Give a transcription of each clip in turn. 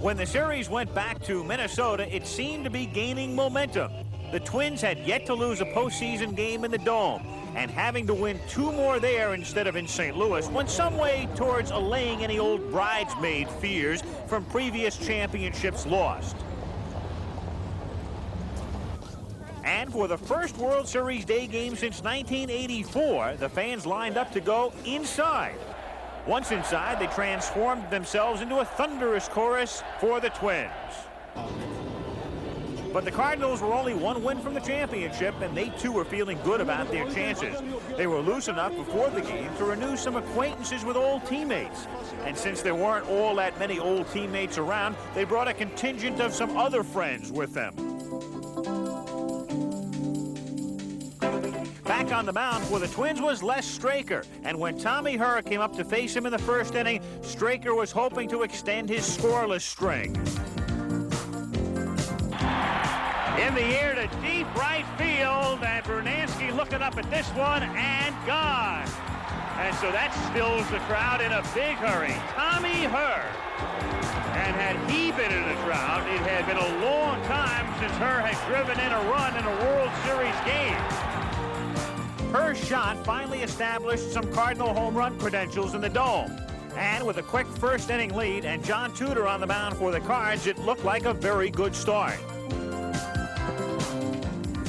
When the series went back to Minnesota, it seemed to be gaining momentum. The Twins had yet to lose a postseason game in the Dome, and having to win 2 more there instead of in St. Louis went some way towards allaying any old bridesmaid fears from previous championships lost. And for the first World Series day game since 1984, the fans lined up to go inside. Once inside, they transformed themselves into a thunderous chorus for the Twins. But the Cardinals were only 1 win from the championship, and they too were feeling good about their chances. They were loose enough before the game to renew some acquaintances with old teammates. And since there weren't all that many old teammates around, they brought a contingent of some other friends with them. Back on the mound for the Twins was Les Straker, and when Tommy Herr came up to face him in the first inning, Straker was hoping to extend his scoreless string. In the air to deep right field, and Brunansky looking up at this one, and gone. And so that stills the crowd in a big hurry. Tommy Herr. And had he been in the crowd, it had been a long time since Herr had driven in a run in a World Series game. Herr's shot finally established some Cardinal home run credentials in the Dome. And with a quick first inning lead and John Tudor on the mound for the Cards, it looked like a very good start.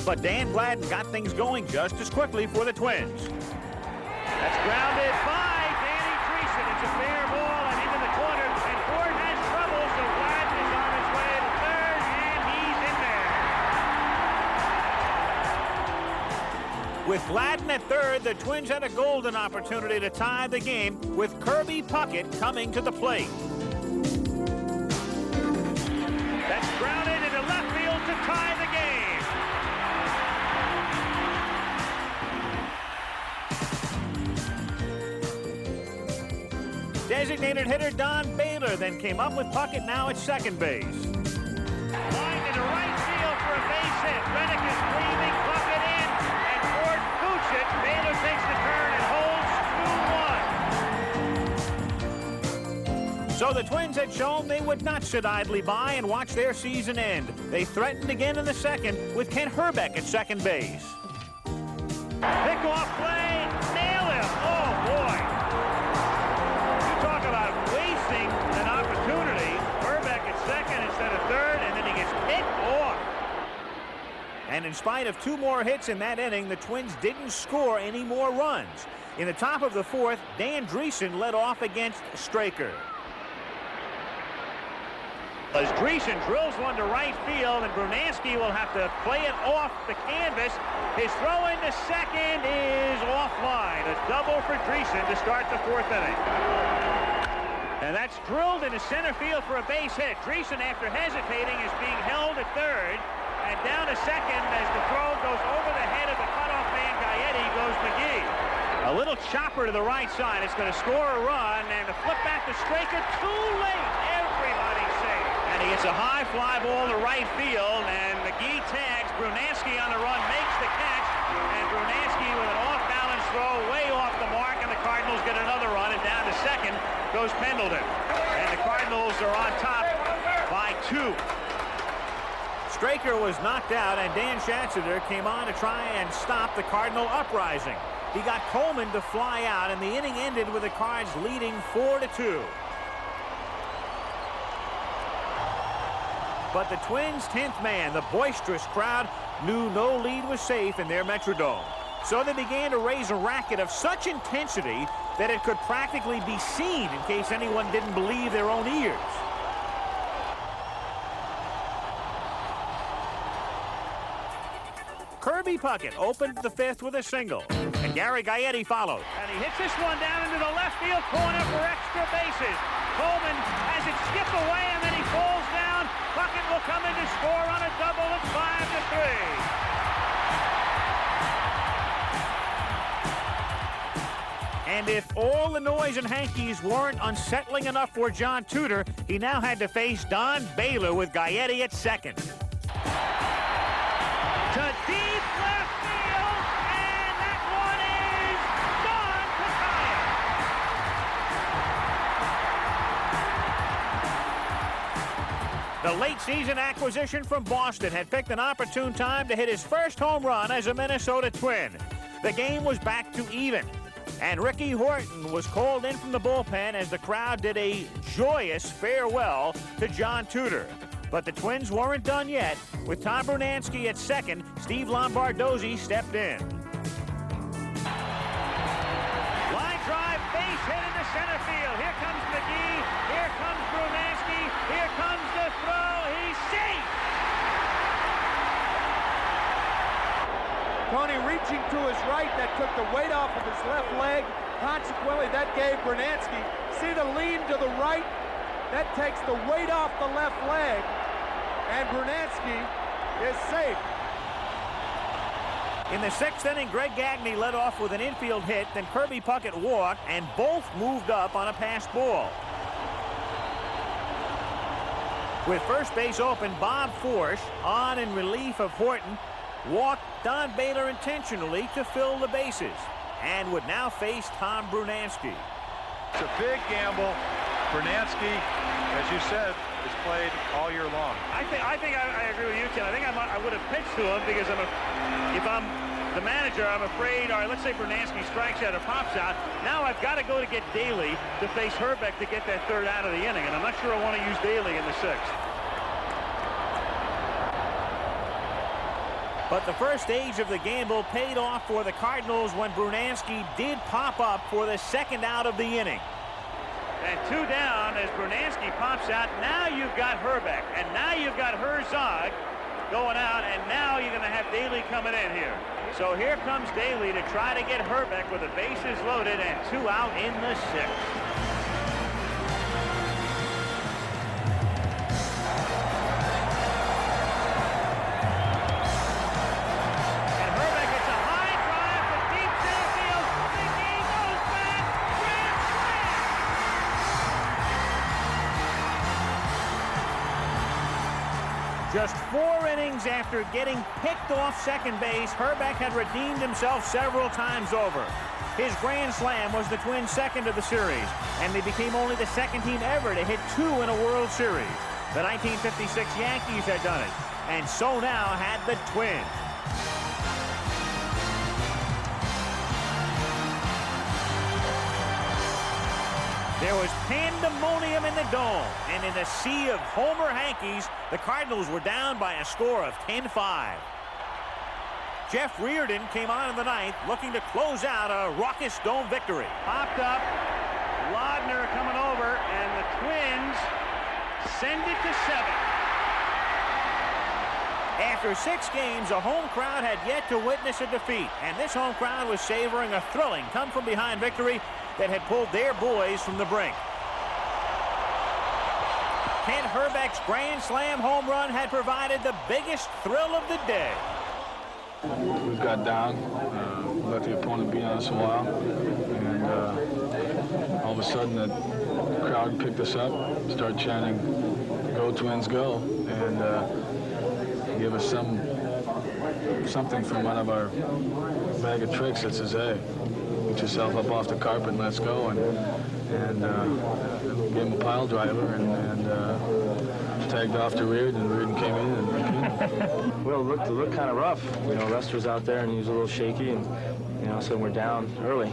But Dan Gladden got things going just as quickly for the Twins. That's grounded by Danny Dreesen. It's a fair ball and into the corner. And Ford has trouble, so Gladden is on his way to third, and he's in there. With Gladden at third, the Twins had a golden opportunity to tie the game with Kirby Puckett coming to the plate. That's grounded into left field to tie the game. Designated hitter Don Baylor then came up with Puckett now at second base. Line into right field for a base hit. Reddick is leaving Puckett in, and Ford boots it. Baylor takes the turn and holds 2-1. So the Twins had shown they would not sit idly by and watch their season end. They threatened again in the second with Kent Hrbek at second base. Pickoff play, nail him. Oh boy. Talk about wasting an opportunity. Hrbek at second instead of third, and then he gets picked off. And in spite of 2 more hits in that inning, the Twins didn't score any more runs. In the top of the fourth, Dan Dreesen led off against Straker. As Dreesen drills one to right field, and Brunansky will have to play it off the canvas. His throw into second is offline. A double for Dreesen to start the 4th inning. And that's drilled into center field for a base hit. Dreesen, after hesitating, is being held at third. And down to second as the throw goes over the head of the cutoff man, Gaetti, goes McGee. A little chopper to the right side. It's going to score a run, and the flip back to Straker. Too late. Everybody's safe. And he hits a high fly ball to right field, and McGee tags. Brunansky on the run, makes the catch, and Brunansky with an off-balance throw way off the mark, and the Cardinals get another run, and down to second goes Pendleton. And the Cardinals are on top by 2. Straker was knocked out, and Dan Schatzeder came on to try and stop the Cardinal uprising. He got Coleman to fly out, and the inning ended with the Cards leading 4-2. But the Twins' 10th man, the boisterous crowd, knew no lead was safe in their Metrodome. So they began to raise a racket of such intensity that it could practically be seen in case anyone didn't believe their own ears. Kirby Puckett opened the 5th with a single, and Gary Gaetti followed. And he hits this one down into the left field corner for extra bases. Coleman has it skip away, and then he falls down. Puckett will come in to score on a double at 5-3. And if all the noise and hankies weren't unsettling enough for John Tudor, he now had to face Don Baylor with Gaetti at second. To deep left field, and that one is gone to tie it. The late-season acquisition from Boston had picked an opportune time to hit his first home run as a Minnesota Twin. The game was back to even, and Ricky Horton was called in from the bullpen as the crowd did a joyous farewell to John Tudor. But the Twins weren't done yet. With Tom Brunansky at second, Steve Lombardozzi stepped in. Line drive, base hit into center field. Here comes McGee. Here comes Brunansky. Here comes the throw. He's safe. Tony reaching to his right, that took the weight off of his left leg. Consequently, that gave Brunansky. See the lean to the right? That takes the weight off the left leg, and Brunansky is safe. In the sixth inning, Greg Gagne led off with an infield hit, then Kirby Puckett walked, and both moved up on a passed ball. With first base open, Bob Forsch, on in relief of Horton, walked Don Baylor intentionally to fill the bases, and would now face Tom Brunansky. It's a big gamble. Brunansky, as you said, has played all year long. I think I agree with you, Ken. I think I would have pitched to him because if I'm the manager, I'm afraid, all right, let's say Brunansky strikes out or pops out. Now I've got to go to get Daly to face Herbeck to get that third out of the inning, and I'm not sure I want to use Daly in the sixth. But the first stage of the gamble paid off for the Cardinals when Brunansky did pop up for the second out of the inning. And two down as Brunansky pops out. Now you've got Herbeck, and now you've got Herzog going out, and now you're going to have Daly coming in here. So here comes Daly to try to get Herbeck with the bases loaded and two out in the sixth. Just 4 innings after getting picked off second base, Herbeck had redeemed himself several times over. His grand slam was the Twins' second of the series, and they became only the second team ever to hit 2 in a World Series. The 1956 Yankees had done it, and so now had the Twins. There was pandemonium in the dome, and in a sea of homer Hankies, the Cardinals were down by a score of 10-5. Jeff Reardon came on in the ninth, looking to close out a raucous dome victory. Popped up, Laudner coming over, and the Twins send it to 7. After 6 games, a home crowd had yet to witness a defeat, and this home crowd was savoring a thrilling come-from-behind victory that had pulled their boys from the brink. Kent Herbeck's grand slam home run had provided the biggest thrill of the day. We got down, let the opponent beat on us a while, and all of a sudden the crowd picked us up, started chanting, "Go Twins, go," and give us something from one of our bag of tricks that says, "Hey, get yourself up off the carpet and let's go," and gave him a pile driver and tagged off to Reardon, and Reardon came in and Well, it looked kind of rough. You know, Lester was out there and he was a little shaky, and so we're down early.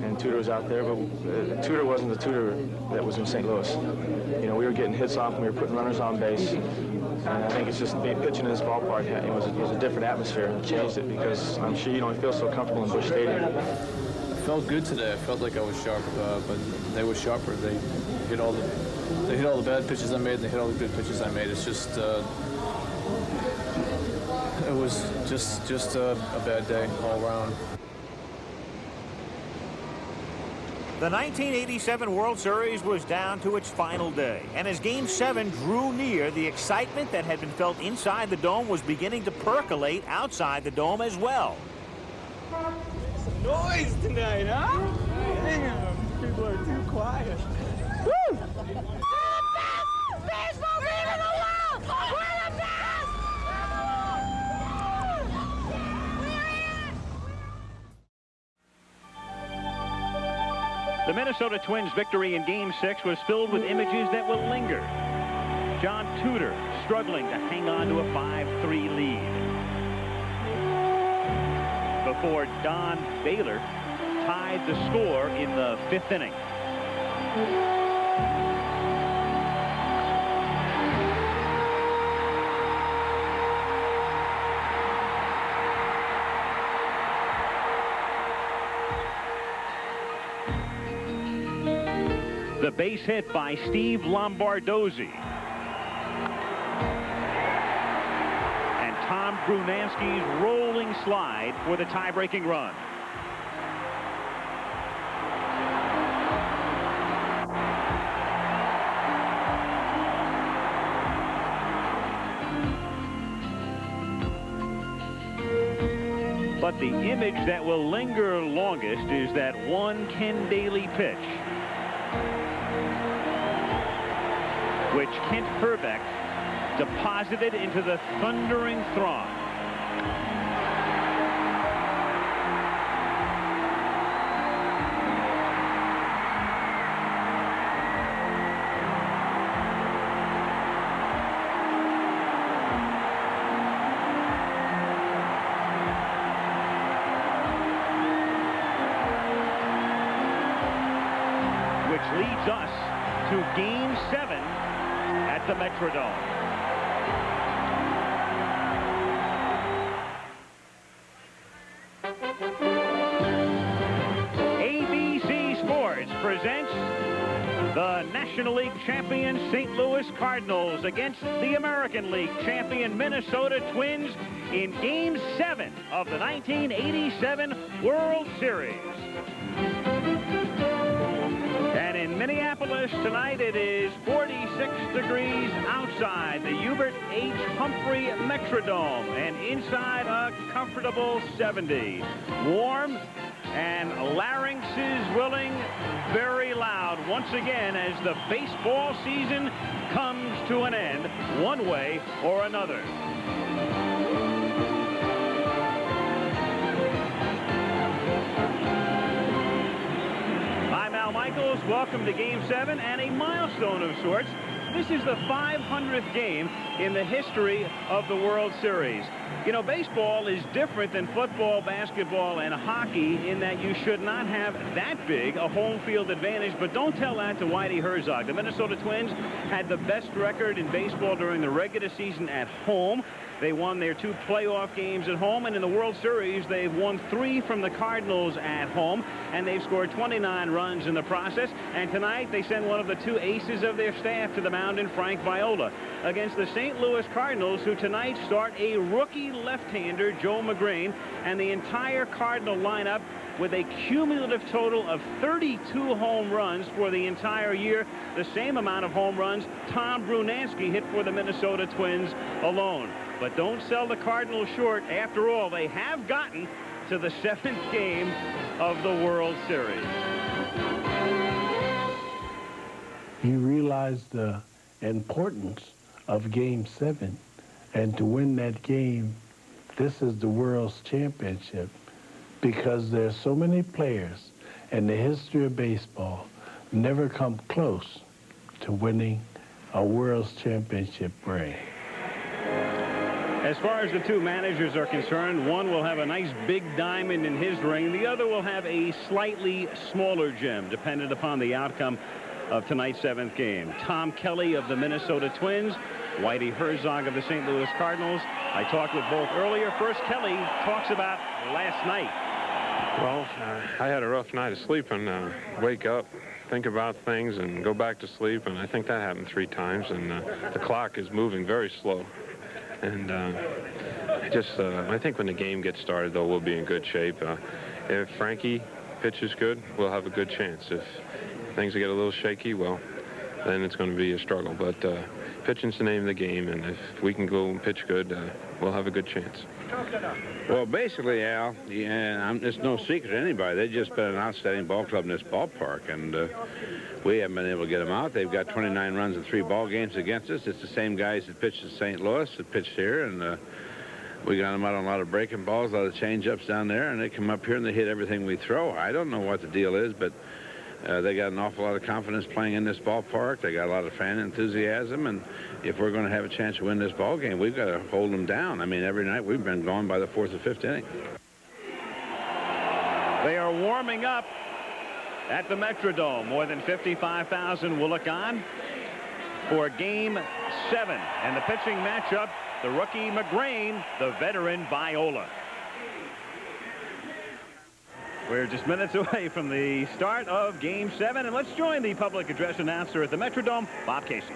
And Tudor was out there, but Tudor wasn't the Tudor that was in St. Louis. We were getting hits off and we were putting runners on base. And I think it's just pitching in this ballpark. It was a different atmosphere. It changed it because I'm sure he feels so comfortable in Busch Stadium. I felt good today. I felt like I was sharp, but they were sharper. They hit all the bad pitches I made, and they hit all the good pitches I made. It's just it was just a bad day all around. The 1987 World Series was down to its final day, and as Game 7 drew near, the excitement that had been felt inside the dome was beginning to percolate outside the dome as well. Some noise tonight, huh? Damn, people are too quiet. Woo! We're the best baseball team in the world! We're the best! The Minnesota Twins' victory in Game 6 was filled with images that will linger. John Tudor struggling to hang on to a 5-3 lead before Don Baylor tied the score in the 5th inning. The base hit by Steve Lombardozzi. And Tom Brunansky's rolling slide for the tie-breaking run. But the image that will linger longest is that one Ken Daly pitch, which Kent Herbeck deposited into the thundering throng. Which leads us to Game 7 at the Metrodome. ABC Sports presents the National League champion St. Louis Cardinals against the American League champion Minnesota Twins in Game 7 of the 1987 World Series. And in Minneapolis tonight, it is 46 degrees outside the Hubert H. Humphrey Metrodome, and inside a comfortable 70. Warm and larynxes willing, very loud once again as the baseball season comes to an end, one way or another. Michaels, welcome to Game 7 and a milestone of sorts. This is the 500th game in the history of the World Series. You know, baseball is different than football, basketball, and hockey in that you should not have that big a home field advantage, but don't tell that to Whitey Herzog. The Minnesota Twins had the best record in baseball during the regular season at home. They won their 2 playoff games at home, and in the World Series, they've won 3 from the Cardinals at home, and they've scored 29 runs in the process. And tonight, they send one of the 2 aces of their staff to the mound in Frank Viola against the St. Louis Cardinals, who tonight start a rookie left-hander, Joe Magrane, and the entire Cardinal lineup with a cumulative total of 32 home runs for the entire year, the same amount of home runs Tom Brunansky hit for the Minnesota Twins alone. But don't sell the Cardinals short. After all, they have gotten to the 7th game of the World Series. You realize the importance of Game 7, and to win that game, this is the World's Championship, because there's so many players in the history of baseball never come close to winning a World's Championship ring. As far as the 2 managers are concerned, one will have a nice big diamond in his ring. The other will have a slightly smaller gem, dependent upon the outcome of tonight's 7th game. Tom Kelly of the Minnesota Twins, Whitey Herzog of the St. Louis Cardinals. I talked with both earlier. First, Kelly talks about last night. Well, I had a rough night of sleeping. Wake up, think about things, and go back to sleep, and I think that happened 3 times, and the clock is moving very slow. And I think when the game gets started, though, we'll be in good shape. If Frankie pitches good, we'll have a good chance. If things get a little shaky, well, then it's going to be a struggle. But pitching's the name of the game, and if we can go and pitch good, we'll have a good chance. Well, basically, Al, it's no secret to anybody. They've just been an outstanding ball club in this ballpark, and we haven't been able to get them out. They've got 29 runs in 3 ball games against us. It's the same guys that pitched in St. Louis that pitched here, and we got them out on a lot of breaking balls, a lot of change-ups down there, and they come up here and they hit everything we throw. I don't know what the deal is, but They got an awful lot of confidence playing in this ballpark. They got a lot of fan enthusiasm, and if we're going to have a chance to win this ball game, we've got to hold them down. I mean, every night we've been going by the 4th or 5th inning. They are warming up at the Metrodome. More than 55,000 will look on for Game 7. And the pitching matchup, the rookie Magrane, the veteran Viola. We're just minutes away from the start of Game 7, and let's join the public address announcer at the Metrodome, Bob Casey.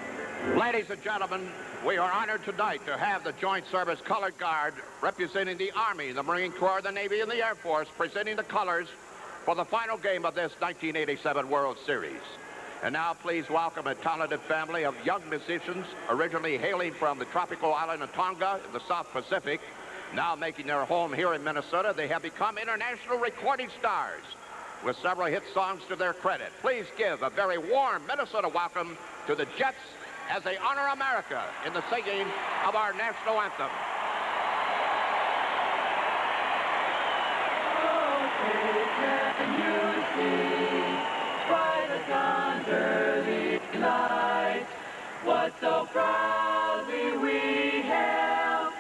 Ladies and gentlemen, we are honored tonight to have the Joint Service Colored Guard representing the Army, the Marine Corps, the Navy, and the Air Force presenting the colors for the final game of this 1987 World Series. And now please welcome a talented family of young musicians originally hailing from the tropical island of Tonga in the South Pacific. Now making their home here in Minnesota, they have become international recording stars with several hit songs to their credit. Please give a very warm Minnesota welcome to the Jets as they honor America in the singing of our national anthem. What so proudly we hailed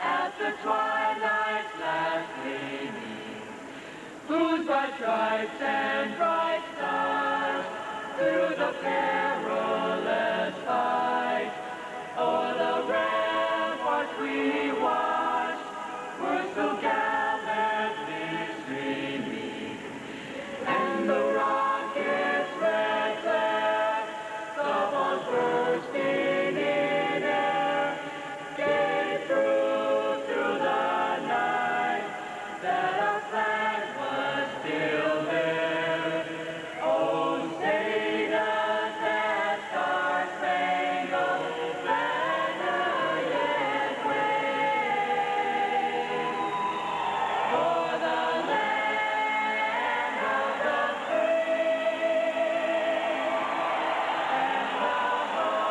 at the twilight's last gleaming, whose bright stripes and bright stars through the perilous fight o'er the ramparts we watched were so gallantly streaming, and the rockets' red glare, the bombs bursting in air, gave proof through the night that our flag was still there. Oh, state us that star-spangled banner yet wave, for the land of the free and the home of God.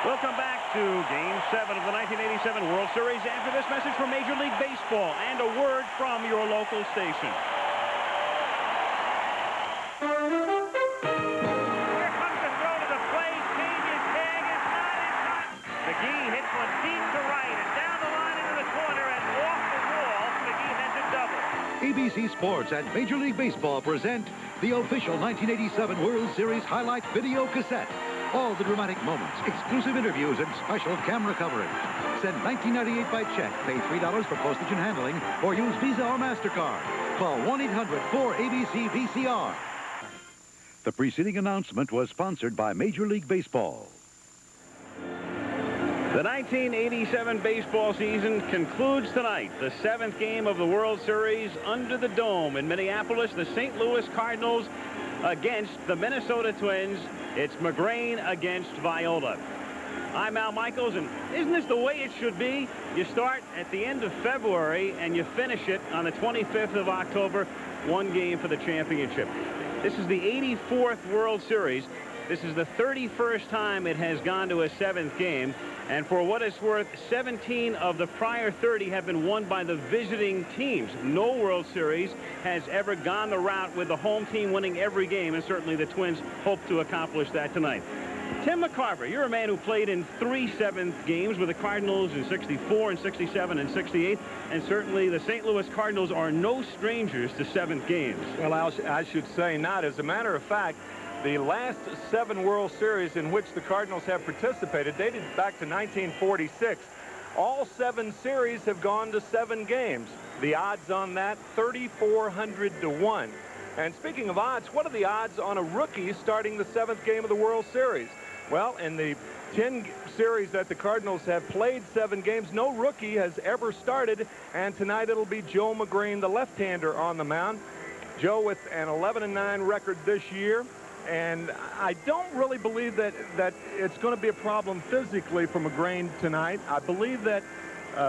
We'll come back to Game 7 of the 1987 World Series after this message from Major League Baseball and a word from your local station. Here comes the throw to the plate. Changes tag is not in time. McGee hits one deep to right and down the line into the corner and off the wall. McGee has a double. ABC Sports and Major League Baseball present the official 1987 World Series highlight video cassette. All the dramatic moments, exclusive interviews, and special camera coverage. Send $19.98 by check, pay $3 for postage and handling, or use Visa or MasterCard. Call 1-800-4ABC-VCR. The preceding announcement was sponsored by Major League Baseball. The 1987 baseball season concludes tonight. The 7th game of the World Series under the dome in Minneapolis. The St. Louis Cardinals against the Minnesota Twins. It's Magrane against Viola. I'm Al Michaels, and isn't this the way it should be? You start at the end of February, and you finish it on the 25th of October, one game for the championship. This is the 84th World Series. This is the 31st time it has gone to a 7th game. And for what it's worth, 17 of the prior 30 have been won by the visiting teams. No World Series has ever gone the route with the home team winning every game, and certainly the Twins hope to accomplish that tonight. Tim McCarver, you're a man who played in 3 7th games with the Cardinals in '64 and '67 and '68, and certainly the St. Louis Cardinals are no strangers to 7th games. Well, I should say not. As a matter of fact, the last 7 World Series in which the Cardinals have participated dated back to 1946. All 7 series have gone to 7 games. The odds on that, 3,400 to 1. And speaking of odds, what are the odds on a rookie starting the 7th game of the World Series? Well, in the 10 series that the Cardinals have played 7 games, no rookie has ever started, and tonight it'll be Joe Magrane, the left-hander, on the mound. Joe with an 11-9 record this year. And I don't really believe that it's going to be a problem physically for Magrane tonight. I believe that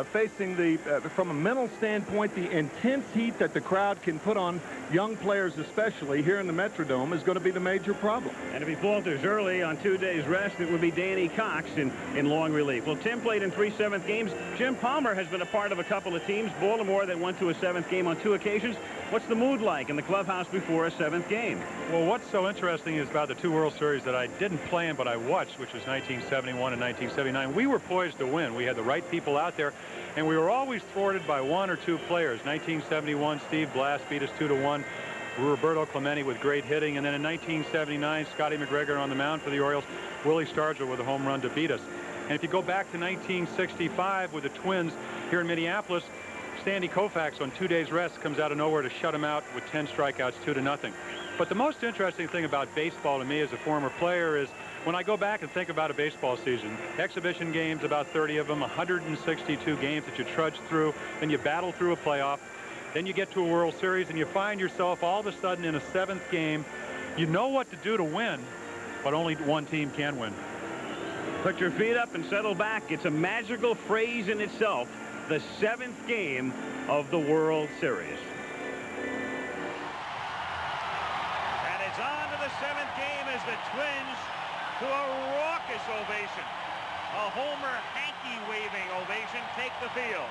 facing the, from a mental standpoint, the intense heat that the crowd can put on young players, especially here in the Metrodome, is going to be the major problem. And if he falters early on 2 days rest, it would be Danny Cox in long relief. Well, Tim played in 3 seventh games. Jim Palmer has been a part of a couple of teams. Baltimore, they went to a 7th game on 2 occasions. What's the mood like in the clubhouse before a 7th game? Well, what's so interesting is about the 2 World Series that I didn't play in, but I watched, which was 1971 and 1979. We were poised to win. We had the right people out there, and we were always thwarted by 1 or 2 players. 1971, Steve Blass beat us 2-1. Roberto Clemente with great hitting, and then in 1979, Scotty McGregor on the mound for the Orioles, Willie Stargell with a home run to beat us. And if you go back to 1965 with the Twins here in Minneapolis, Sandy Koufax on 2 days rest comes out of nowhere to shut him out with 10 strikeouts, 2-0. But the most interesting thing about baseball to me as a former player is when I go back and think about a baseball season, exhibition games, about 30 of them, 162 games that you trudge through, then you battle through a playoff, then you get to a World Series and you find yourself all of a sudden in a 7th game. You know what to do to win, but only one team can win. Put your feet up and settle back. It's a magical phrase in itself. The 7th game of the World Series. And it's on to the 7th game as the Twins, to a raucous ovation, a Homer hanky-waving ovation, take the field.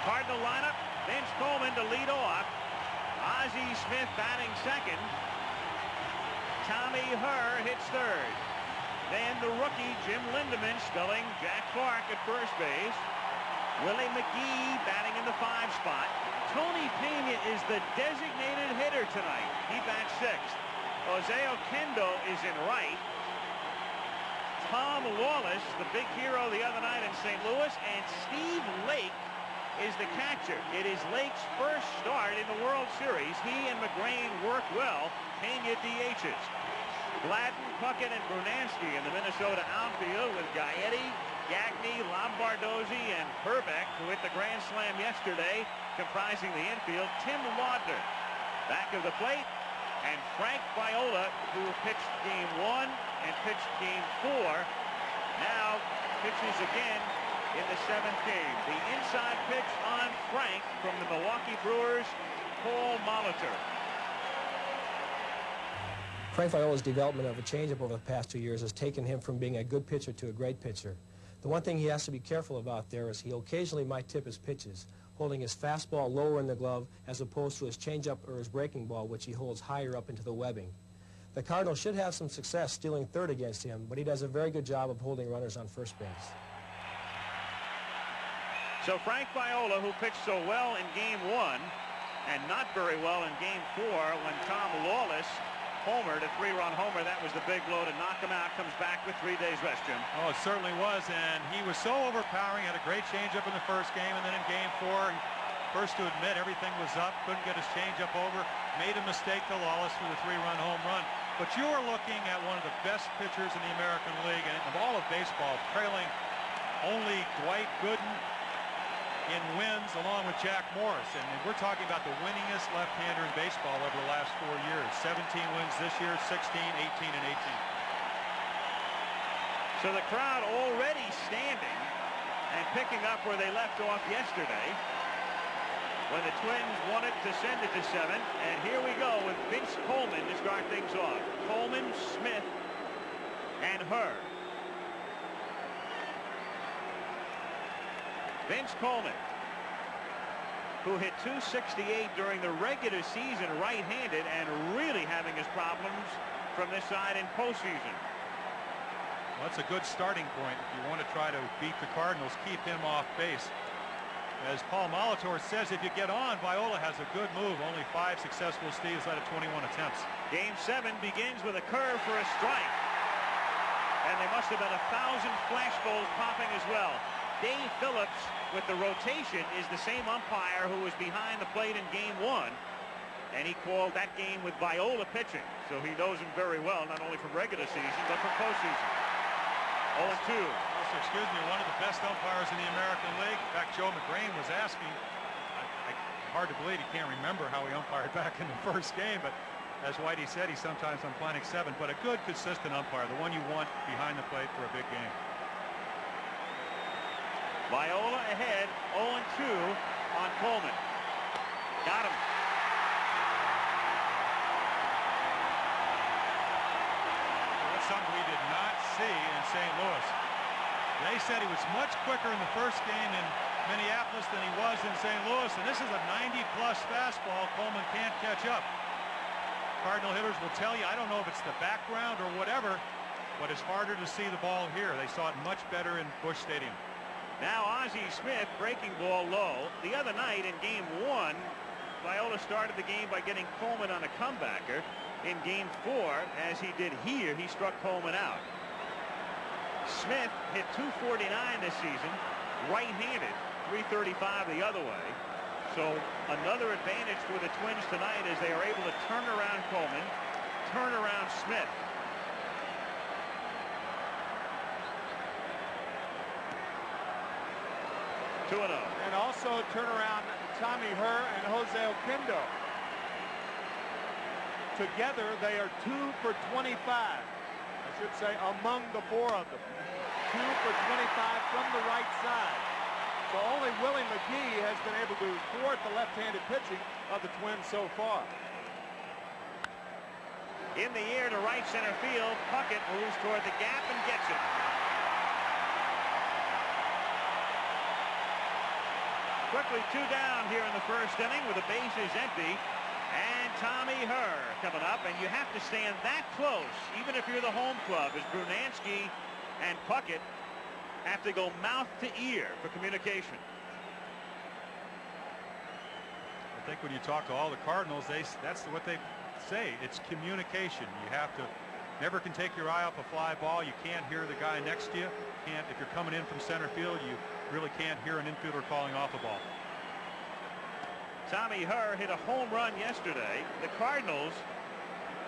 Cardinal lineup, Vince Coleman to lead off. Ozzie Smith batting second. Tommy Herr hits third. Then the rookie Jim Lindemann spelling Jack Clark at first base. Willie McGee batting in the 5 spot. Tony Pena is the designated hitter tonight. He bats 6th. Jose Oquendo is in right. Tom Lawless, the big hero the other night in St. Louis, and Steve Lake is the catcher. It is Lake's first start in the World Series. He and Magrane work well. Pena DHs. Gladden, Puckett, and Brunansky in the Minnesota outfield with Gaetti, Gagne, Lombardozzi, and Herbeck, who hit the grand slam yesterday, comprising the infield. Tim Laudner back of the plate, and Frank Viola, who pitched game 1 and pitched game 4, now pitches again in the 7th game. The inside pitch on Frank from the Milwaukee Brewers, Paul Molitor. Frank Viola's development of a changeup over the past 2 years has taken him from being a good pitcher to a great pitcher. The one thing he has to be careful about there is he occasionally might tip his pitches, holding his fastball lower in the glove as opposed to his changeup or his breaking ball, which he holds higher up into the webbing. The Cardinals should have some success stealing third against him, but he does a very good job of holding runners on first base. So Frank Viola, who pitched so well in game 1 and not very well in game 4 when Tom Lawless homered, a 3-run homer, that was the big blow to knock him out, comes back with 3 days rest, Jim. Oh, it certainly was, and he was so overpowering, had a great changeup in the first game, and then in game 4, first to admit everything was up, couldn't get his changeup over, made a mistake to Lawless for the 3-run home run. But you are looking at one of the best pitchers in the American League and of all of baseball, trailing only Dwight Gooden in wins along with Jack Morris. And we're talking about the winningest left-hander in baseball over the last 4 years. 17 wins this year, 16, 18, and 18. So the crowd already standing and picking up where they left off yesterday when the Twins wanted to send it to 7. And here we go with Vince Coleman to start things off. Coleman, Smith, and Herr. Vince Coleman, who hit .268 during the regular season right-handed and really having his problems from this side in postseason. Well, that's a good starting point. If you want to try to beat the Cardinals, keep him off base. As Paul Molitor says, if you get on, Viola has a good move. Only 5 successful steals out of 21 attempts. Game 7 begins with a curve for a strike. And there must have been 1,000 flashbulbs popping as well. Dave Phillips, with the rotation, is the same umpire who was behind the plate in game 1. And he called that game with Viola pitching. So he knows him very well, not only from regular season, but from postseason. 0-2. Excuse me, one of the best umpires in the American League. In fact, Joe Magrane was asking, I hard to believe he can't remember how he umpired back in the first game, but as Whitey said, he's sometimes on Planet 7, but a good, consistent umpire, the one you want behind the plate for a big game. Viola ahead, 0-2 on Coleman. Got him. That's something we did not see in St. Louis. They said he was much quicker in the first game in Minneapolis than he was in St. Louis, and this is a 90-plus fastball. Coleman can't catch up. Cardinal hitters will tell you, I don't know if it's the background or whatever, but it's harder to see the ball here. They saw it much better in Busch Stadium. Now Ozzie Smith breaking ball low. The other night in game 1, Viola started the game by getting Coleman on a comebacker. In game 4, as he did here, he struck Coleman out. Smith hit .249 this season, right-handed, .335 the other way. So another advantage for the Twins tonight is they are able to turn around Coleman, turn around Smith. 2-0. And also turn around Tommy Herr and Jose Oquendo. Together, they are 2 for 25. I should say among the 4 of them. 2 for 25 from the right side. So only Willie McGee has been able to thwart the left-handed pitching of the Twins so far. In the air to right center field, Puckett moves toward the gap and gets it. Quickly 2 down here in the first inning with the bases empty. And Tommy Herr coming up, and you have to stand that close, even if you're the home club, as Brunansky and Puckett have to go mouth to ear for communication. I think when you talk to all the Cardinals, that's what they say. It's communication. You have to never can take your eye off a fly ball. You can't hear the guy next to you. If you're coming in from center field, you really can't hear an infielder calling off a ball. Tommy Herr hit a home run yesterday. The Cardinals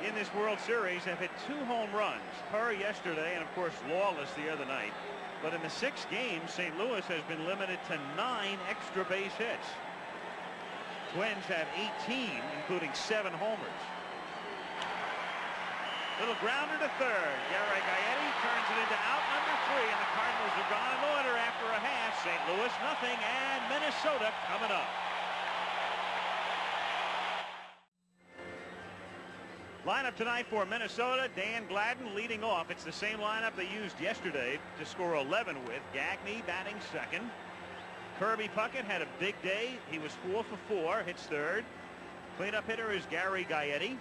in this World Series have hit 2 home runs. Herr yesterday and of course Lawless the other night. But in the 6 games, St. Louis has been limited to 9 extra base hits. Twins have 18, including 7 homers. Little grounder to third. Gary Gaetti turns it into out number 3, and the Cardinals are gone in order after a half. St. Louis nothing, and Minnesota coming up. Lineup tonight for Minnesota, Dan Gladden leading off. It's the same lineup they used yesterday to score 11 with. Gagne batting second. Kirby Puckett had a big day. He was 4 for 4, hits third. Cleanup hitter is Gary Gaetti.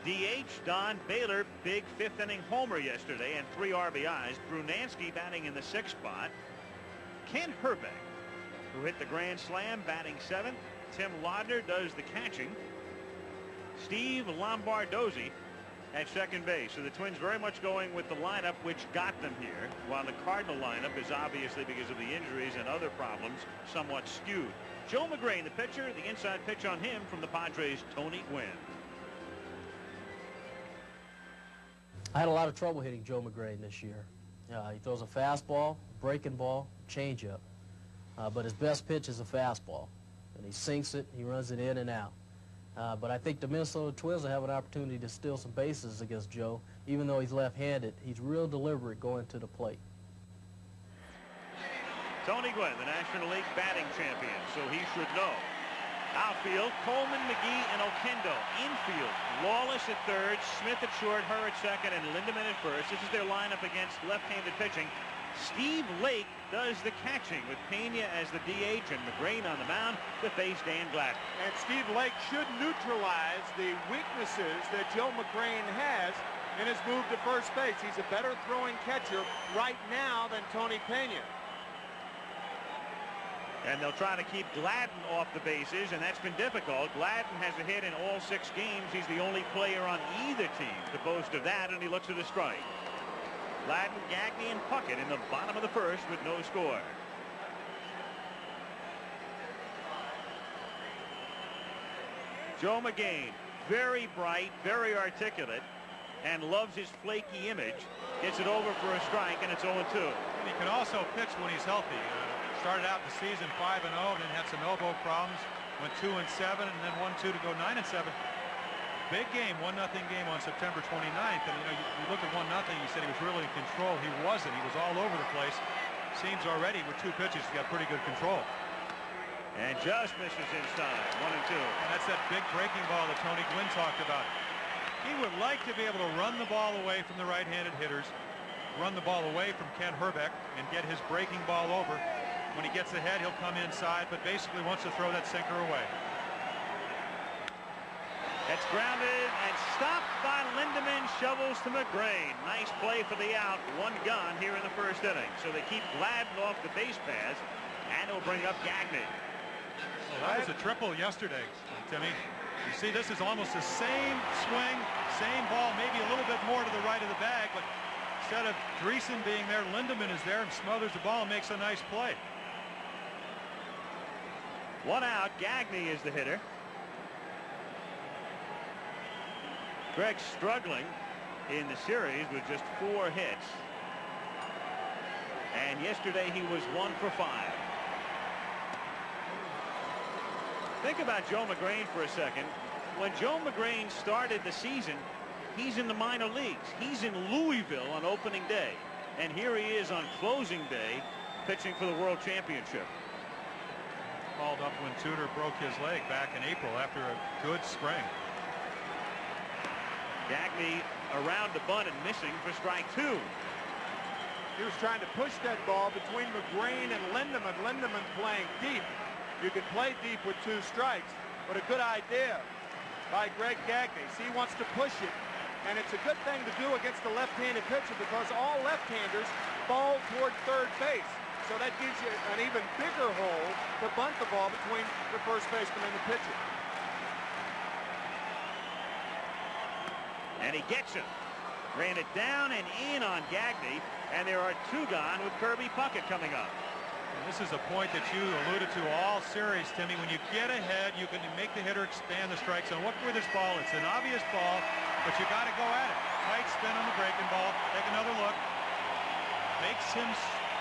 DH Don Baylor, big 5th inning homer yesterday and 3 RBIs. Brunansky batting in the 6th spot. Ken Herbeck, who hit the grand slam, batting 7th. Tim Laudner does the catching. Steve Lombardozzi at second base. So the Twins very much going with the lineup which got them here, while the Cardinal lineup is obviously, because of the injuries and other problems, somewhat skewed. Joe Magrane, the pitcher, the inside pitch on him from the Padres' Tony Gwynn. I had a lot of trouble hitting Joe Magrane this year. He throws a fastball, breaking ball, changeup. But his best pitch is a fastball. And he sinks it, he runs it in and out. But I think the Minnesota Twins will have an opportunity to steal some bases against Joe. Even though he's left-handed, he's real deliberate going to the plate. Tony Gwynn, the National League batting champion, so he should know. Outfield, Coleman, McGee, and Oquendo. Infield, Lawless at third, Smith at short, Herr at second, and Lindemann at first. This is their lineup against left-handed pitching. Steve Lake does the catching with Pena as the DH and Magrane on the mound to face Dan Gladden. And Steve Lake should neutralize the weaknesses that Joe Magrane has in his move to first base. He's a better throwing catcher right now than Tony Pena. And they'll try to keep Gladden off the bases, and that's been difficult. Gladden has a hit in all 6 games. He's the only player on either team to boast of that, and he looks at a strike. Gladden, Gagne, and Puckett in the bottom of the first with no score. Joe Magrane, very bright, very articulate, and loves his flaky image. Gets it over for a strike, and it's 0-2. And he can also pitch when he's healthy. Started out the season 5-0, and then had some elbow problems. Went 2-7, and then 1-2 to go 9-7. Big game, 1-0 game on September 29th. And you look at 1-0. You said he was really in control. He wasn't. He was all over the place. Seems already with 2 pitches, he's got pretty good control. And just misses inside, 1-2. And that's that big breaking ball that Tony Gwynn talked about. He would like to be able to run the ball away from the right-handed hitters, run the ball away from Kent Herbeck, and get his breaking ball over. When he gets ahead, he'll come inside, but basically wants to throw that sinker away. That's grounded and stopped by Lindemann. Shovels to Magrane. Nice play for the out. 1 gone here in the first inning. So they keep Gladden off the base paths, and it'll bring up Gagne. Well, that was a triple yesterday, Timmy. You see, this is almost the same swing, same ball, maybe a little bit more to the right of the bag, but instead of Dreesen being there, Lindemann is there and smothers the ball and makes a nice play. 1 out. Gagne is the hitter. Greg's struggling in the series with just 4 hits. And yesterday he was 1 for 5. Think about Joe Magrane for a second. When Joe Magrane started the season, he's in the minor leagues. He's in Louisville on opening day. And here he is on closing day pitching for the World Championship. Called up when Tudor broke his leg back in April after a good spring. Gagne around the bunt and missing for strike 2. He was trying to push that ball between Magrane and Lindemann. Lindemann playing deep. You can play deep with 2 strikes, but a good idea by Greg Gagne. See, he wants to push it, and it's a good thing to do against a left-handed pitcher because all left-handers fall toward third base. So that gives you an even bigger hole to bunt the ball between the first baseman and the pitcher. And he gets it. Ran it down and in on Gagne, and there are 2 gone with Kirby Puckett coming up. And this is a point that you alluded to all series, Timmy. When you get ahead, you can make the hitter expand the strike zone. Look for this ball. It's an obvious ball, but you got to go at it. Tight spin on the breaking ball. Take another look. Makes him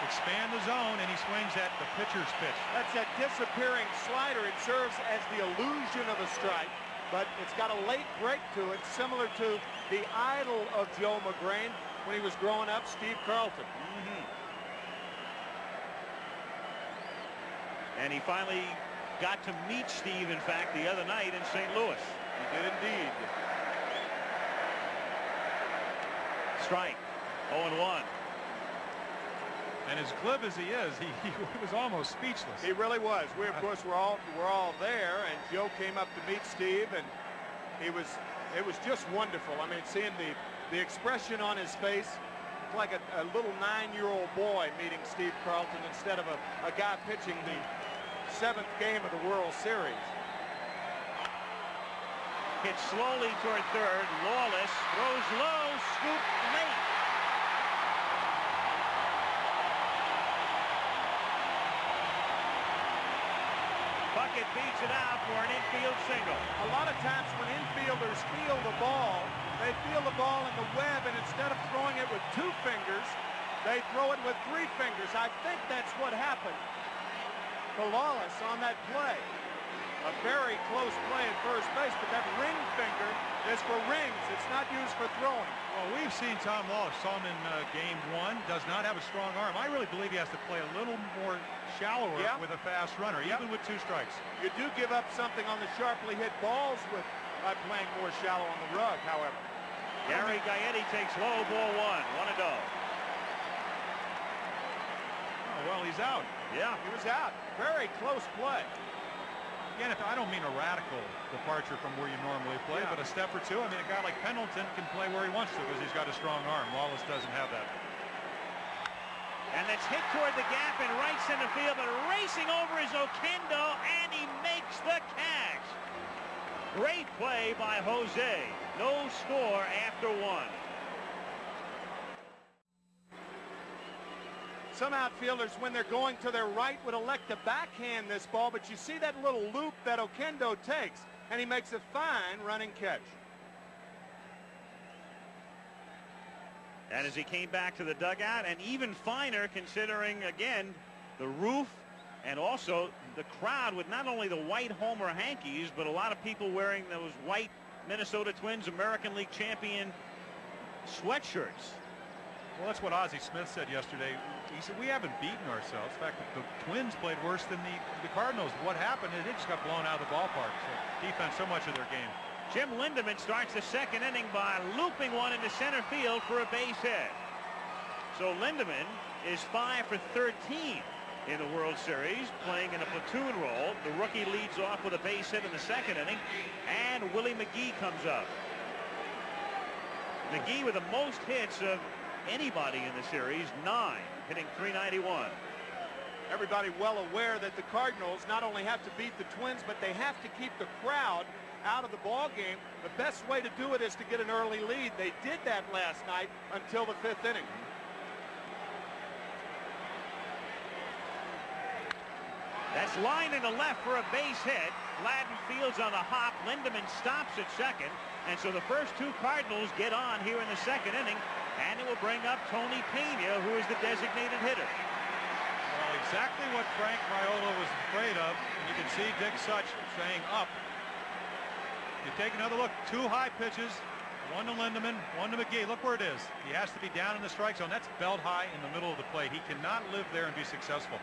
expand the zone, and he swings at the pitcher's pitch. That's that disappearing slider. It serves as the illusion of a strike, but it's got a late break to it, similar to the idol of Joe Magrane when he was growing up, Steve Carlton. And he finally got to meet Steve, in fact, the other night in St. Louis. He did indeed. Strike. 0-1. And as glib as he is, he was almost speechless. He really was. We, of course, we're all there, and Joe came up to meet Steve, and it was just wonderful. I mean, seeing the expression on his face, like a little 9-year-old boy meeting Steve Carlton instead of a guy pitching the 7th game of the World Series. Hit slowly toward third. Lawless throws low, scoop late. Puckett beats it out for an infield single. A lot of times when infielders feel the ball, they feel the ball in the web, and instead of throwing it with 2 fingers, they throw it with 3 fingers. I think that's what happened to Lawless on that play. A very close play at first base, but that ring finger is for rings. It's not used for throwing. Well, we've seen Tom Lawless, saw him in game 1, does not have a strong arm. I really believe he has to play a little more shallower with a fast runner, even with 2 strikes. You do give up something on the sharply hit balls by playing more shallow on the rug, however. Gary Gaetti takes low, ball 1 to go. Oh, well, he's out. Yeah, he was out. Very close play. Again, I don't mean a radical departure from where you normally play, but a step or 2. I mean, a guy like Pendleton can play where he wants to because he's got a strong arm. Lawless doesn't have that. And that's hit toward the gap in right center field, but racing over is Oquendo, and he makes the catch. Great play by Jose. No score after 1. Some outfielders, when they're going to their right, would elect to backhand this ball, but you see that little loop that Oquendo takes, and he makes a fine running catch. And as he came back to the dugout, and even finer considering, again, the roof And also the crowd with not only the white Homer hankies, but a lot of people wearing those white Minnesota Twins American League champion sweatshirts. Well, that's what Ozzie Smith said yesterday. He said, we haven't beaten ourselves. In fact, the Twins played worse than the Cardinals. What happened is they just got blown out of the ballpark. So defense, so much of their game. Jim Lindemann starts the second inning by looping one into center field for a base hit. So Lindemann is 5 for 13 in the World Series, playing in a platoon role. The rookie leads off with a base hit in the second inning, and Willie McGee comes up. McGee with the most hits of anybody in the series, 9, hitting .391. Everybody well aware that the Cardinals not only have to beat the Twins, but they have to keep the crowd out of the ball game. The best way to do it is to get an early lead. They did that last night until the 5th inning. That's line into left for a base hit. Gladden fields on the hop. Lindemann stops at second. And so the first two Cardinals get on here in the second inning. And it will bring up Tony Pena, who is the designated hitter. Well, exactly what Frank Viola was afraid of. And you can see Dick Such saying up. You take another look. 2 high pitches. One to Lindemann, one to McGee. Look where it is. He has to be down in the strike zone. That's belt high in the middle of the plate. He cannot live there and be successful.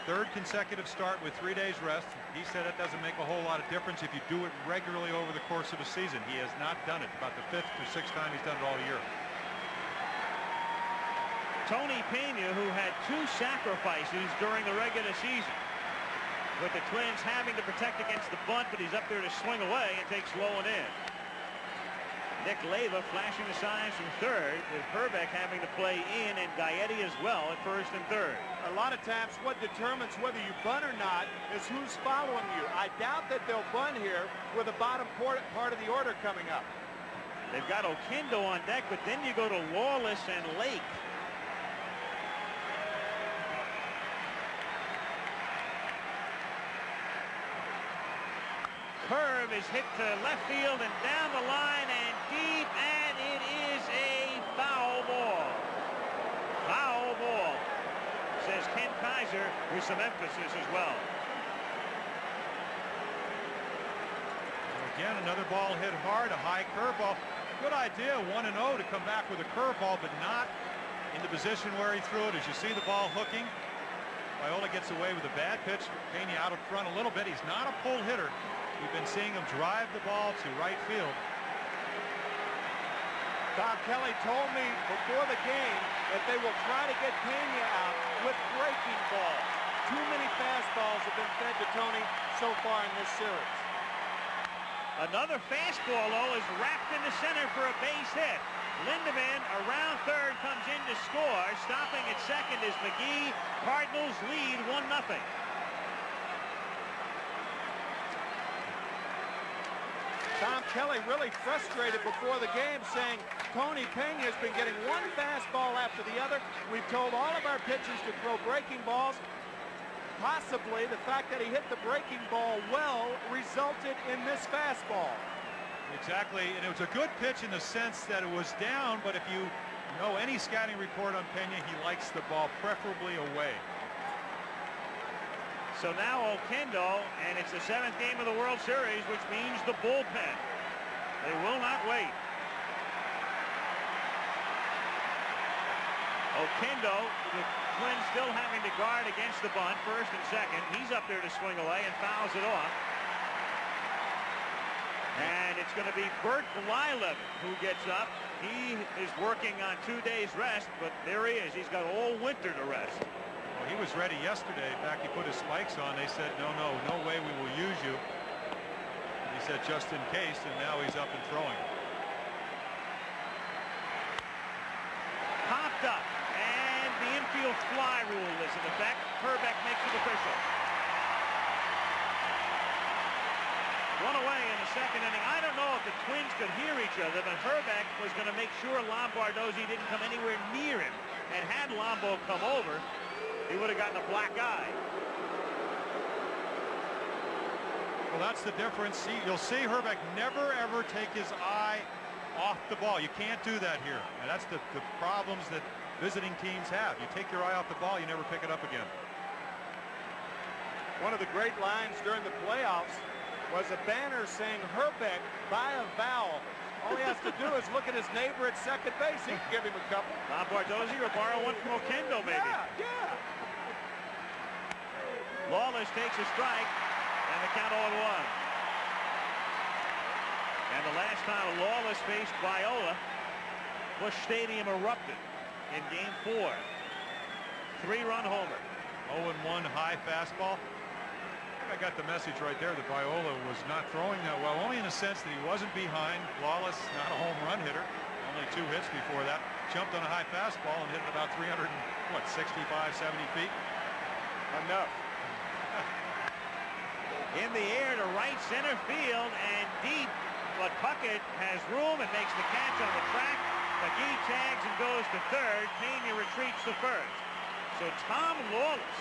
3rd consecutive start with 3 days rest. He said it doesn't make a whole lot of difference if you do it regularly over the course of a season. He has not done it. About the 5th or 6th time he's done it all year. Tony Pena, who had 2 sacrifices during the regular season, with the Twins having to protect against the bunt, but he's up there to swing away and takes low and in. Nick Leyva flashing the signs from 3rd, with Herbeck having to play in and Gaetti as well at 1st and 3rd. A lot of times what determines whether you bunt or not is who's following you. I doubt that they'll bunt here with the bottom part of the order coming up. They've got Oquendo on deck, but then you go to Lawless and Lake. Curve is hit to left field and down the line and deep, and it is a foul ball. Foul ball, says Ken Kaiser with some emphasis as well. Again, another ball hit hard, a high curveball. Good idea, 1-0 to come back with a curveball, but not in the position where he threw it. As you see the ball hooking, Viola gets away with a bad pitch. Pena out in front a little bit. He's not a pull hitter. We've been seeing him drive the ball to right field. Tom Kelly told me before the game that they will try to get Pena out with breaking balls. Too many fastballs have been fed to Tony so far in this series. Another fastball, though, is wrapped into center for a base hit. Lindemann around 3rd comes in to score. Stopping at 2nd is McGee. Cardinals lead 1-0. Tom Kelly really frustrated before the game, saying Tony Pena has been getting one fastball after the other. We've told all of our pitchers to throw breaking balls. Possibly the fact that he hit the breaking ball well resulted in this fastball. Exactly, and it was a good pitch in the sense that it was down, but if you know any scouting report on Pena, he likes the ball preferably away. So now Oquendo, and it's the 7th game of the World Series, which means the bullpen. They will not wait. Oquendo, the Twins still having to guard against the bunt, 1st and 2nd. He's up there to swing away and fouls it off. And it's going to be Bert Blyleven who gets up. He is working on 2 days rest, but there he is. He's got all winter to rest. Well, he was ready yesterday. In fact, he put his spikes on. They said, no way we will use you. And he said, just in case, and now he's up and throwing. Popped up, and the infield fly rule is in effect. Herbeck makes it official. One away in the second inning. I don't know if the Twins could hear each other, but Herbeck was going to make sure Lombardozzi didn't come anywhere near him. And had Lombo come over, he would have gotten a black eye. Well, that's the difference. You'll see Herbeck never, ever take his eye off the ball. You can't do that here. And that's the problems that visiting teams have. You take your eye off the ball, you never pick it up again. One of the great lines during the playoffs was a banner saying, Herbeck, buy a vowel. All he has to do is look at his neighbor at second base. He can give him a couple. Bardozzi or borrow one from Oquendo, maybe. Yeah. Lawless takes a strike, and the count 0-1. And the last time Lawless faced Viola, Busch Stadium erupted in Game 4. 3-run homer. 0-1 high fastball. I got the message right there that Viola was not throwing that well, only in a sense that he wasn't behind. Lawless, not a home run hitter, only 2 hits before that. Jumped on a high fastball and hit it about 365, 70 feet. Enough. In the air to right center field and deep, but Puckett has room and makes the catch on the track. McGee tags and goes to third. Pena retreats to first. So Tom Lawless,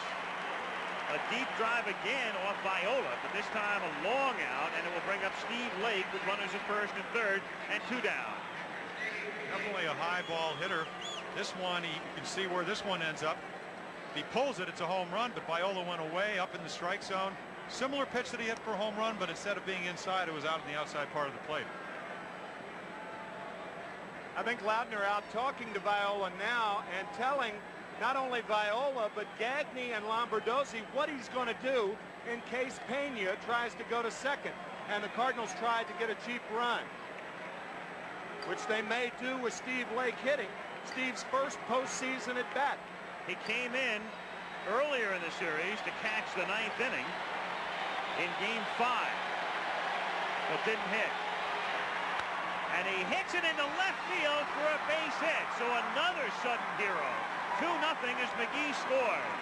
a deep drive again off Viola, but this time a long out, and it will bring up Steve Lake with runners at first and third and 2 down. Definitely a high ball hitter. This one, you can see where this one ends up. If he pulls it, it's a home run, but Viola went away up in the strike zone. Similar pitch that he hit for a home run, but instead of being inside, it was out on the outside part of the plate. I think Loudner out talking to Viola now and telling not only Viola, but Gagne and Lombardozzi what he's going to do in case Pena tries to go to second. And the Cardinals tried to get a cheap run, which they may do with Steve Lake hitting. Steve's first postseason at bat. He came in earlier in the series to catch the 9th inning in Game 5, but didn't hit. And he hits it into left field for a base hit. So another sudden hero. 2-0 as McGee scores.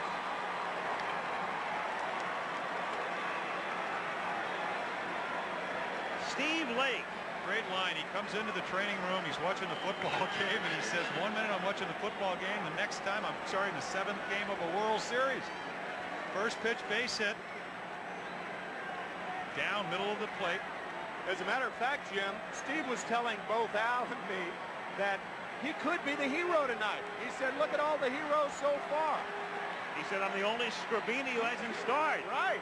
Steve Lake. Great line. He comes into the training room. He's watching the football game, and he says, 1 minute I'm watching the football game. The next time I'm starting the 7th game of a World Series. First pitch base hit. Down middle of the plate. As a matter of fact, Jim, Steve was telling both Al and me that he could be the hero tonight. He said, look at all the heroes so far. He said, I'm the only Scrabini who hasn't started. Right.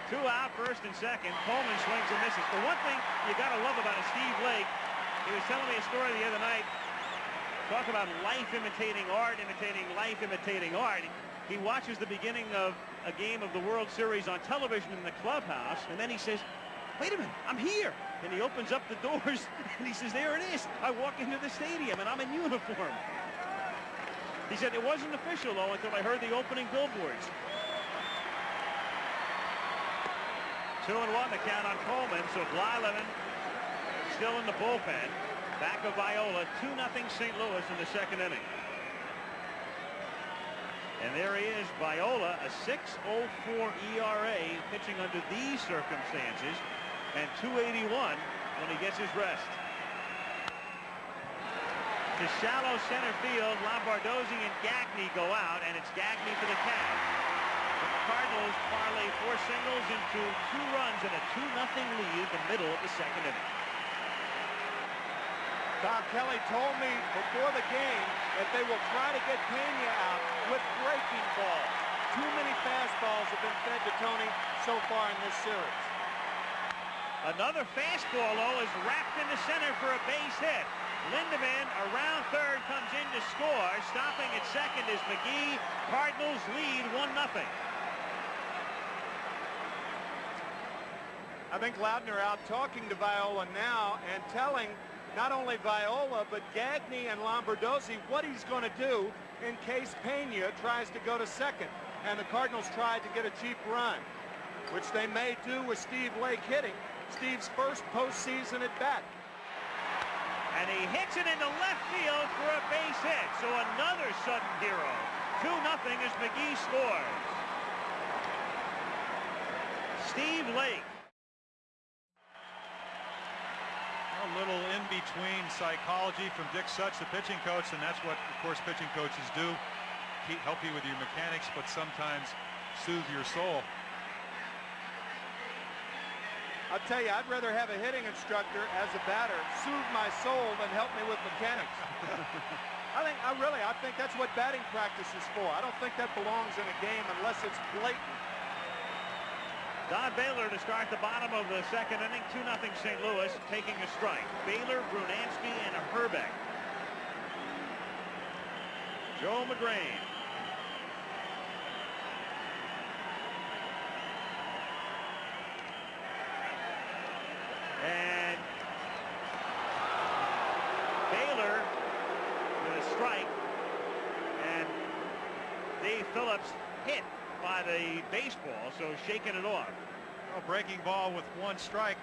2 out, first and second. Coleman swings and misses. The one thing you got to love about a Steve Lake, he was telling me a story the other night. Talk about life imitating art, imitating life, imitating art. He watches the beginning of a game of the World Series on television in the clubhouse, and then he says, wait a minute, I'm here. And he opens up the doors, and he says, there it is. I walk into the stadium, and I'm in uniform. He said, it wasn't official, though, until I heard the opening billboards. 2-1 the count on Coleman, so Blyleven still in the bullpen. Back of Viola, 2-0 St. Louis in the 2nd inning. And there he is, Viola, a 6.04 ERA, pitching under these circumstances, and 281 when he gets his rest. To shallow center field, Lombardozzi and Gagne go out, and it's Gagne for the count. The Cardinals parlay 4 singles into 2 runs and a 2-0 lead the middle of the 2nd inning. Tom Kelly told me before the game that they will try to get Pena out with breaking balls. Too many fastballs have been fed to Tony so far in this series. Another fastball, though, is wrapped into center for a base hit. Lindemann around third comes in to score. Stopping at second is McGee. Cardinals lead 1-0. I think Loudner out talking to Viola now and telling not only Viola, but Gagne and Lombardozzi what he's going to do in case Pena tries to go to second. And the Cardinals tried to get a cheap run, which they may do with Steve Lake hitting. Steve's first postseason at bat. And he hits it into left field for a base hit. So another sudden hero. 2-0 as McGee scores. Steve Lake. A little in-between psychology from Dick Such, the pitching coach, and that's what, of course, pitching coaches do. Help you with your mechanics, but sometimes soothe your soul. I'll tell you, I'd rather have a hitting instructor as a batter soothe my soul than help me with mechanics. I think that's what batting practice is for. I don't think that belongs in a game unless it's blatant. Don Baylor to start the bottom of the second inning. 2-0 St. Louis, taking a strike. Baylor, Brunansky, and Herbeck. Joe Magrane. And Baylor with a strike, and Dave Phillips hit by the baseball, so shaking it off. A breaking ball with one strike.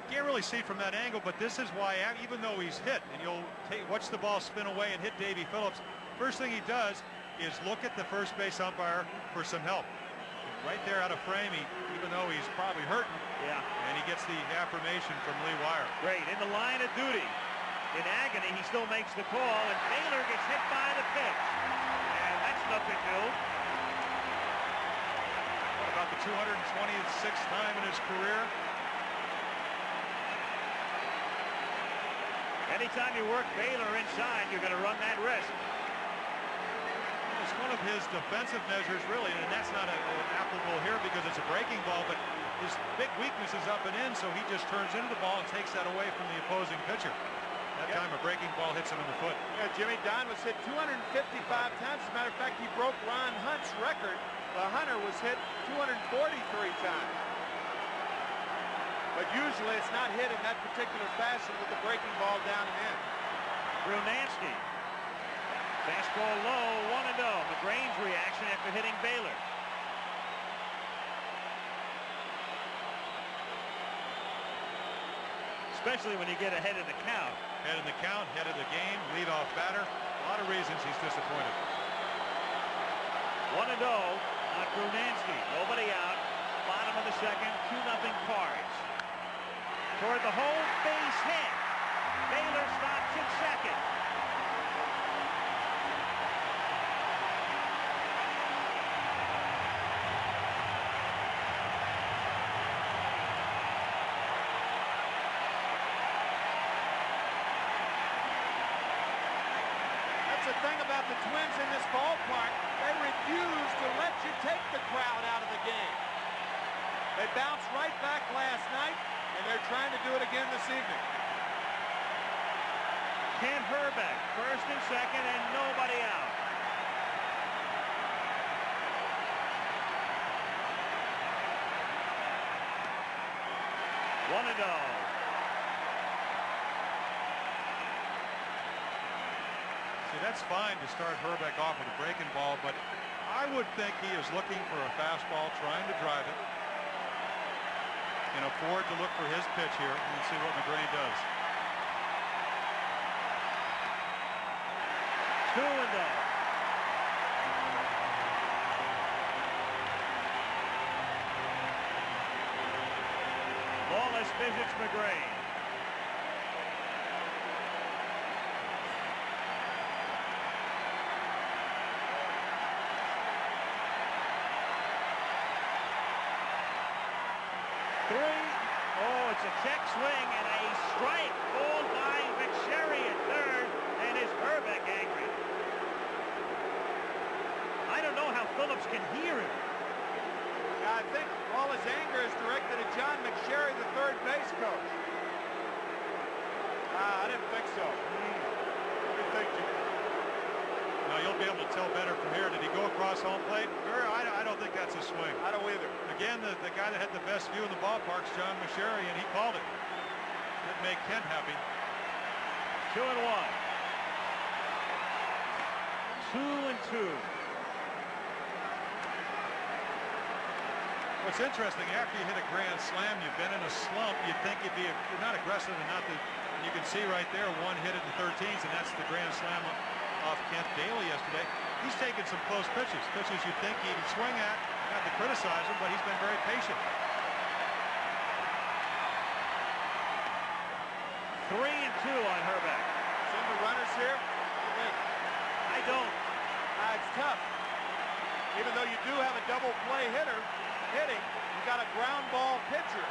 You can't really see from that angle, but this is why, even though he's hit, and you'll watch the ball spin away and hit Davey Phillips, first thing he does is look at the first base umpire for some help. Right there out of frame, even though he's probably hurting, and he gets the affirmation from Lee Wire. Great, in the line of duty. In agony, he still makes the call, and Baylor gets hit by the pitch. And that's nothing new. What about the 226th time in his career? Anytime you work Baylor inside, you're going to run that risk. It's one of his defensive measures, really, and that's not applicable here because it's a breaking ball, but his big weakness is up and in, so he just turns into the ball and takes that away from the opposing pitcher. That time a breaking ball hits him in the foot. Yeah, Jimmy, Don was hit 255 times. As a matter of fact, he broke Ron Hunt's record. The Hunter was hit 243 times. But usually it's not hit in that particular fashion with the breaking ball down and in. Brunansky. Fastball low, 1-0. Magrane's reaction after hitting Baylor. Especially when you get ahead in the count. Head in the count, head of the game, leadoff batter. A lot of reasons he's disappointed. 1-0 on Brunansky. Nobody out. Bottom of the second, 2-0 Cards. Toward the home base hit. Baylor stops in second. That's the thing about the Twins in this ballpark. They refuse to let you take the crowd out of the game. They bounced right back last night, and they're trying to do it again this evening. Ken Herbeck, first and second, and nobody out. One and oh. See, that's fine to start Herbeck off with a breaking ball, but I would think he is looking for a fastball, trying to drive it, and afford to look for his pitch here and see what Magrane does. 2-0. Wallace visits Magrane. Oh, it's a check swing and a strike called by McSherry at third, and is Herbeck angry? I don't know how Phillips can hear him. I think all his anger is directed at John McSherry, the third base coach. I didn't think so. What do you think, Jimmy? Now you'll be able to tell better from here. Did he go across home plate? I don't think that's a swing. I don't either. Again, the guy that had the best view in the ballpark is John McSherry, and he called it. Didn't make Kent happy. 2-1. 2-2. What's interesting, after you hit a grand slam, you've been in a slump, you'd think you're not aggressive enough that you can see right there one hit in the 13s, and that's the grand slam off Kent Daly yesterday. He's taken some close pitches you'd think he'd swing at, not to criticize him, but he's been very patient. 3-2 on Herbeck. Send the runners here? I don't. It's tough. Even though you do have a double play hitter hitting, you got a ground ball pitcher.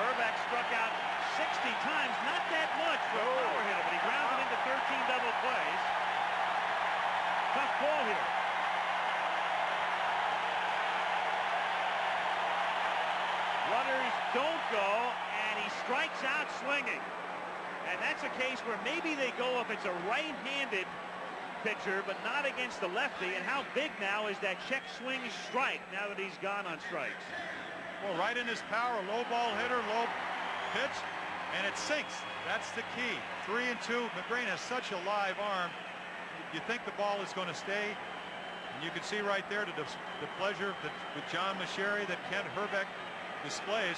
Herbeck struck out 60 times, not that much for a power hitter, but he grounded into 13 double plays. Tough ball here. Runners don't go, and he strikes out swinging. And that's a case where maybe they go if it's a right-handed pitcher, but not against the lefty. And how big now is that check swing strike now that he's gone on strikes? Well, right in his power, low ball hitter, low pitch, and it sinks. That's the key. 3-2. Magrane has such a live arm. You think the ball is going to stay, and you can see right there the pleasure with John Masheri that Kent Herbeck displays.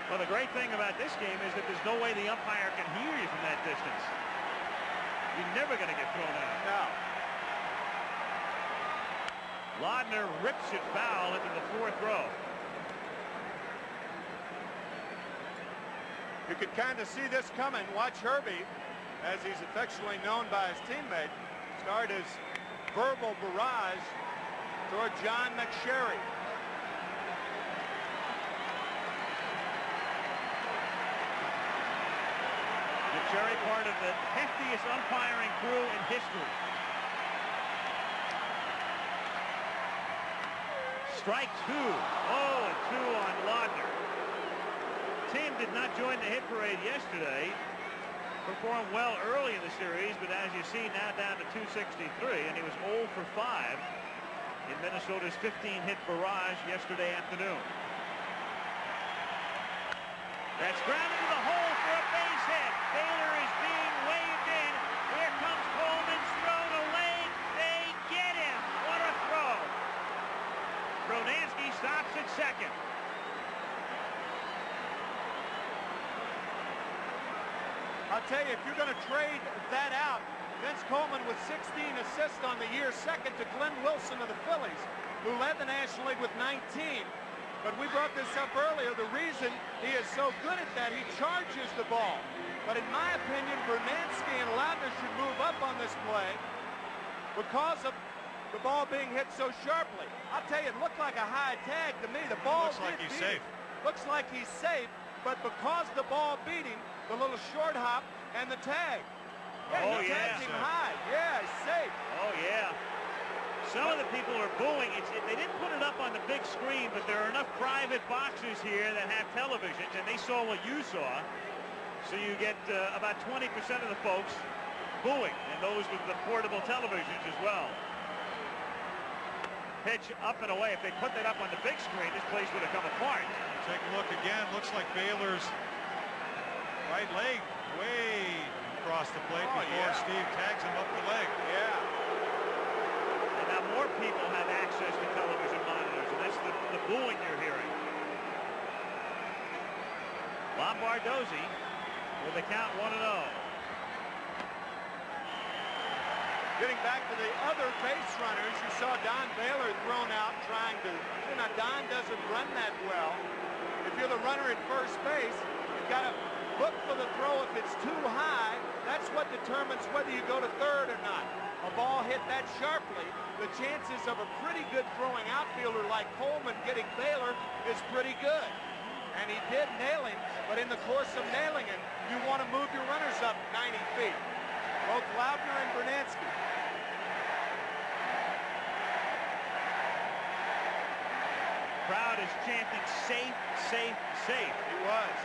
Well, the great thing about this game is that there's no way the umpire can hear you from that distance. You're never going to get thrown out. No. Laudner rips it foul into the fourth row. You could kind of see this coming. Watch Herbie, as he's affectionately known by his teammate, start his verbal barrage toward John McSherry. McSherry, part of the heftiest umpiring crew in history. Strike two. 0-2 on Laudner. Tim did not join the hit parade yesterday. Performed well early in the series, but as you see now down to 263, and he was 0 for 5 in Minnesota's 15-hit barrage yesterday afternoon. That's grounded to the hole for a base hit. Baylor is being waved in. Here comes Coleman's throw to lane. They get him. What a throw. Brunansky stops at second. I'll tell you, if you're going to trade that out, Vince Coleman with 16 assists on the year, second to Glenn Wilson of the Phillies, who led the National League with 19. But we brought this up earlier. The reason he is so good at that, he charges the ball. But in my opinion, Brunansky and Laudner should move up on this play because of the ball being hit so sharply. I'll tell you, it looked like a high tag to me. The ball looks like he's safe. Looks like he's safe, but because the ball beat him, the little short hop and the tag. Yeah, he tagged him high. Yeah, he's safe. Oh, yeah. Some of the people are booing. They didn't put it up on the big screen, but there are enough private boxes here that have televisions, and they saw what you saw. So you get about 20% of the folks booing, and those with the portable televisions as well. Pitch up and away. If they put that up on the big screen, this place would have come apart. Take a look again. Looks like Baylor's right leg way across the plate before Steve tags him up the leg. Yeah. And now more people have access to television monitors, and that's the booing you're hearing. Lombardozzi with the count 1-0. Getting back to the other base runners, you saw Don Baylor thrown out trying to, now Don doesn't run that well. If you're the runner at first base, you've got to look for the throw. If it's too high, that's what determines whether you go to third or not. A ball hit that sharply, the chances of a pretty good throwing outfielder like Coleman getting Baylor is pretty good. And he did nail him, but in the course of nailing him, you want to move your runners up 90 feet. Both Laudner and Brunansky. Crowd is chanting safe, safe, safe. He was.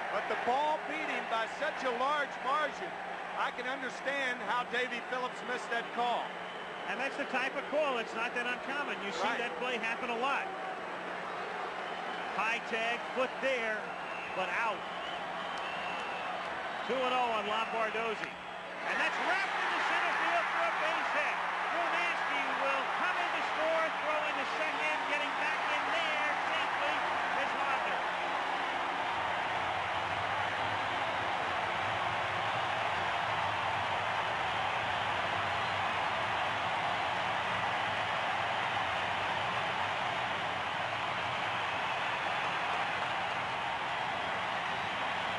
But the ball beat him by such a large margin, I can understand how Davey Phillips missed that call. And that's the type of call. It's not that uncommon. You see that play happen a lot. High tag, foot there, but out. 2-0 on Lombardozzi. And that's wrapped into center field for a base hit. Brunansky will come in to score, throw into second, getting back in there safely is Laudner.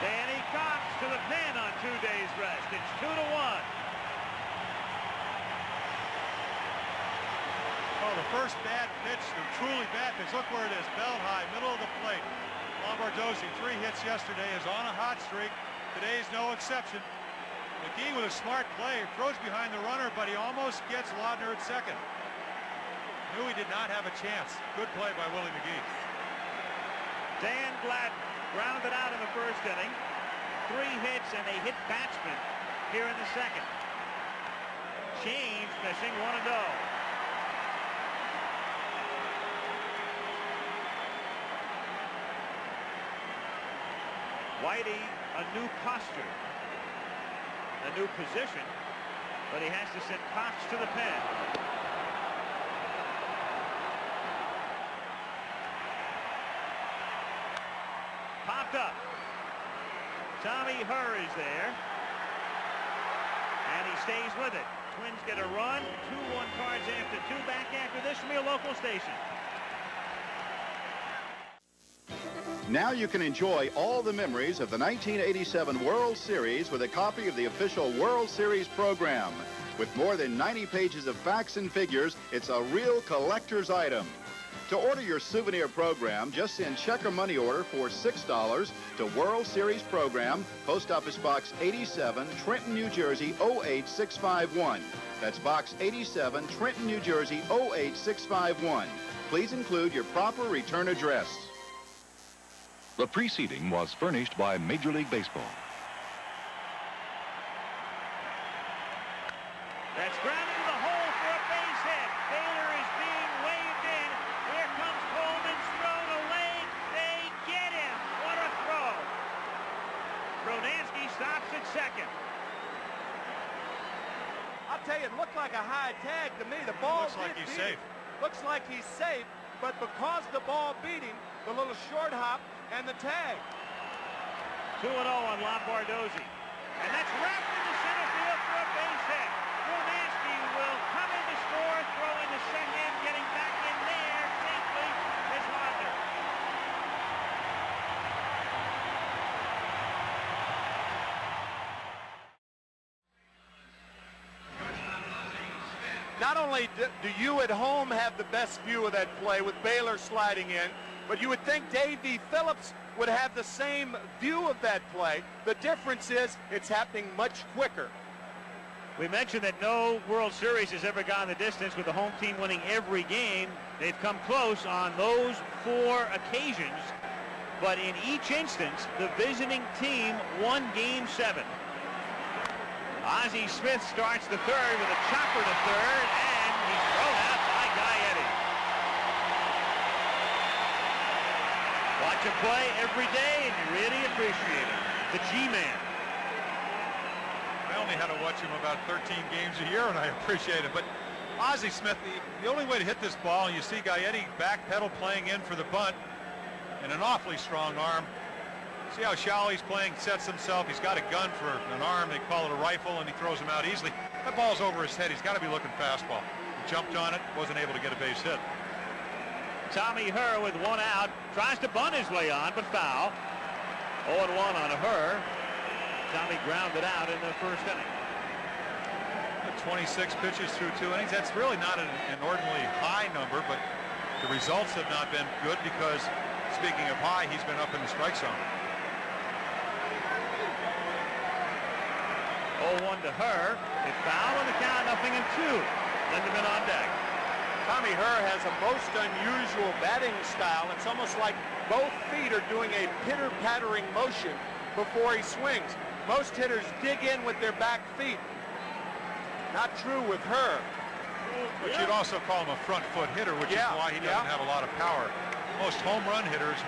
Danny Cox to the pen on 2 days rest. It's 2-1. Oh, the first bad pitch, the truly bad pitch. Look where it is, belt high, middle of the plate. Lombardozzi, 3 hits yesterday, is on a hot streak. Today's no exception. McGee with a smart play, throws behind the runner, but he almost gets Laudner at second. Knew he did not have a chance. Good play by Willie McGee. Dan Gladden grounded out in the first inning. 3 hits and a hit batsman here in the second. James missing, 1-0. Whitey, a new posture, a new position, but he has to send Cox to the pen. Popped up. Tommy Herr is there, and he stays with it. Twins get a run, 2-1 Cards after 2. Back after this from your local station. Now you can enjoy all the memories of the 1987 World Series with a copy of the official World Series program. With more than 90 pages of facts and figures, it's a real collector's item. To order your souvenir program, just send check or money order for $6 to World Series Program, Post Office Box 87, Trenton, New Jersey 08651. That's Box 87, Trenton, New Jersey 08651. Please include your proper return address. The preceding was furnished by Major League Baseball. That's grounded to the hole for a base hit. Baylor is being waved in. Here comes Coleman's thrown away. They get him. What a throw. Brunansky stops at second. I'll tell you, it looked like a high tag to me. The ball looks like he's safe. Looks like he's safe, but because the ball beat him, the little short hop and the tag. 2-0 on Lombardozzi. And that's wrapped into center field for a base hit. Brunansky will come in to score, throw into second, getting back in there safely is Laudner. Not only do you at home have the best view of that play with Baylor sliding in, but you would think Davey Phillips would have the same view of that play. The difference is it's happening much quicker. We mentioned that no World Series has ever gone the distance with the home team winning every game. They've come close on those 4 occasions, but in each instance, the visiting team won Game 7. Ozzie Smith starts the third with a chopper to third, and he's thrown out by Gaetti. Watch him play every day, and you really appreciate him. The G-Man. I only had to watch him about 13 games a year, and I appreciate it. But Ozzie Smith, the only way to hit this ball, and you see Gaetti backpedal playing in for the bunt, and an awfully strong arm. See how Shawley's playing, sets himself. He's got a gun for an arm. They call it a rifle, and he throws him out easily. That ball's over his head. He's got to be looking fastball. He jumped on it, wasn't able to get a base hit. Tommy Herr with 1 out. Tries to bunt his way on, but foul. 0-1 on Herr. Tommy grounded out in the first inning. 26 pitches through 2 innings. That's really not an inordinately high number, but the results have not been good because, speaking of high, he's been up in the strike zone. 0-1 to Herr. It foul on the count, 0-2. Lindemann on deck. Tommy Herr has a most unusual batting style. It's almost like both feet are doing a pitter-pattering motion before he swings. Most hitters dig in with their back feet. Not true with Herr. But you'd also call him a front foot hitter, which is why he doesn't have a lot of power. Most home run hitters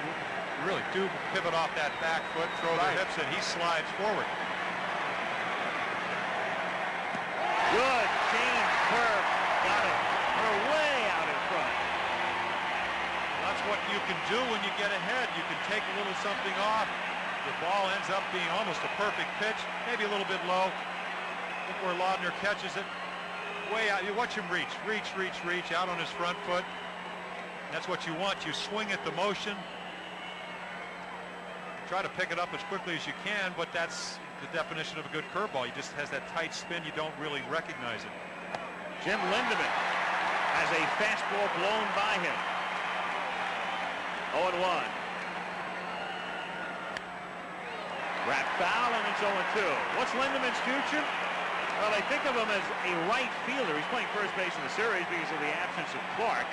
really do pivot off that back foot, throw their hips in. He slides forward. Good change curve. Got it. We're way out in front. That's what you can do when you get ahead. You can take a little something off. The ball ends up being almost a perfect pitch, maybe a little bit low. Look where Laudner catches it. Way out. You watch him reach out on his front foot. That's what you want. You swing at the motion. Try to pick it up as quickly as you can, but that's the definition of a good curveball. He just has that tight spin. You don't really recognize it. Jim Lindemann has a fastball blown by him. 0-1. Wrap foul, and it's 0-2. What's Lindeman's future? Well, they think of him as a right fielder. He's playing first base in the series because of the absence of Clark.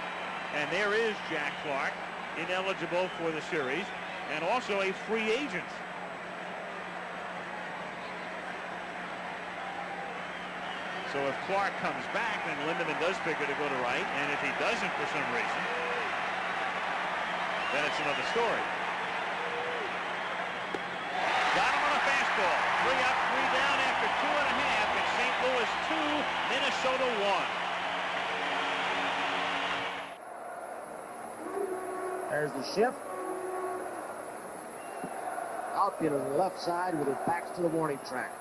And there is Jack Clark, ineligible for the series, and also a free agent. So if Clark comes back, then Lindeman does figure to go to right. And if he doesn't for some reason, then it's another story. Got him on a fastball. 3 up, 3 down after 2.5. It's St. Louis 2, Minnesota 1. There's the shift. Outfielder to the left side with his backs to the warning track.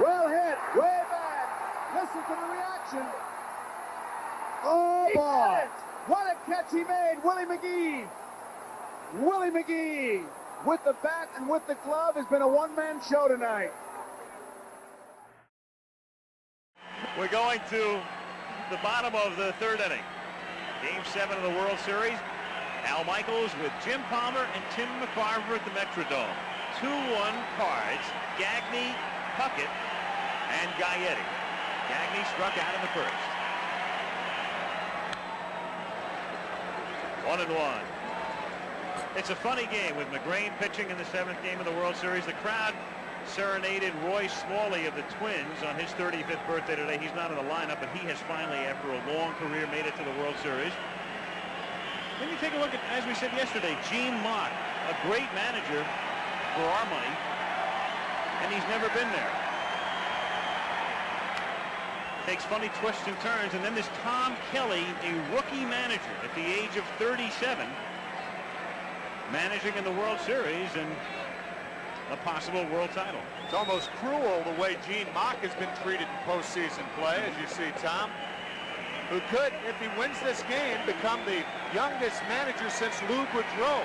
Well hit, way back. Listen to the reaction. Oh, boy. What a catch he made, Willie McGee. Willie McGee, with the bat and with the glove, has been a one-man show tonight. We're going to the bottom of the 3rd inning. Game 7 of the World Series. Al Michaels with Jim Palmer and Tim McCarver at the Metrodome. 2-1 Cards. Gagne, Puckett, and Gaetti. Gagne struck out in the first. 1-1. It's a funny game with Magrane pitching in the 7th game of the World Series. The crowd serenaded Roy Smalley of the Twins on his 35th birthday today. He's not in the lineup, but he has finally, after a long career, made it to the World Series. Then you take a look at, as we said yesterday, Gene Mott, a great manager for our money, and he's never been there. Takes funny twists and turns, and then there's Tom Kelly, a rookie manager at the age of 37, managing in the World Series and a possible world title. It's almost cruel the way Gene Mott has been treated in postseason play, as you see, Tom, who could, if he wins this game, become the youngest manager since Lou Boudreau.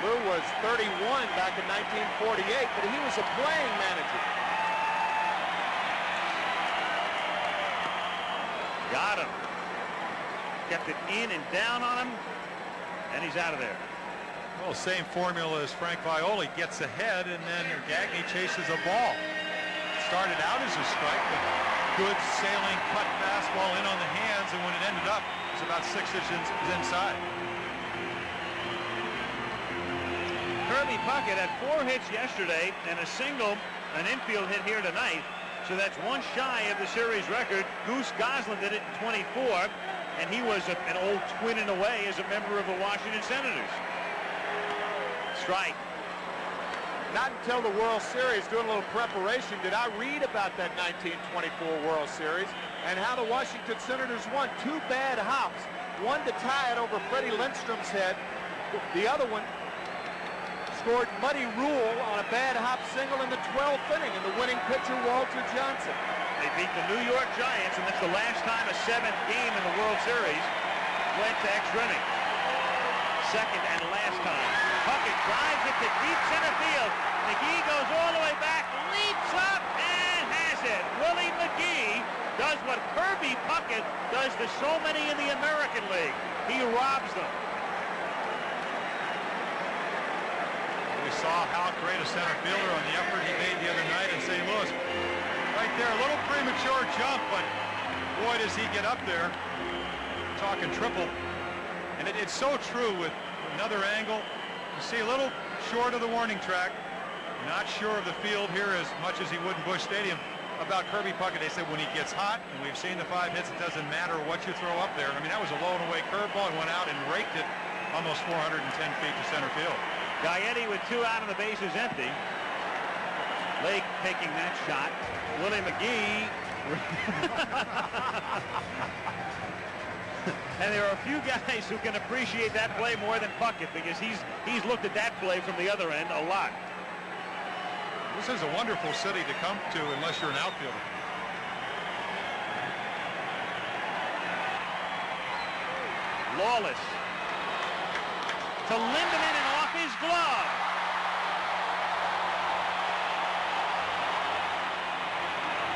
Lou was 31 back in 1948, but he was a playing manager. Got him. Kept it in and down on him, and he's out of there. Well, same formula as Frank Viola. Gets ahead, and then Gagne chases a ball. Started out as a strike, but good sailing cut fastball in on the hands, and when it ended up, it was about 6 inches inside. Kirby Puckett had 4 hits yesterday and a single, an infield hit here tonight. So that's 1 shy of the series record. Goose Goslin did it in 24, and he was an old twin in a way as a member of the Washington Senators. Strike. Not until the World Series, doing a little preparation, did I read about that 1924 World Series and how the Washington Senators won 2 bad hops. One to tie it over Freddie Lindstrom's head. The other one scored Muddy Rule on a bad hop single in the 12th inning, and the winning pitcher, Walter Johnson. They beat the New York Giants, and that's the last time a 7th game in the World Series went to extra innings. 2nd and last time. Puckett drives it to deep center field. McGee goes all the way back, leaps up, and has it. Willie McGee does what Kirby Puckett does to so many in the American League. He robs them. We saw how great a center fielder on the effort he made the other night in St. Louis. Right there, a little premature jump, but boy, does he get up there. Talking triple. And it's so true with another angle. You see a little short of the warning track. Not sure of the field here as much as he would in Busch Stadium. About Kirby Puckett, they said when he gets hot, and we've seen the 5 hits, it doesn't matter what you throw up there. I mean, that was a low and away curveball and went out and raked it almost 410 feet to center field. Gaetti with 2 out and the bases empty. Lake taking that shot. Willie McGee. And there are a few guys who can appreciate that play more than Puckett because he's looked at that play from the other end a lot. This is a wonderful city to come to unless you're an outfielder. Lawless to Lindeman and off his glove.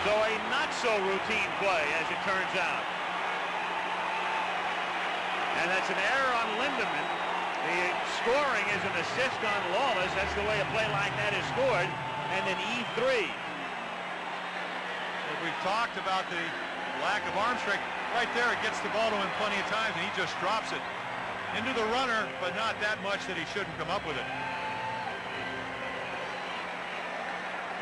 So a not-so-routine play, as it turns out. And that's an error on Lindemann. The scoring is an assist on Lawless. That's the way a play like that is scored. And then E3. We've talked about the lack of arm strength. Right there, it gets the ball to him plenty of times, and he just drops it into the runner, but not that much that he shouldn't come up with it.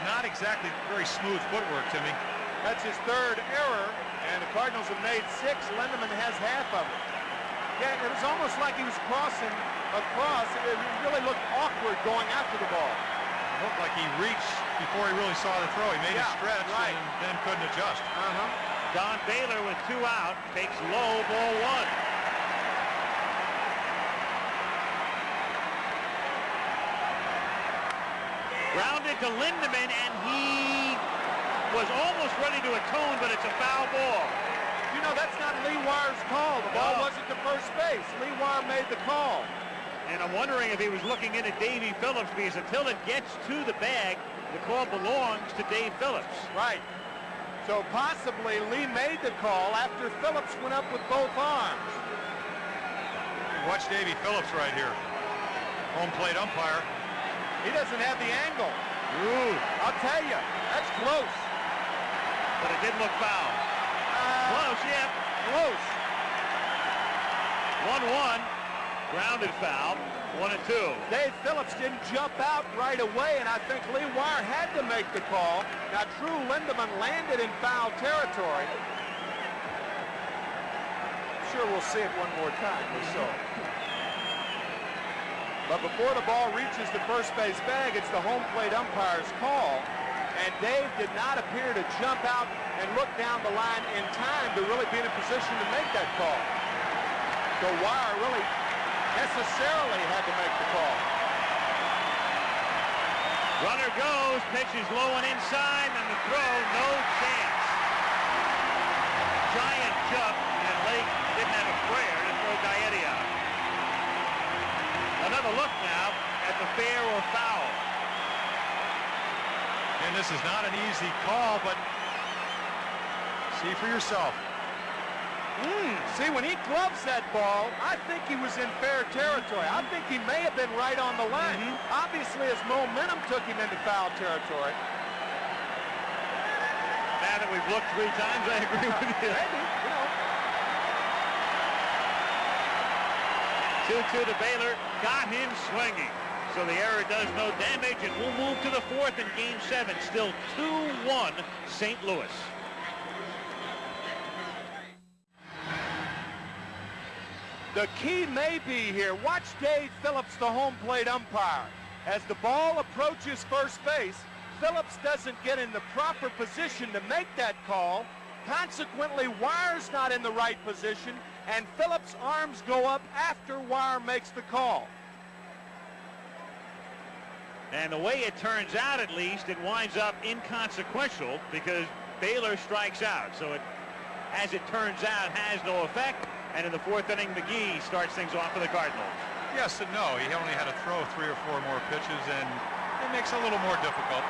Not exactly very smooth footwork, Timmy. That's his third error, and the Cardinals have made 6. Lindemann has half of it. Yeah, it was almost like he was crossing across. It really looked awkward going after the ball. It looked like he reached before he really saw the throw. He made a stretch and then couldn't adjust. Don Baylor with 2 out takes low, ball 1. Grounded to Lindemann, and he was almost ready to atone, but it's a foul ball. You know, that's not Lee Wire's call. The ball wasn't to first base. Lee Wire made the call. And I'm wondering if he was looking in at Davey Phillips, because until it gets to the bag, the call belongs to Dave Phillips. Right. So possibly Lee made the call after Phillips went up with both arms. Watch Davey Phillips right here. Home plate umpire. He doesn't have the angle. Ooh. I'll tell you, that's close. But it did look foul. Close, yeah. Close. 1-1. Grounded foul. 1-2. Dave Phillips didn't jump out right away, and I think Lee Wire had to make the call. Now, Drew Lindemann landed in foul territory. I'm sure we'll see it one more time or so. But before the ball reaches the first base bag, it's the home plate umpire's call. And Dave did not appear to jump out and look down the line in time to really be in a position to make that call. So Wire really necessarily had to make the call. Runner goes, pitches low and inside, and the throw, no chance. Giant jump, and Lake didn't have a prayer to throw Gaetti out. Another look now at the fair or foul. And this is not an easy call, but see for yourself. See, when he gloves that ball, I think he was in fair territory. I think he may have been right on the line. Obviously, his momentum took him into foul territory. Now that we've looked 3 times, I agree with you. Maybe, you know. 2-2 to Baylor, got him swinging. So the error does no damage, and we'll move to the 4th in Game 7. Still 2-1 St. Louis. The key may be here. Watch Dave Phillips, the home plate umpire. As the ball approaches first base, Phillips doesn't get in the proper position to make that call. Consequently, Wire's not in the right position, and Phillips' arms go up after Wire makes the call. And the way it turns out, at least, it winds up inconsequential because Baylor strikes out. So it, as it turns out, has no effect. And in the 4th inning, McGee starts things off for the Cardinals. Yes and no. He only had to throw 3 or 4 more pitches, and it makes it a little more difficult.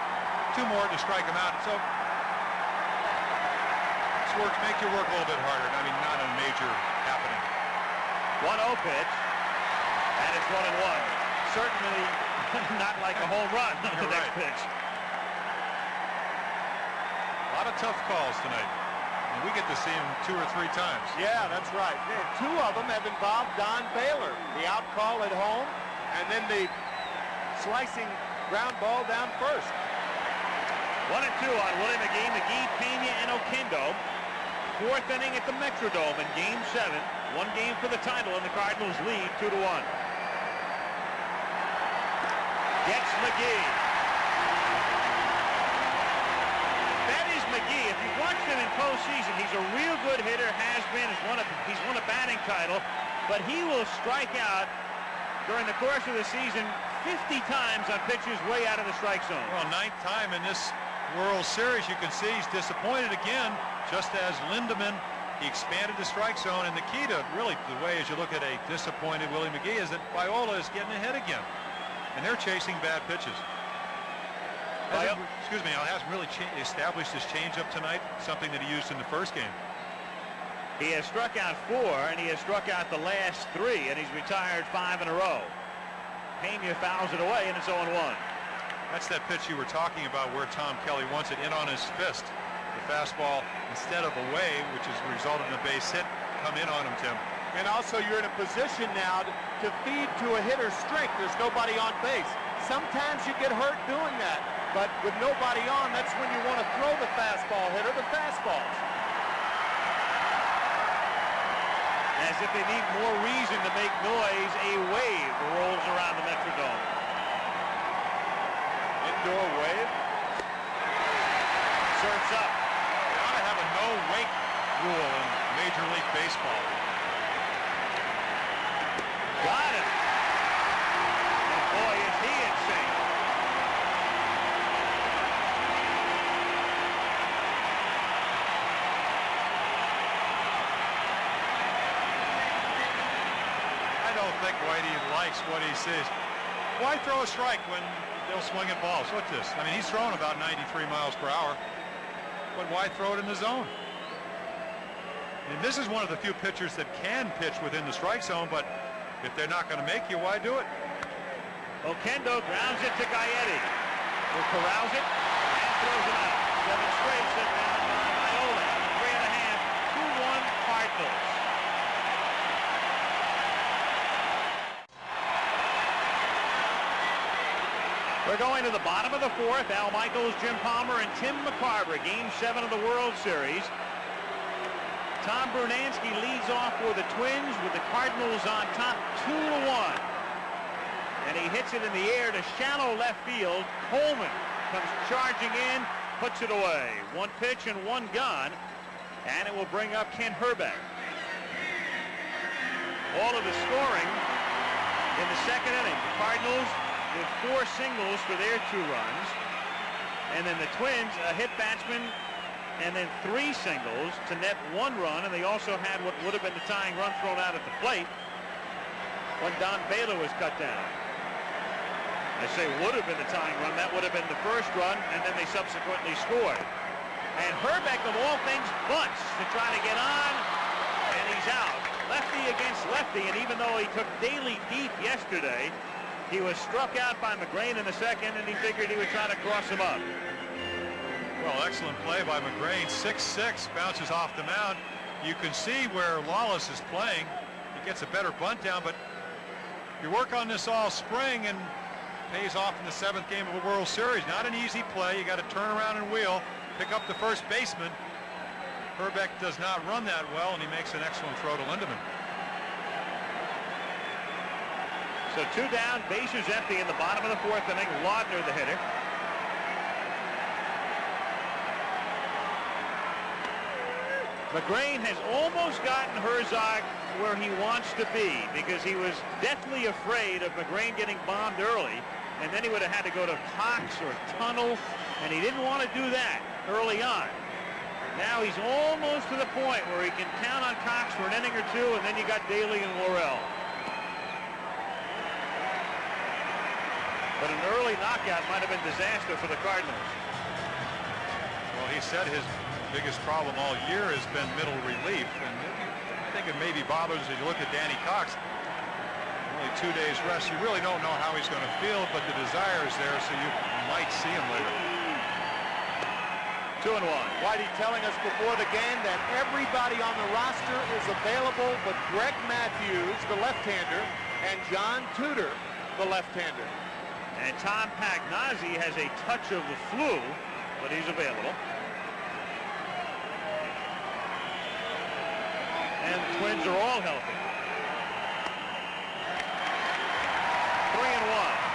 2 more to strike him out. So this works, make your work a little bit harder. I mean, not a major happening. 1-0 pitch, and it's 1-1. Certainly not like a home run on the next pitch. A lot of tough calls tonight. And we get to see him 2 or 3 times. Yeah, that's right. 2 of them have involved Don Baylor. The out call at home, and then the slicing ground ball down first. 1-2 on Willie McGee, Pena, and Oquendo. 4th inning at the Metrodome in Game 7. 1 game for the title, and the Cardinals lead 2-1. Gets McGee. That is McGee. If you've watched him in postseason, he's a real good hitter, has been. He's won a batting title, but he will strike out during the course of the season 50 times on pitches way out of the strike zone. Well, 9th time in this World Series. You can see he's disappointed again, just as Lindemann. He expanded the strike zone, and the key to really the way as you look at a disappointed Willie McGee is that Viola is getting ahead again, and they're chasing bad pitches. Excuse me, Al hasn't really established his changeup tonight, something that he used in the first game. He has struck out 4, and he has struck out the last 3, and he's retired 5 in a row. Pena fouls it away, and it's 0-1. That's that pitch you were talking about where Tom Kelly wants it in on his fist. The fastball, instead of away, which has resulted in a base hit, come in on him, Tim. And also you're in a position now to feed to a hitter's strength. There's nobody on base. Sometimes you get hurt doing that, but with nobody on, that's when you want to throw the fastball hitter the fastballs. As if they need more reason to make noise, a wave rolls around the Metrodome. Indoor wave. Surfs up. They ought to have a no-wake rule in Major League Baseball. Got it. And boy, is he insane. I don't think Whitey likes what he sees. Why throw a strike when they'll swing at balls? What's this? I mean, he's throwing about 93 miles per hour, but why throw it in the zone? And this is one of the few pitchers that can pitch within the strike zone, but if they're not going to make you, why do it? Okendo grounds it to Gaetti, who corrals it and throws it out. 7 straight set down by Viola. 3.5, 2-1 Cardinals. We're going to the bottom of the 4th. Al Michaels, Jim Palmer, and Tim McCarver. Game 7 of the World Series. Tom Brunansky leads off for the Twins with the Cardinals on top 2-1. And he hits it in the air to shallow left field. Coleman comes charging in, puts it away. 1 pitch and 1 gone, and it will bring up Ken Herbeck. All of the scoring in the 2nd inning. The Cardinals with 4 singles for their 2 runs. And then the Twins, a hit batsman, and then 3 singles to net 1 run, and they also had what would have been the tying run thrown out at the plate when Don Baylor was cut down. I say would have been the tying run. That would have been the first run, and then they subsequently scored. And Herbeck, of all things, bunts to try to get on, and he's out. Lefty against lefty, and even though he took Daly deep yesterday, he was struck out by Magrane in the 2nd, and he figured he would try to cross him up. Well, excellent play by Magrane. 6-6, bounces off the mound. You can see where Lawless is playing. He gets a better bunt down, but you work on this all spring and pays off in the 7th game of a World Series. Not an easy play. You got to turn around and wheel, pick up the first baseman. Herbeck does not run that well, and he makes an excellent throw to Lindemann. So 2 down, bases empty in the bottom of the 4th inning. Laudner, the hitter. Magrane has almost gotten Herzog where he wants to be because he was deathly afraid of Magrane getting bombed early, and then he would have had to go to Cox or Tunnel, and he didn't want to do that early on. Now he's almost to the point where he can count on Cox for an inning or 2, and then you got Daly and Worrell. But an early knockout might have been disaster for the Cardinals. Well, he said his biggest problem all year has been middle relief, and I think it maybe bothers as you look at Danny Cox. Only 2 days rest. You really don't know how he's going to feel, but the desire is there, so you might see him later. 2-1. Whitey telling us before the game that everybody on the roster is available but Greg Matthews, the left-hander, and John Tudor, the left-hander. And Tom Pagnozzi has a touch of the flu, but he's available. And the Twins are all healthy. 3-1.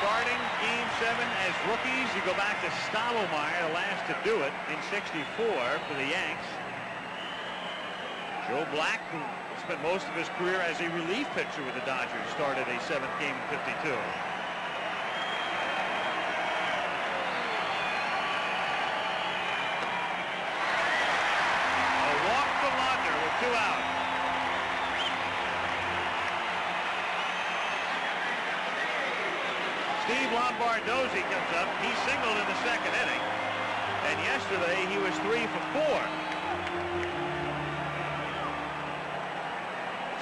Starting Game 7 as rookies, you go back to Stottlemyre, the last to do it in '64 for the Yanks. Joe Black, who spent most of his career as a relief pitcher with the Dodgers, started a 7th game in '52. A walk for Laudner with 2 out. Steve Steve Lombardozzi comes up. He singled in the second inning. And yesterday he was 3 for 4.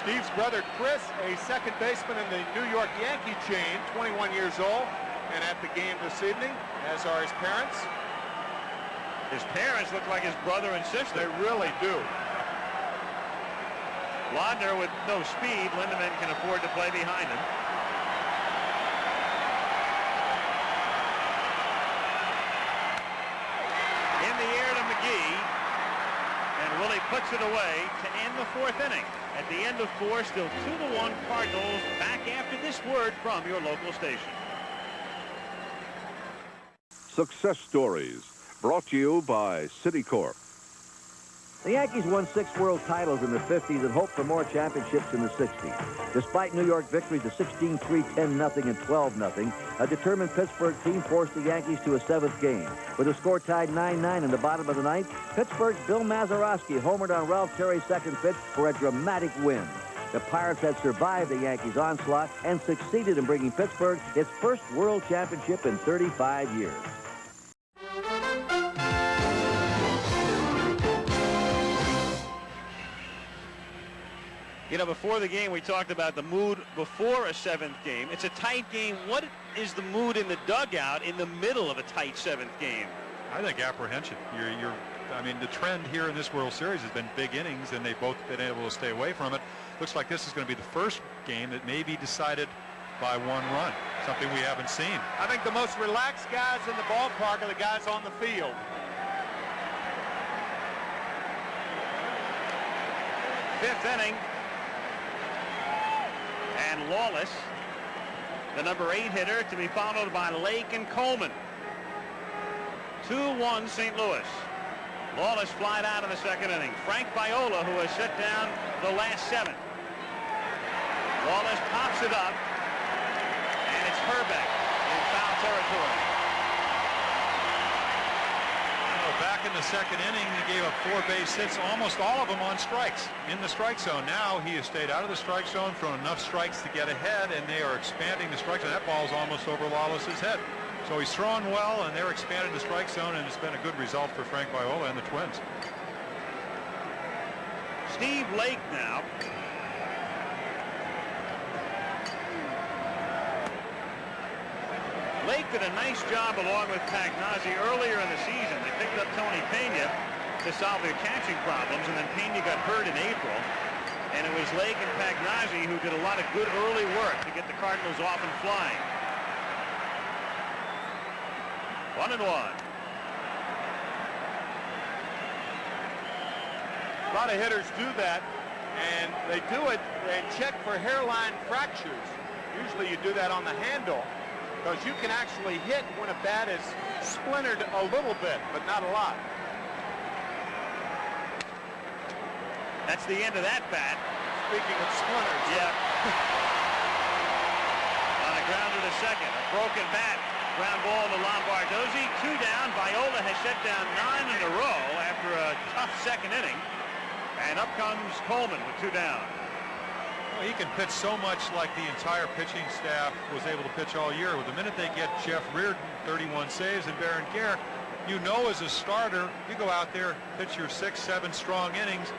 Steve's brother Chris, a second baseman in the New York Yankee chain, 21 years old, and at the game this evening, as are his parents. His parents look like his brother and sister. They really do. Laudner with no speed. Lindemann can afford to play behind him. In the air to McGee. And Willie puts it away to end the fourth inning. At the end of 4, still 2-1 Cardinals. Back after this word from your local station. Success Stories, brought to you by Citicorp. The Yankees won 6 world titles in the 50s and hoped for more championships in the 60s. Despite New York victories of 16-3, 10-0, and 12-0, a determined Pittsburgh team forced the Yankees to a 7th game. With the score tied 9-9 in the bottom of the 9th, Pittsburgh's Bill Mazeroski homered on Ralph Terry's second pitch for a dramatic win. The Pirates had survived the Yankees' onslaught and succeeded in bringing Pittsburgh its first world championship in 35 years. You know, before the game, we talked about the mood before a 7th game. It's a tight game. What is the mood in the dugout in the middle of a tight 7th game? I think apprehension. I mean, the trend here in this World Series has been big innings, and they've both been able to stay away from it. Looks like this is going to be the first game that may be decided by 1 run, something we haven't seen. I think the most relaxed guys in the ballpark are the guys on the field. Fifth inning. And Lawless, the number 8 hitter, to be followed by Lake and Coleman. 2-1 St. Louis. Lawless flied out in the second inning. Frank Viola, who has set down the last 7. Lawless pops it up, and it's Herbeck in foul territory. Back in the second inning, he gave up 4 base hits, almost all of them on strikes in the strike zone. Now he has stayed out of the strike zone, thrown enough strikes to get ahead, and they are expanding the strike zone. That ball's almost over Lawless's head. So he's thrown well, and they're expanding the strike zone, and it's been a good result for Frank Viola and the Twins. Steve Lake now. Lake did a nice job along with Pagnozzi earlier in the season. They picked up Tony Pena to solve their catching problems, and then Pena got hurt in April. And it was Lake and Pagnozzi who did a lot of good early work to get the Cardinals off and flying. 1-1. A lot of hitters do that, and they do it and check for hairline fractures. Usually you do that on the handle, because you can actually hit when a bat is splintered a little bit, but not a lot. That's the end of that bat. Speaking of splinters. Yeah. On a grounder to second. A broken bat. Ground ball to Lombardozzi. 2 down. Viola has set down 9 in a row after a tough second inning. And up comes Coleman with 2 down. Well, he can pitch so much like the entire pitching staff was able to pitch all year. The minute they get Jeff Reardon, 31 saves, and Baron Gare, you know as a starter, you go out there, pitch your 6-7 strong innings.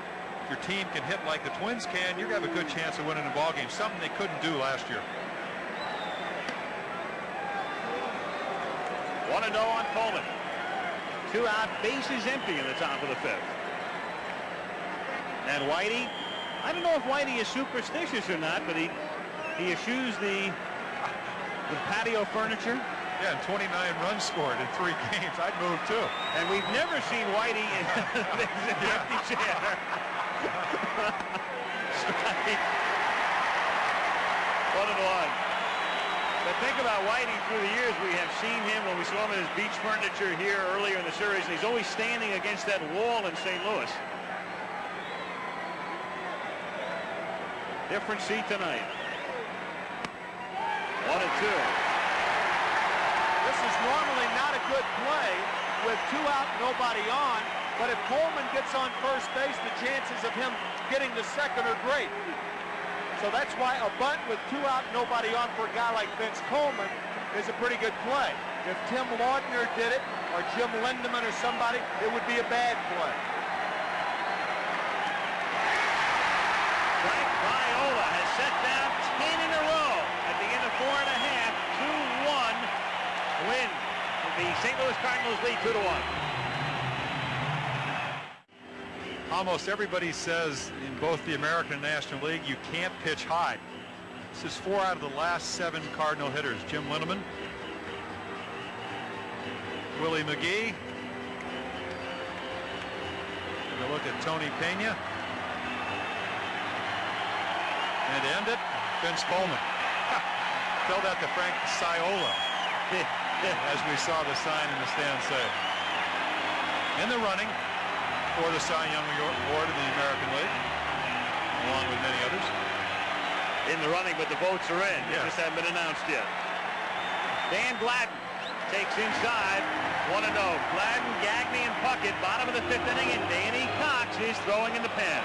If your team can hit like the Twins can, you're going to have a good chance of winning a ball game, something they couldn't do last year. 1-0 on Coleman. 2 out, bases empty in the top of the 5th. And Whitey, I don't know if Whitey is superstitious or not, but he eschews the patio furniture. Yeah, and 29 runs scored in 3 games. I'd move too. And we've never seen Whitey in an empty chair. Strike. 1-1. But think about Whitey through the years. We have seen him when we saw him in his beach furniture here earlier in the series, and he's always standing against that wall in St. Louis. Different seat tonight. 1-2. This is normally not a good play with 2 out, nobody on. But if Coleman gets on first base, the chances of him getting to second are great. So that's why a bunt with 2 out, nobody on for a guy like Vince Coleman is a pretty good play. If Tim Laudner did it, or Jim Lindemann or somebody, it would be a bad play. Frank Viola has set down 10 in a row at the end of 4.5. 2-1 win. The St. Louis Cardinals lead 2-1. Almost everybody says in both the American and National League you can't pitch high. This is 4 out of the last 7 Cardinal hitters. Jim Lindemann, Willie McGee, and a look at Tony Pena, and to end it, Vince Coleman. Tell that to Frank Viola, as we saw the sign in the stand say. In the running for the Cy Young Award in the American League, along with many others. In the running, but the votes are in. They just haven't been announced yet. Dan Gladden takes inside, 1-0. Gladden, Gagne, and Puckett, bottom of the 5th inning, and Danny Cox is throwing in the pen.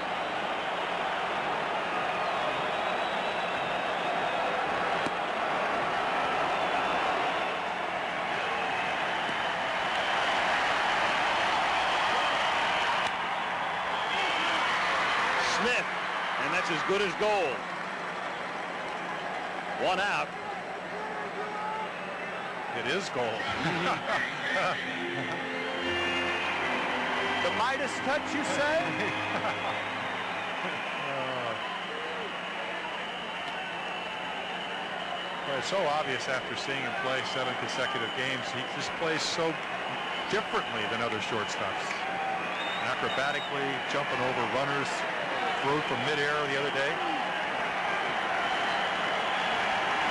Smith, and that's as good as gold. 1 out. It is gold. The Midas touch, you say? Well, it's so obvious after seeing him play 7 consecutive games. He just plays so differently than other shortstops. Acrobatically, jumping over runners, threw from midair the other day.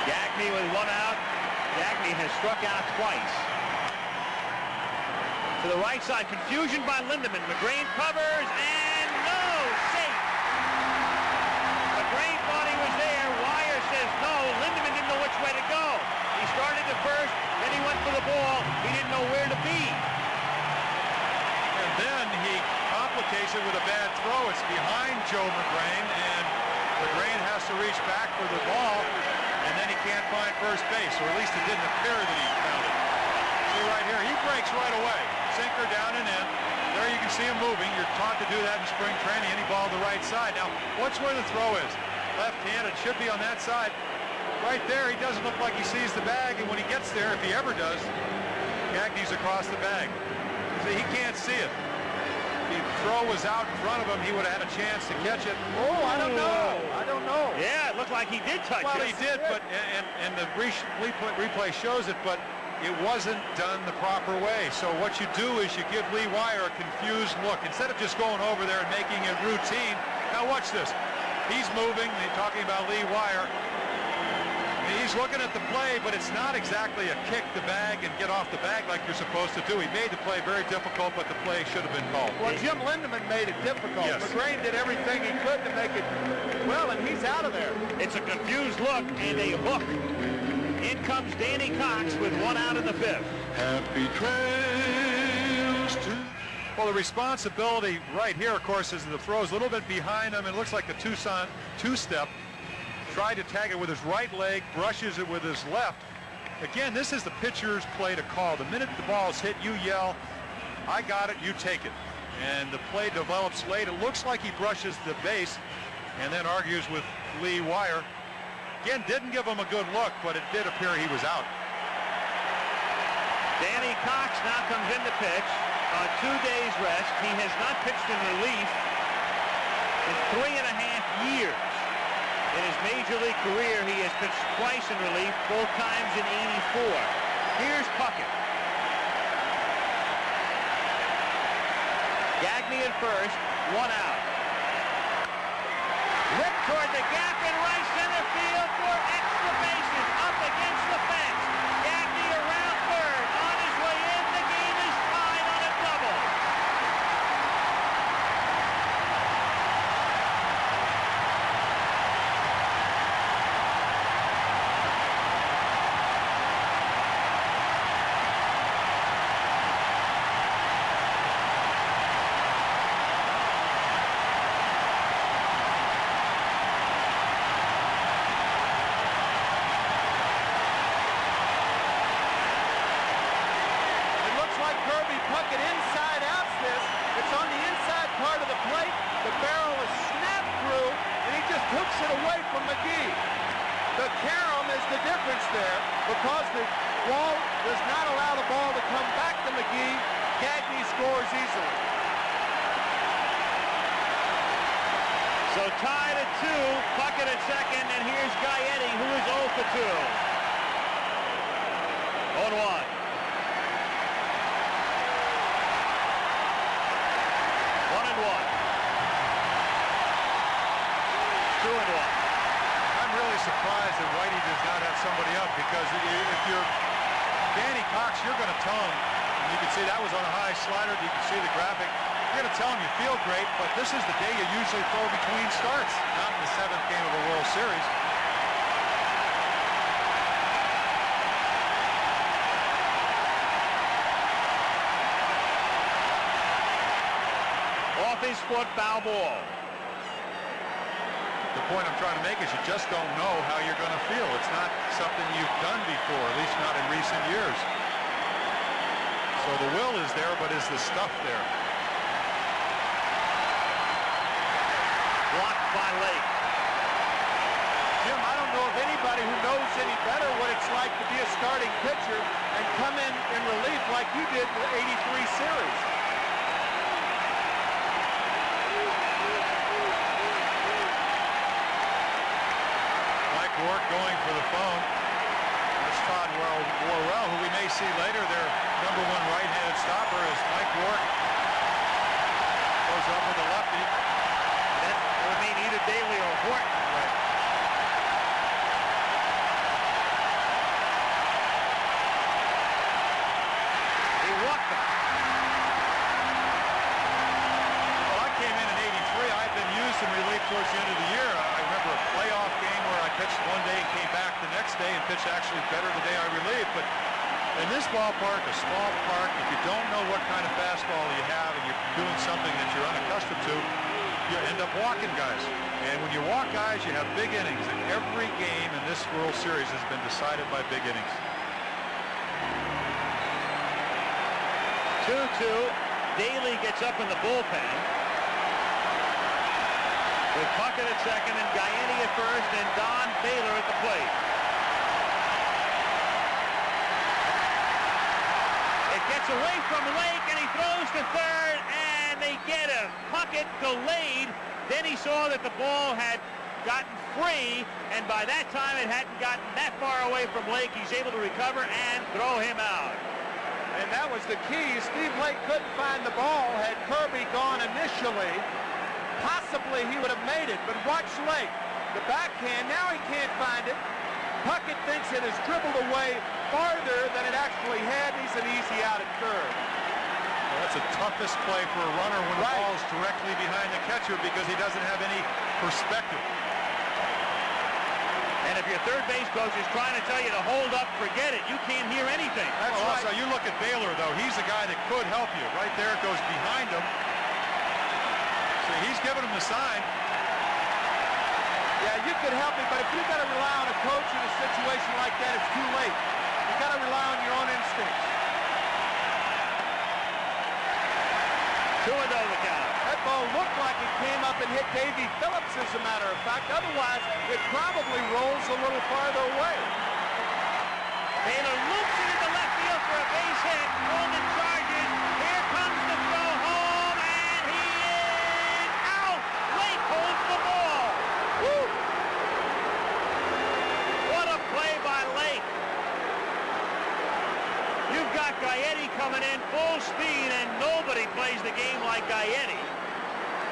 Gagne with 1 out. Gagne has struck out twice. To the right side, confusion by Lindemann. Magrane covers, and no, safe. Magrane thought he was there. Wire says no. Lindemann didn't know which way to go. He started to first, then he went for the ball. He didn't know where to be. And then he complicates it with a bad throw. It's behind Joe Magrane, and Magrane has to reach back for the ball, and then he can't find first base, or at least it didn't appear that he found it. See right here, he breaks right away. Sinker down and in. There you can see him moving. You're taught to do that in spring training. Any ball to the right side. Now, watch where the throw is. Left-handed, should be on that side. Right there, he doesn't look like he sees the bag, and when he gets there, if he ever does, Gagne's across the bag. See, he can't see it. If the throw was out in front of him, he would have had a chance to catch it. Oh, I don't know. I don't know. Yeah, it looked like he did touch it. Well, he did, but and the replay shows it, but it wasn't done the proper way. So what you do is you give Lee Wire a confused look. Instead of just going over there and making it routine. Now watch this. He's moving. They're talking about Lee Wire. He's looking at the play, but it's not exactly a kick the bag and get off the bag like you're supposed to do. He made the play very difficult, but the play should have been called. Well, Jim Lindemann made it difficult. Yes. Magrane did everything he could to make it well, and he's out of there. It's a confused look and a hook. In comes Danny Cox with 1 out in the 5th. Happy trails to... Well, the responsibility right here, of course, is the throw's a little bit behind him. It looks like the two-step. Tried to tag it with his right leg, brushes it with his left. Again, this is the pitcher's play to call. The minute the ball is hit, you yell, I got it, you take it. And the play develops late. It looks like he brushes the base and then argues with Lee Wire. Again, didn't give him a good look, but it did appear he was out. Danny Cox now comes in to pitch on 2 days rest. He has not pitched in relief in 3.5 years. In his major league career, he has pitched twice in relief, both times in '84. Here's Puckett. Gagne at first, 1 out. Ripped toward the gap in right center field for extra bases, up against the fence. Gagne around third, on his way in. The game is tied on a double. hooks it away from McGee. The carom is the difference there because the wall does not allow the ball to come back to McGee. Gagne scores easily. So tied at 2, Puckett at second, and here's Gaetti, who is 0 for 2. 0-1. 1-1. 2-1. I'm really surprised that Whitey does not have somebody up, because if you're Danny Cox, you're going to tell him. And you can see that was on a high slider. You can see the graphic. You're going to tell him you feel great, but this is the day you usually throw between starts, not in the 7th game of a World Series. Off his foot, foul ball. The point I'm trying to make is you just don't know how you're going to feel. It's not something you've done before, at least not in recent years. So the will is there, but is the stuff there? Blocked by Lake. Jim, I don't know of anybody who knows any better what it's like to be a starting pitcher and come in relief like you did in the '83 series. Mike Rourke going for the phone. That's Todd Worrell, who we may see later, their #1 right-handed stopper, is Mike Rourke. Goes up with a lefty. That would mean either Daly or Horton. Right. He walked him. Well, I came in 83. I've been used in relief towards the end of the year. I remember a playoff game where I pitched one day and came back the next day and pitched actually better the day I relieved. But in this ballpark, a small park, if you don't know what kind of fastball you have and you're doing something that you're unaccustomed to, you end up walking guys. And when you walk guys, you have big innings. And every game in this World Series has been decided by big innings. 2-2. Daly gets up in the bullpen. With Puckett at second and Gaetti at first and Don Baylor at the plate. It gets away from Lake and he throws to third and they get him. Puckett delayed. Then he saw that the ball had gotten free, and by that time it hadn't gotten that far away from Lake. He's able to recover and throw him out. And that was the key. Steve Lake couldn't find the ball. Had Kirby gone initially, possibly he would have made it. But watch Lake. The backhand, now he can't find it. Puckett thinks it has dribbled away farther than it actually had. He's an easy out at third. Well, that's the toughest play for a runner when the ball is directly behind the catcher because he doesn't have any perspective. And if your third base coach is trying to tell you to hold up, forget it. You can't hear anything. That's right. Also, you look at Baylor, though. He's the guy that could help you. Right there, it goes behind him. So he's giving him the sign. Yeah, you could help me, but if you've got to rely on a coach in a situation like that, it's too late. You've got to rely on your own instincts. 2-0 the count. That ball looked like it came up and hit Davy Phillips, as a matter of fact. Otherwise, it probably rolls a little farther away. Baylor loops it into left field for a base hit. Coleman charges. Here comes the throw home, and he is out. Lake holds the ball. Woo! What a play by Lake. You've got Gaetti coming in full speed, and nobody plays the game like Gaetti.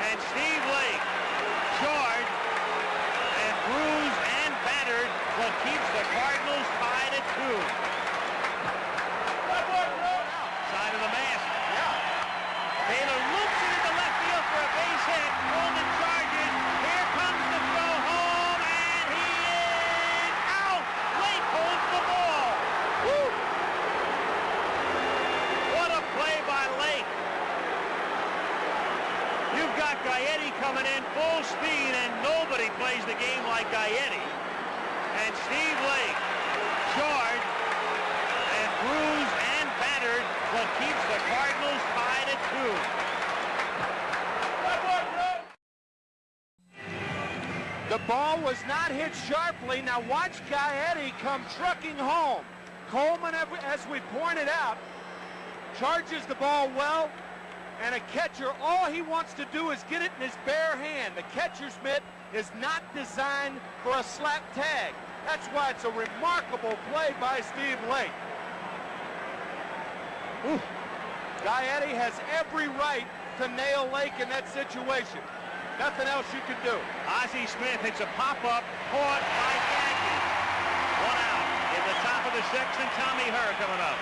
And Steve Lake, charged and bruised and battered, but keeps the Cardinals tied at 2. Side of the mask. Yeah. Baylor loops it into left field for a base hit. Coleman charges. Here comes the throw home, and he is out. Lake holds the ball. Woo! What a play by Lake. You've got Gaetti coming in full speed, and nobody plays the game like Gaetti. And Steve Lake, charged and bruised and battered, but keeps the Cardinals tied at 2. The ball was not hit sharply. Now watch Gaetti come trucking home. Coleman, as we pointed out, charges the ball well, and a catcher, all he wants to do is get it in his bare hand. The catcher's mitt is not designed for a slap tag. That's why it's a remarkable play by Steve Lake. Gaetti has every right to nail Lake in that situation. Nothing else you can do. Ozzie Smith hits a pop-up, caught by Yankee. One out in the top of the sixth, and Tommy Herr coming up.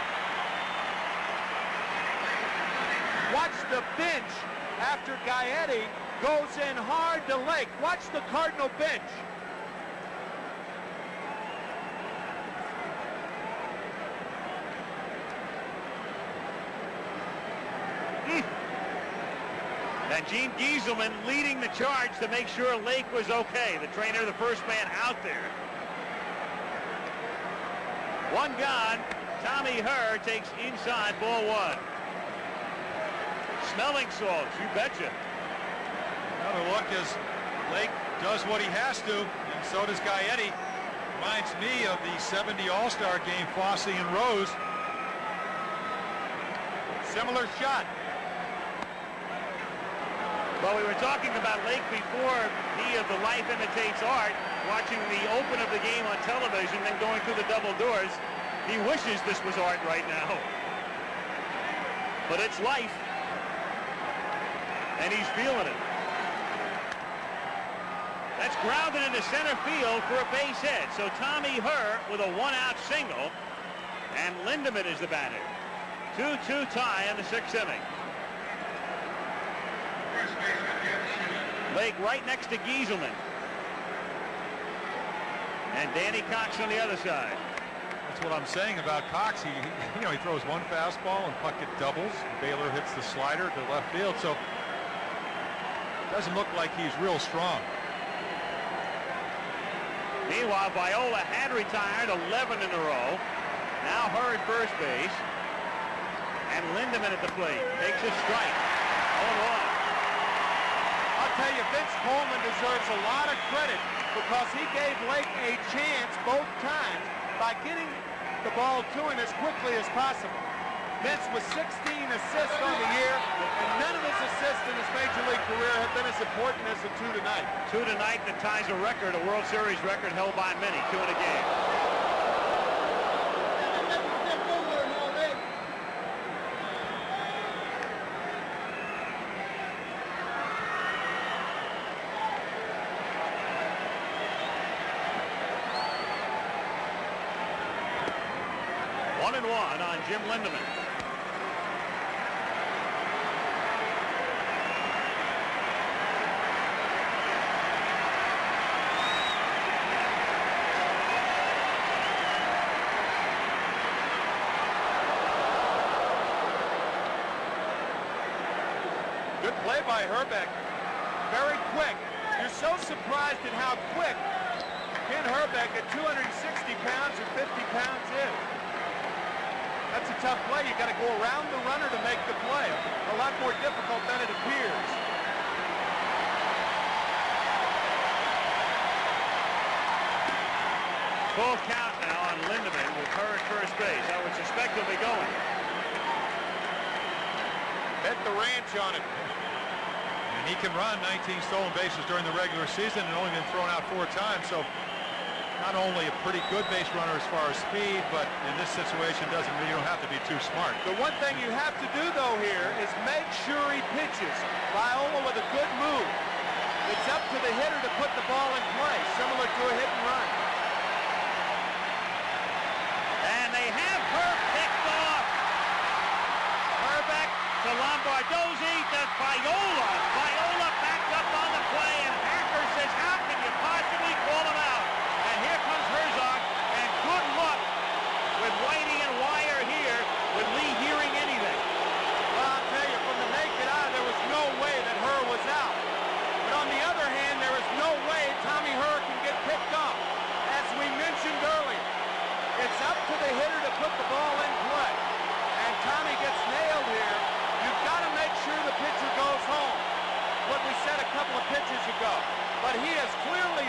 Watch the bench after Gaetti goes in hard to Lake. Watch the Cardinal bench. And Gene Gieselman leading the charge to make sure Lake was okay. The trainer, the first man out there. One gone. Tommy Herr takes inside, ball one. Smelling salts, you betcha. Another look as Lake does what he has to, and so does Gaetti. Reminds me of the 70 All-Star game, Fossey and Rose. Similar shot. Well, we were talking about Lake before he of the Life Imitates Art, watching the open of the game on television, then going through the double doors. He wishes this was art right now. But it's life. And he's feeling it. That's grounded into center field for a base hit. So Tommy Herr with a one-out single, and Lindemann is the batter. 2-2 tie in the sixth inning. Lake right next to Gieselman. And Danny Cox on the other side. That's what I'm saying about Cox. He throws one fastball and Puckett doubles. Baylor hits the slider to left field, so doesn't look like he's real strong. Meanwhile, Viola had retired 11 in a row. Now Herr at first base. And Lindemann at the plate. Takes a strike. 0-1. I'll tell you, Vince Coleman deserves a lot of credit because he gave Lake a chance both times by getting the ball to him as quickly as possible. Vince with 16 assists on the year, and none of his assists in his major league career have been as important as the two tonight. Two tonight that ties a record, a World Series record held by many, 2 in a game. One on Jim Lindemann. Good play by Herbeck. Very quick. You're so surprised at how quick Ken Herbeck at 260 pounds or 50 pounds is. That's a tough play. You got to go around the runner to make the play. A lot more difficult than it appears. Full count now on Lindemann with Herr at first base. I would suspect he'll be going. Bet the ranch on it. And he can run 19 stolen bases during the regular season and only been thrown out 4 times. So not only a pretty good base runner as far as speed, but in this situation you don't have to be too smart. The one thing you have to do, though, here is make sure he pitches. Viola with a good move. It's up to the hitter to put the ball in play, similar to a hit and run. And they have Herr picked off. Herbeck to Lombardozzi to Viola. Viola backed up on the play, and Hacker says, how can you possibly call him out? And here comes Herzog, and good luck with Whitey and Wire here, with Lee hearing anything. Well, I'll tell you, from the naked eye, there was no way that Herr was out. But on the other hand, there is no way Tommy Herr can get picked off. As we mentioned earlier, it's up to the hitter to put the ball in play. And Tommy gets nailed here. You've got to make sure the pitcher goes home. What we said a couple of pitches ago. But he has clearly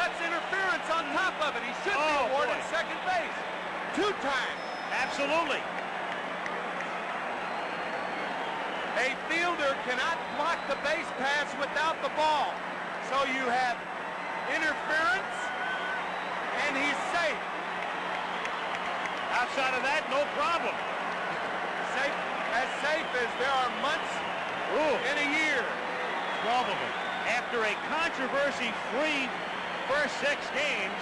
That's interference on top of it. He should be awarded second base. 2 times. Absolutely. A fielder cannot block the base paths without the ball. So you have interference, and he's safe. Outside of that, no problem. Safe, as safe as there are months in a year. 12 of them. After a controversy-free first 6 games,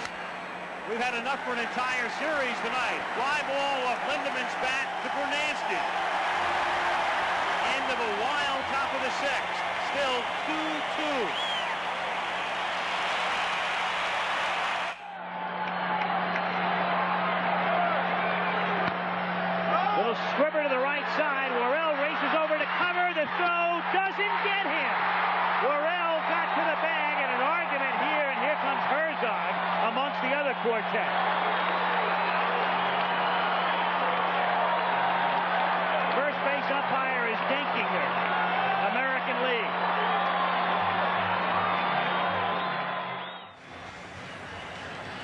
we've had enough for an entire series tonight. Fly ball off Lindemann's bat to Brunansky. End of a wild top of the 6th. Still 2-2. Little squibber to the right side. Worrell races over to cover. The throw doesn't get him. Worrell got to the bag in an argument here, and here comes Herzog amongst the other quartet. First base umpire is Denkinger, American League.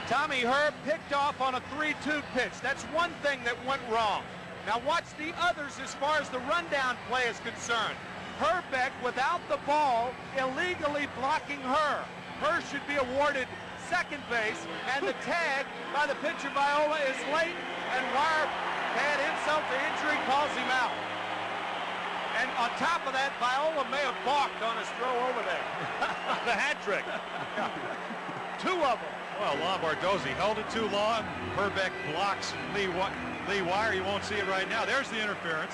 Tommy Herb picked off on a 3-2 pitch. That's one thing that went wrong. Now watch the others as far as the rundown play is concerned. Herbeck, without the ball, illegally blocking her. Her should be awarded second base, and the tag by the pitcher Viola is late, and Wire, bad insult to injury, calls him out. And on top of that, Viola may have balked on his throw over there. The hat trick. 2 of them. Well, Lombardozzi held it too long. Herbeck blocks Lee Wire. You won't see it right now. There's the interference.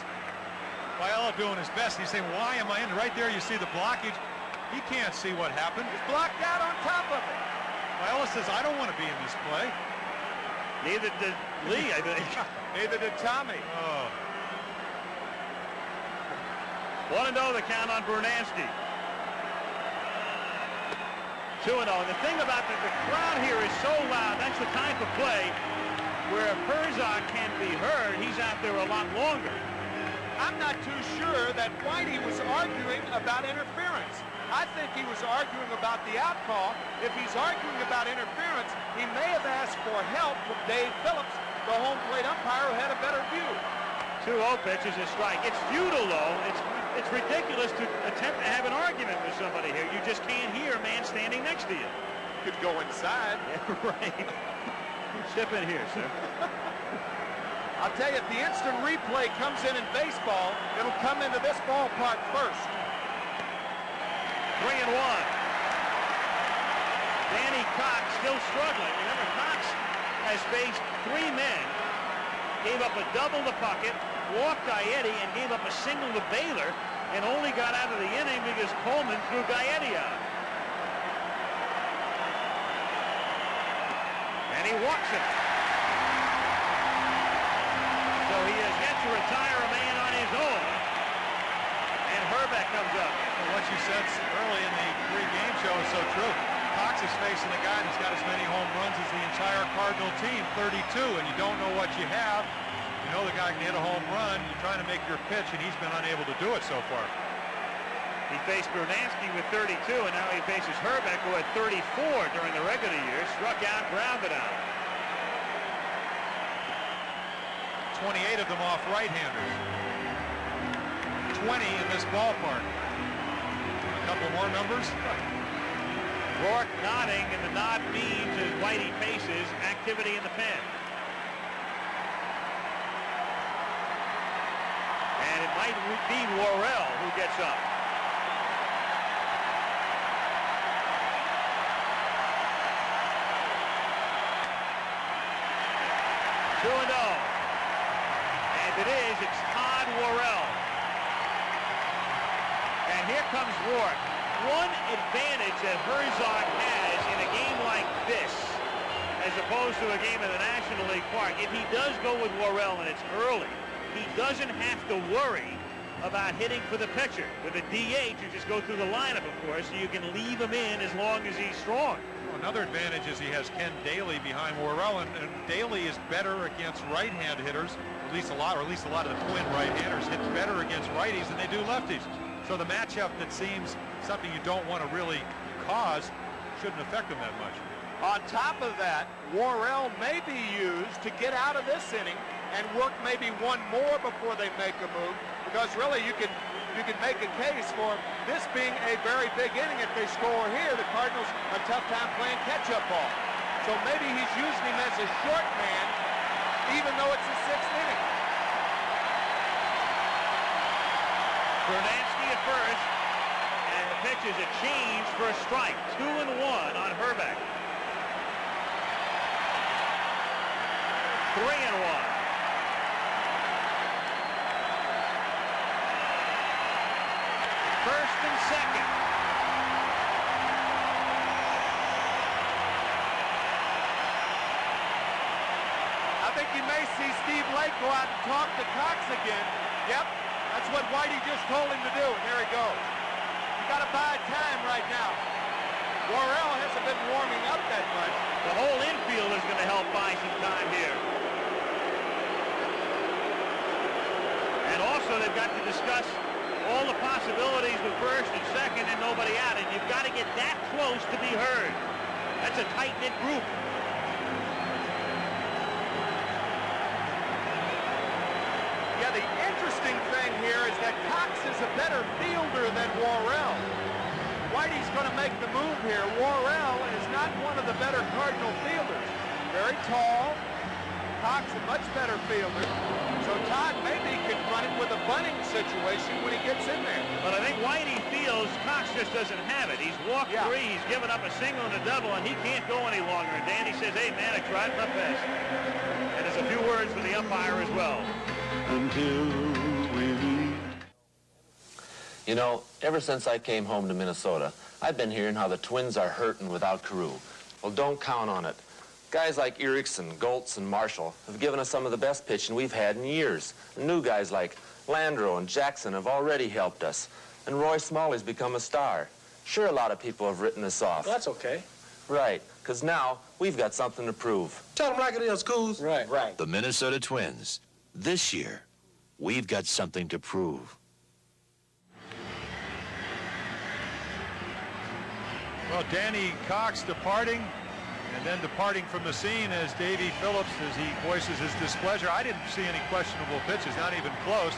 Viola doing his best. He's saying, why am I in? Right there, you see the blockage. He can't see what happened. He's blocked out on top of it. Viola says, I don't want to be in this play. Neither did Lee, I think. Neither did Tommy. Oh. 1-0 the count on Brunansky. 2-0. And the thing about the crowd here is so loud. That's the type of play where if Herzog can be heard, he's out there a lot longer. I'm not too sure that Whitey was arguing about interference. I think he was arguing about the out call. If he's arguing about interference, he may have asked for help from Dave Phillips, the home plate umpire, who had a better view. 2-0 pitch is a strike. It's futile, though. It's ridiculous to attempt to have an argument with somebody here. You just can't hear a man standing next to you. Could go inside. Yeah, right. Step in here, sir. I'll tell you, if the instant replay comes in baseball, it'll come into this ballpark first. 3-1. Danny Cox still struggling. Remember, Cox has faced 3 men, gave up a double to Puckett, walked Gaetti, and gave up a single to Baylor, and only got out of the inning because Coleman threw Gaetti out. And he walks it. So he has yet to retire a man on his own. And Herbeck comes up. Well, what you said early in the pre-game show is so true. Cox is facing a guy that's got as many home runs as the entire Cardinal team, 32, and you don't know what you have. You know the guy can hit a home run. You're trying to make your pitch, and he's been unable to do it so far. He faced Brunansky with 32, and now he faces Herbeck, who had 34 during the regular year, struck out, grounded out. 28 of them off right-handers. 20 in this ballpark. A couple more numbers. Rourke nodding, and the nod means as Whitey faces activity in the pen. And it might be Worrell who gets up. It is, it's Todd Worrell. And here comes Rourke. One advantage that Herzog has in a game like this, as opposed to a game in the National League Park, if he does go with Worrell and it's early, he doesn't have to worry about hitting for the pitcher. With a DH, you just go through the lineup, of course, so you can leave him in as long as he's strong. Another advantage is he has Ken Daly behind Worrell, and Daly is better against right-hand hitters, at least a lot of the twin right-handers hit better against righties than they do lefties. So the matchup that seems something you don't want to really cause shouldn't affect them that much. On top of that, Worrell may be used to get out of this inning and work maybe one more before they make a move, because really you can make a case for this being a very big inning. If they score here, the Cardinals a tough time playing catch-up ball. So maybe he's using him as a short man, even though it's the 6th inning. Brunansky at first, and the pitch is a change for a strike. 2-1 on Herbeck. 3-1. First and second. I think you may see Steve Lake go out and talk to Cox again. Yep, that's what Whitey just told him to do, and there he goes. You got to buy time right now. Worrell hasn't been warming up that much. The whole infield is going to help buy some time here. And also they've got to discuss all the possibilities with first and second and nobody out, and you've got to get that close to be heard. That's a tight-knit group. Yeah, the interesting thing here is that Cox is a better fielder than Worrell. Whitey's going to make the move here. Worrell is not one of the better Cardinal fielders. Very tall. Cox a much better fielder. So Todd may be confronted with a bunting situation when he gets in there. But I think Whitey feels Cox just doesn't have it. He's walked three, he's given up a single and a double, and he can't go any longer. And Danny says, hey, man, I tried my best. And there's a few words for the umpire as well. Until we meet. You know, ever since I came home to Minnesota, I've been hearing how the Twins are hurting without Carew. Well, don't count on it. Guys like Erickson, Goltz, and Marshall have given us some of the best pitching we've had in years. And new guys like Landreau and Jackson have already helped us. And Roy Smalley's become a star. Sure, a lot of people have written us off. That's okay. Right, because now we've got something to prove. Tell them like it is, Coos. Right. Right. The Minnesota Twins. This year, we've got something to prove. Well, Danny Cox departing, and then departing from the scene as Davy Phillips, as he voices his displeasure. I didn't see any questionable pitches, not even close.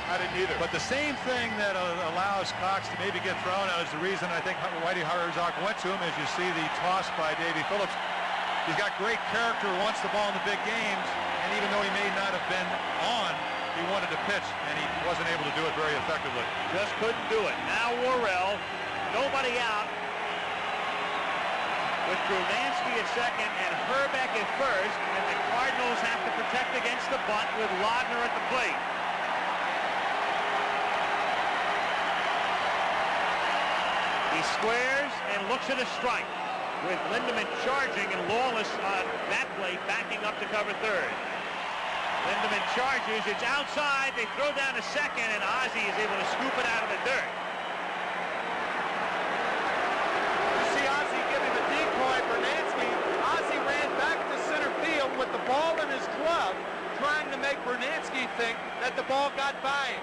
I didn't either. But the same thing that allows Cox to maybe get thrown out is the reason I think Whitey Herzog went to him, as you see the toss by Davy Phillips. He's got great character, wants the ball in the big games, and even though he may not have been on, he wanted to pitch, and he wasn't able to do it very effectively. Just couldn't do it. Now Worrell, nobody out, with Brunansky at second and Herbeck at first, and the Cardinals have to protect against the bunt with Lodner at the plate. He squares and looks at a strike, with Lindemann charging and Lawless on that plate backing up to cover third. Lindemann charges, it's outside, they throw down to second, and Ozzie is able to scoop it out of the dirt. Brunansky, Ozzie ran back to center field with the ball in his glove, trying to make Brunansky think that the ball got by him.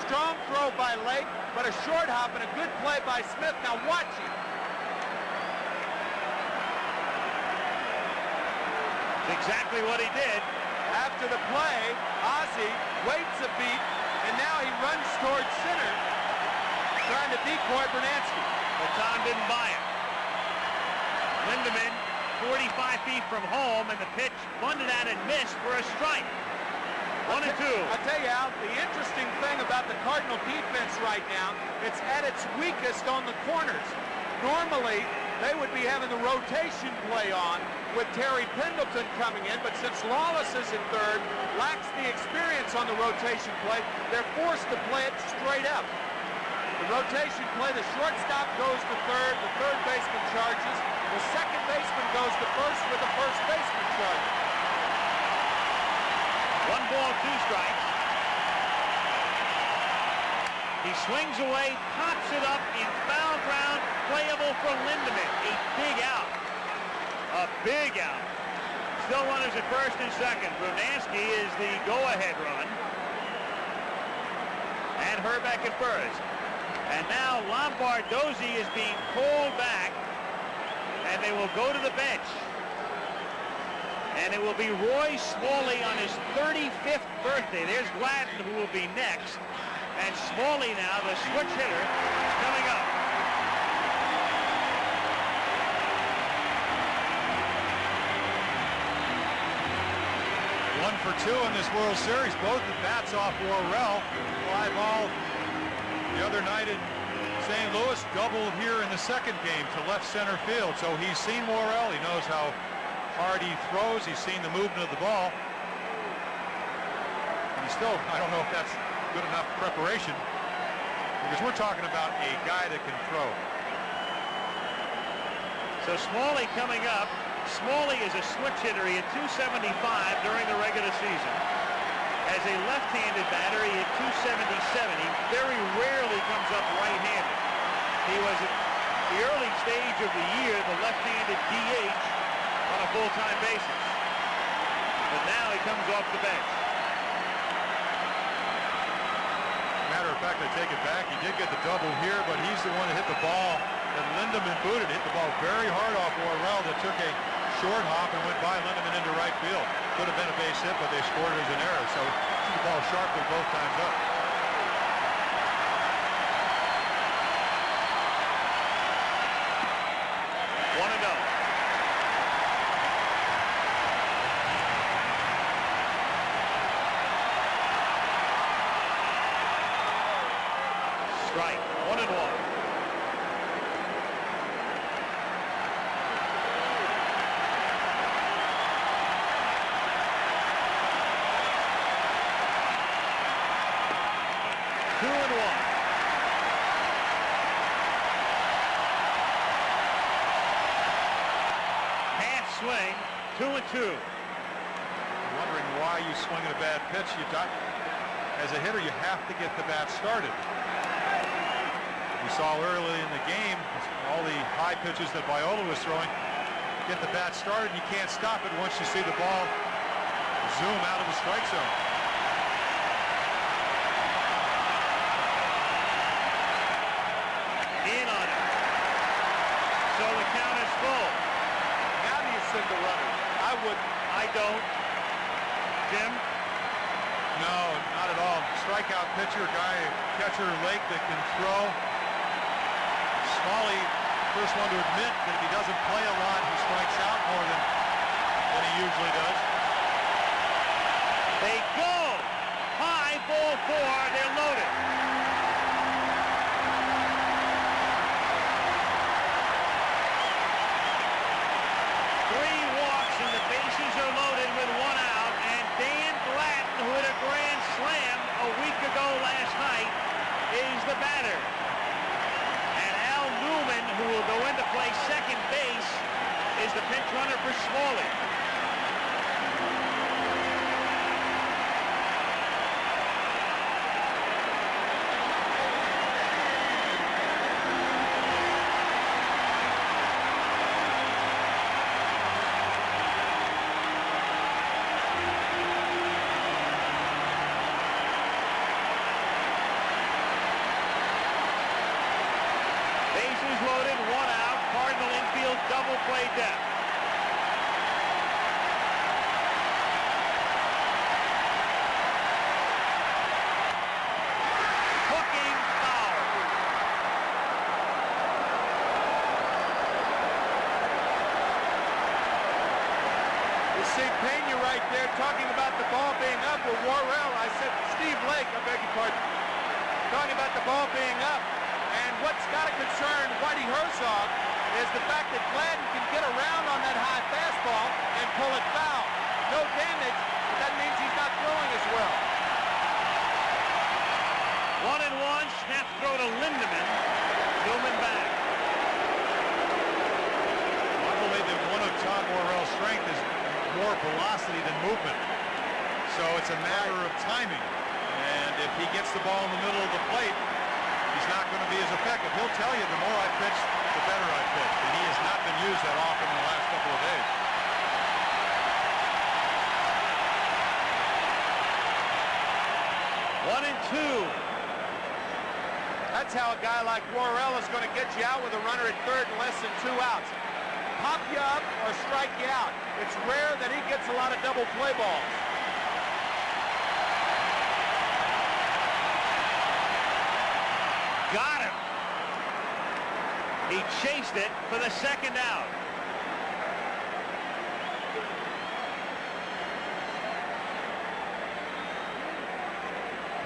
Strong throw by Lake, but a short hop and a good play by Smith. Now watch him. It's exactly what he did. After the play, Ozzie waits a beat, and now he runs towards center, trying to decoy Brunansky. But Tom didn't buy it. Lindemann, 45 feet from home, and the pitch bunted at and missed for a strike. 1-2. I tell you, Al, the interesting thing about the Cardinal defense right now, it's at its weakest on the corners. Normally, they would be having the rotation play on with Terry Pendleton coming in, but since Lawless is in third, lacks the experience on the rotation play, they're forced to play it straight up. The rotation play, the shortstop goes to third, the third baseman charges, the second baseman goes to first with the first baseman charges. 1 ball, 2 strikes. He swings away, pops it up in foul ground, playable for Lindemann. A big out. A big out. Still runners at first and second. Brunansky is the go-ahead run. And Herbeck at first. And now Lombardozzi is being called back and they will go to the bench. And it will be Roy Smalley on his 35th birthday. There's Gladden, who will be next. And Smalley now, the switch hitter, coming up. One for two in this World Series. Both the bats off Worrell. Fly ball the other night in St. Louis. Double here in the second game to left center field. So he's seen Worrell. He knows how hard he throws. He's seen the movement of the ball. And still, I don't know if that's good enough preparation, because we're talking about a guy that can throw. So Smalley coming up. Smalley is a switch hitter. He hit .275 during the regular season. As a left-handed batter, he hit .277. He very rarely comes up right-handed. He was at the early stage of the year the left-handed DH on a full-time basis. But now he comes off the bench. Matter of fact, I take it back. He did get the double here, but he's the one that hit the ball that Lindemann booted. Hit the ball very hard off Worrell that took a short hop and went by Lindemann into right field. Could have been a base hit, but they scored it as an error. So the ball sharply both times up. Strike, 1-1. Half swing, 2-2. Wondering why you swing at a bad pitch. As a hitter, you have to get the bat started. We saw early in the game all the high pitches that Viola was throwing. Get the bat started, you can't stop it once you see the ball zoom out of the strike zone. In on it. So the count is full. Now do you send the runner? I wouldn't. I don't. Jim? No, not at all. Strikeout pitcher, catcher Lake that can throw. Smalley, first one to admit that if he doesn't play a lot, he strikes out more than he usually does. They go. High, ball 4. They're loaded. Three walks and the bases are loaded with 1 out. And Dan Gladden, who hit a grand slam a week ago last night, is the batter. Newman, who will go into play second base, is the pinch runner for Smalley. Loaded, 1 out. Cardinal infield double play depth. Hooking foul. You see Pena right there talking about the ball being up with Worrell. I said Steve Lake, I beg your pardon. Talking about the ball being up. And what's got to concern Whitey Herzog is the fact that Gladden can get around on that high fastball and pull it foul. No damage, but that means he's not throwing as well. 1-1, snap throw to Lindemann. Newman back. I believe that one of Tom Worrell's strength is more velocity than movement. So it's a matter of timing. And if he gets the ball in the middle of the plate, he's not going to be as effective. He'll tell you the more I pitch, the better I pitch. And he has not been used that often in the last couple of days. One and two. That's how a guy like Worrell is going to get you out with a runner at third and less than 2 outs. pop you up or strike you out. It's rare that he gets a lot of double play balls. Got him. He chased it for the second out.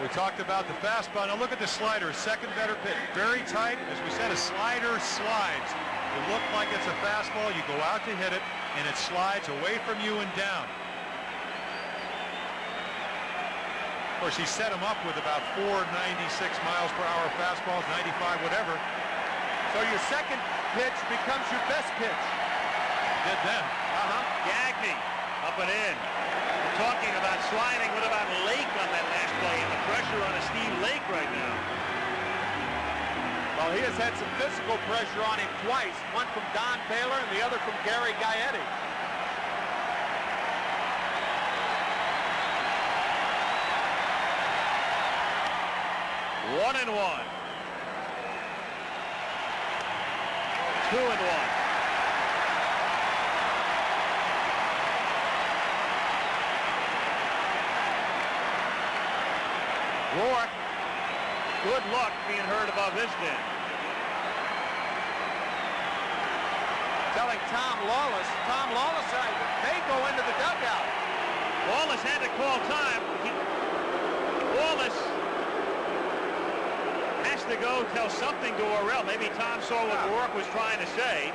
We talked about the fastball. Now look at the slider, second better pitch. Very tight. As we said, a slider slides. It looked like it's a fastball. You go out to hit it, and it slides away from you and down. Of course, he set him up with about 496 miles per hour fastballs, 95, whatever. So your second pitch becomes your best pitch. Did then. Gagne up and in. We're talking about sliding. What about Lake on that last play and the pressure on a Steve Lake right now? Well, he has had some physical pressure on him twice. One from Don Baylor and the other from Gary Gaetti. One and one. 2 and 1. Rourke, good luck being heard above his den. Telling Tom Lawless, they go into the dugout. Lawless had to call time. Lawless has to go tell something to Orrell. Maybe Tom saw what Rourke was trying to say.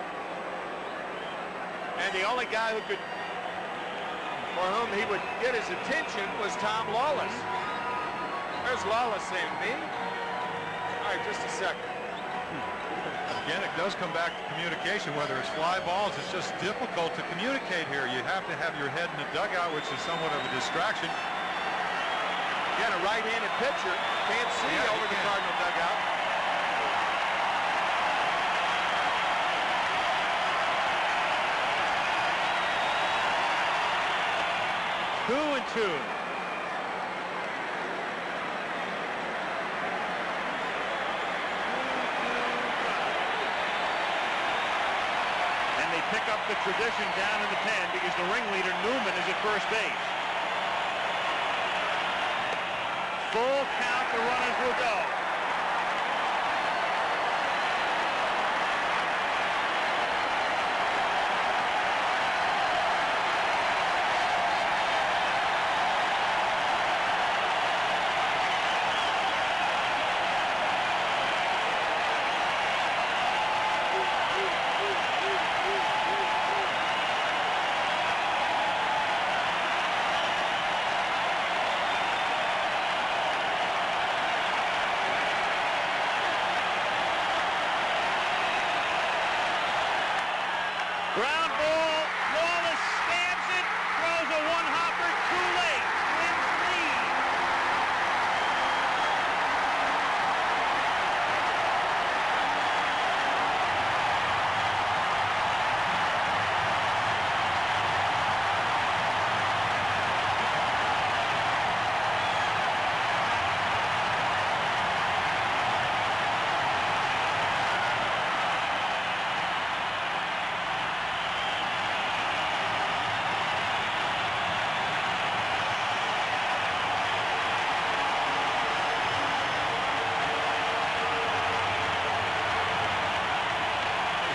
And the only guy who could, for whom he would get his attention was Tom Lawless. There's Lawless saying, me? All right, just a second. Again, it does come back to communication. Whether it's fly balls, it's just difficult to communicate here. You have to have your head in the dugout, which is somewhat of a distraction. Again, a right-handed pitcher can't see over the Cardinal dugout. Two and two. Pick up the tradition down in the pen because the ringleader Newman is at first base. Full count, the runners will go. Ground ball, Lawless stabs it, throws a one-hopper too late, wins lead.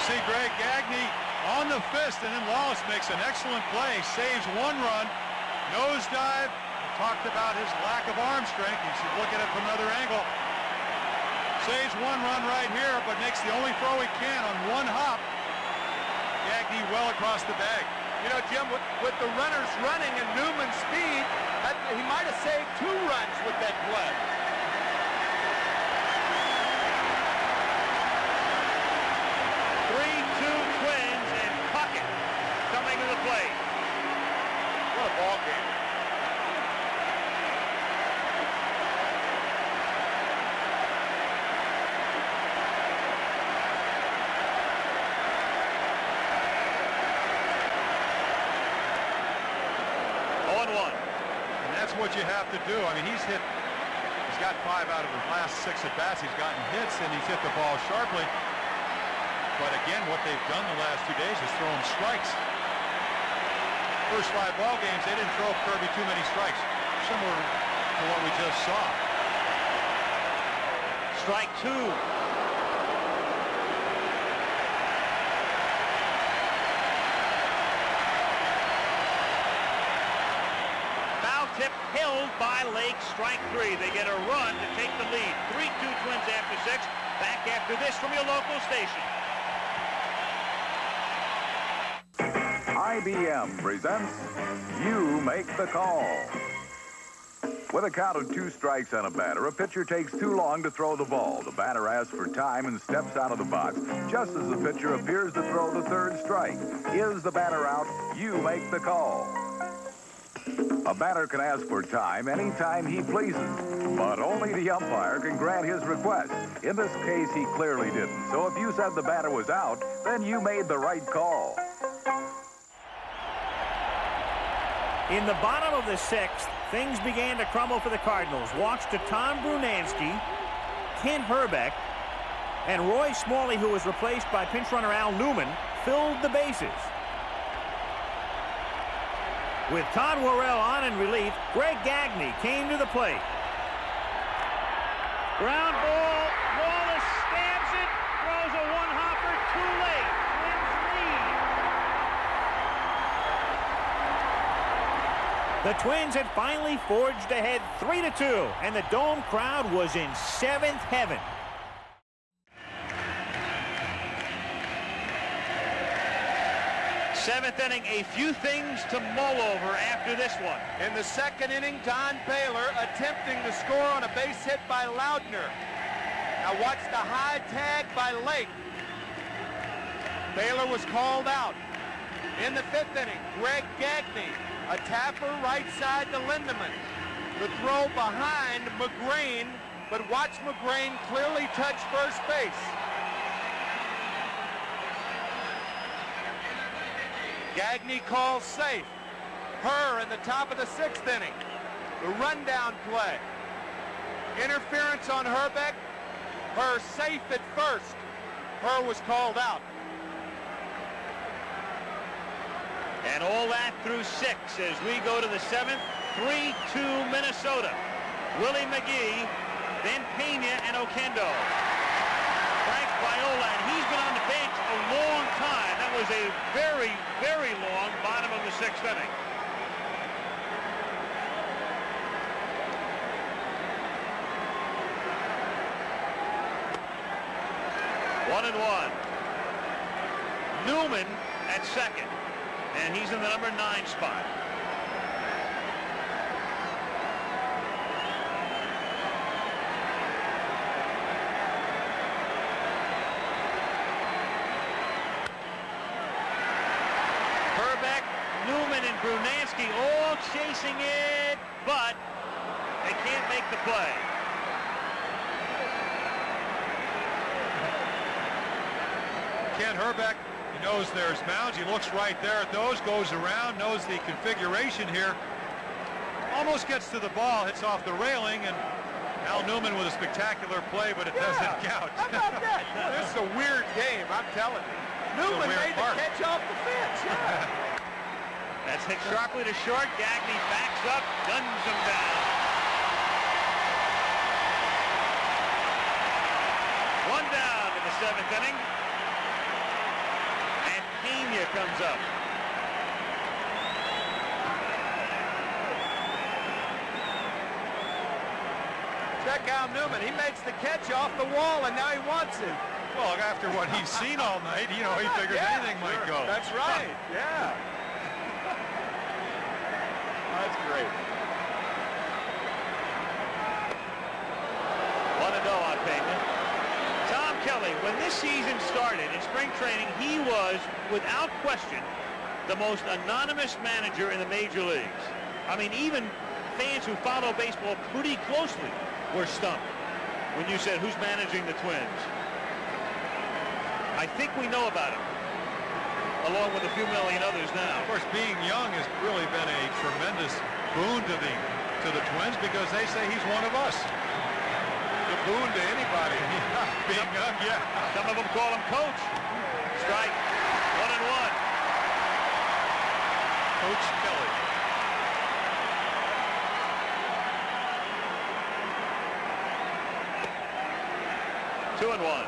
See Greg Gagne on the fist, and then Lawless makes an excellent play, saves one run, nosedive. We talked about his lack of arm strength. You should look at it from another angle. Saves one run right here, but makes the only throw he can on one hop. Gagne well across the bag. You know, Jim, with the runners running and Newman's speed, he might have saved 2 runs with that play. Coming to the plate. What a ball game. And that's what you have to do. I mean, he's got 5 out of his last 6 at-bats. He's gotten hits, and he's hit the ball sharply. But again, what they've done the last 2 days is throw him strikes. First 5 ball games, they didn't throw Kirby too many strikes. Similar to what we just saw. Strike 2. Foul tip held by Lake. Strike 3. They get a run to take the lead. 3-2 Twins after 6. Back after this from your local station. IBM presents You Make the Call. With a count of 2 strikes on a batter, a pitcher takes too long to throw the ball. The batter asks for time and steps out of the box just as the pitcher appears to throw the 3rd strike. Is the batter out? You make the call. A batter can ask for time anytime he pleases, but only the umpire can grant his request. In this case, he clearly didn't. So if you said the batter was out, then you made the right call. In the bottom of the 6th, things began to crumble for the Cardinals. Walks to Tom Brunansky, Kent Herbeck, and Roy Smalley, who was replaced by pinch runner Al Newman, filled the bases. With Todd Worrell on in relief, Greg Gagne came to the plate. Ground ball, Wallace stabs it, throws a one-hopper too late. Twins lead. The Twins had finally forged ahead 3-2, and the Dome crowd was in 7th heaven. Seventh inning, a few things to mull over after this one. In the 2nd inning, Don Baylor attempting to score on a base hit by Loudner. Now watch the high tag by Lake. Baylor was called out. In the 5th inning, Greg Gagne, a tapper right side to Lindemann. The throw behind Magrane, but watch Magrane clearly touch first base. Gagne calls safe. Herr in the top of the 6th inning. The rundown play. Interference on Herbeck. Herr safe at first. Herr was called out. And all that through 6 as we go to the 7th. 3-2 Minnesota. Willie McGee, then Pena and Oquendo. Frank Viola, and he's been on the bench a long time. That was a very, very long bottom of the 6th inning. One and one. Newman at second, and he's in the number 9 spot. Newman and Brunansky all chasing it, but they can't make the play. Kent Herbeck, he knows there's mounds. He looks right there at those, goes around, knows the configuration here. Almost gets to the ball, hits off the railing, and Al Newman with a spectacular play, but it doesn't count. How about that? This is a weird game, I'm telling you. Newman made the catch off the fence. Yeah. That's hit sharply to short. Gagne backs up, guns him down. One down in the 7th inning. And Pena comes up. Check out Newman. He makes the catch off the wall, and now he wants it. Well, after what he's seen all night, you know, he figures anything might go. That's right, yeah. That's great. 1-0 on Pena. Tom Kelly, when this season started in spring training, he was, without question, the most anonymous manager in the major leagues. I mean, even fans who follow baseball pretty closely were stumped when you said, who's managing the Twins? I think we know about him, along with a few million others now. Of course, being young has really been a tremendous boon to the Twins because they say he's one of us. A boon to anybody. Being young, yeah. Some of them call him coach. strike. 1-1. Coach Kelly. Two and one.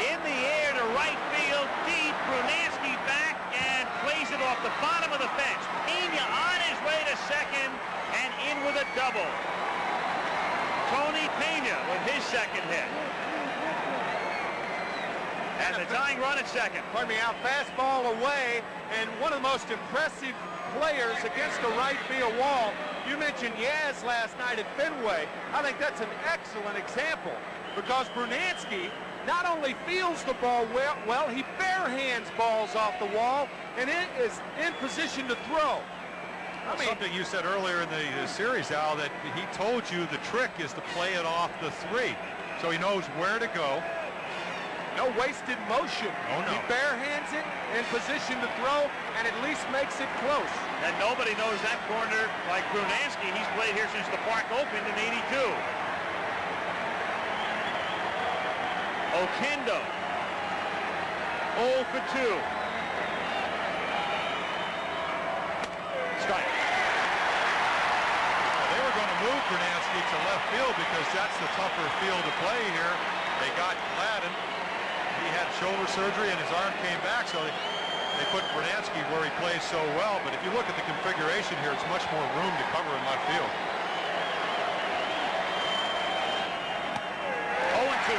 In the air to right field, deep. Brunansky back and plays it off the bottom of the fence. Pena on his way to second and in with a double. Tony Pena with his second hit. And the tying run at second. Pardon me, out fastball away, and one of the most impressive players against the right field wall. You mentioned Yaz last night at Fenway. I think that's an excellent example because Brunansky not only fields the ball well, he barehands balls off the wall and it is in position to throw. I mean, something you said earlier in the series, Al, that he told you the trick is to play it off the three. So he knows where to go. No wasted motion. Oh, no. He barehands it in position to throw and at least makes it close. And nobody knows that corner like Brunansky. He's played here since the park opened in '82. Oquendo. 0 for 2. Strike. Well, they were going to move Brunansky to left field because that's the tougher field to play here. They got Gladden. He had shoulder surgery and his arm came back, so they put Brunansky where he plays so well. But if you look at the configuration here, it's much more room to cover in left field. 0-2.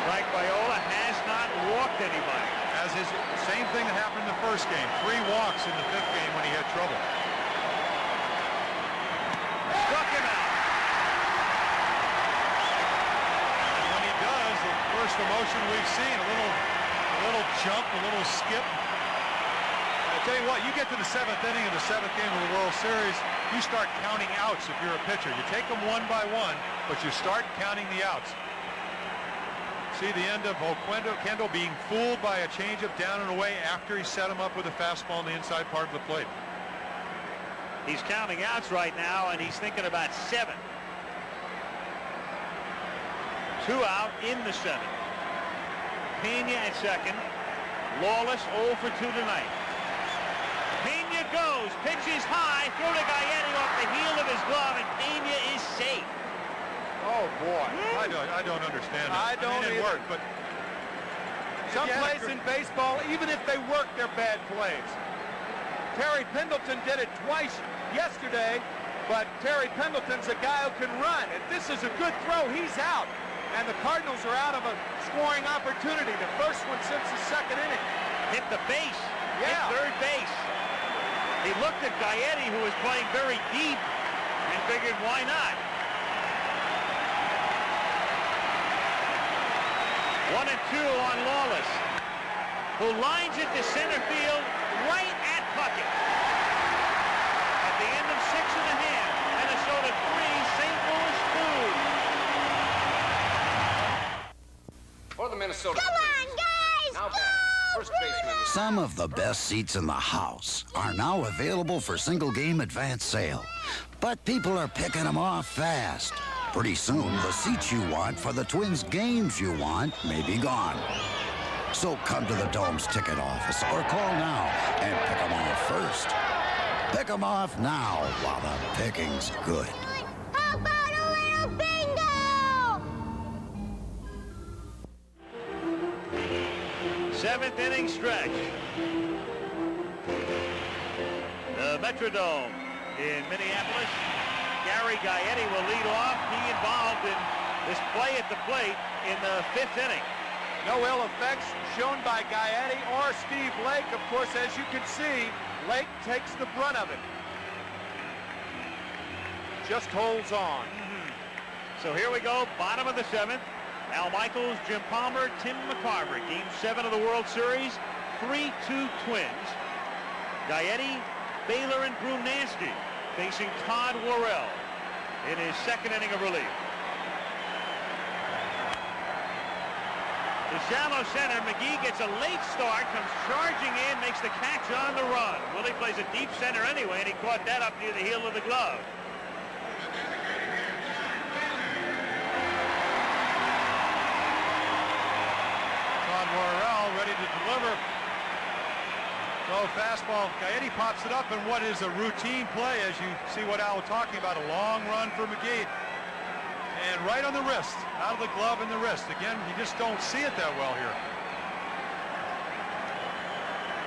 Frank Viola has not walked anybody. As his same thing that happened in the first game. 3 walks in the 5th game when he had trouble. Struck him out. And when he does, the first emotion we've seen, a little jump, a little skip. I tell you what, you get to the 7th inning of the 7th game of the World Series, you start counting outs if you're a pitcher. You take them one by one, but you start counting the outs. See the end of Oquendo being fooled by a changeup down and away after he set him up with a fastball on the inside part of the plate. He's counting outs right now, and he's thinking about 7. 2 out in the 7th. Pena at second. Lawless 0 for 2 tonight. Pena goes, pitches high, throw to Gaetti off the heel of his glove, and Pena is safe. Oh, boy. I don't understand it. I don't mean, it either. worked, but some plays in baseball, even if they work, they're bad plays. Terry Pendleton did it twice yesterday, but Terry Pendleton's a guy who can run. If this is a good throw, he's out. And the Cardinals are out of a scoring opportunity. The first one since the 2nd inning. Hit the base. Yeah. Hit third base. He looked at Gaetti, who was playing very deep, and figured, why not? 1-2 on Lawless, who lines it to center field right at Puckett. At the end of 6 1/2, Minnesota 3, St. Louis 2. For the Minnesota. Come on, guys! Now Go! first baseman. Some of the best seats in the house are now available for single game advance sale. But people are picking them off fast. Pretty soon, the seats you want for the Twins games you want may be gone. So come to the Dome's ticket office or call now and pick them off first. Pick them off now while the picking's good. How about a little bingo? 7th inning stretch. The Metrodome in Minneapolis. Gary Gaetti will lead off. He involved in this play at the plate in the 5th inning. No ill effects shown by Gaetti or Steve Lake. Of course, as you can see, Lake takes the brunt of it. Just holds on. So here we go, bottom of the 7th. Al Michaels, Jim Palmer, Tim McCarver. Game 7 of the World Series, 3-2 Twins. Gaetti, Baylor, and Brunansky facing Todd Worrell in his 2nd inning of relief. The shallow center, McGee gets a late start, comes charging in, makes the catch on the run. Willie plays a deep center anyway, and he caught that up near the heel of the glove. Todd Worrell ready to deliver. So fastball, Gaetti pops it up in what is a routine play, as you see what Al was talking about, a long run for McGee. And right on the wrist, out of the glove and the wrist. Again, you just don't see it that well here.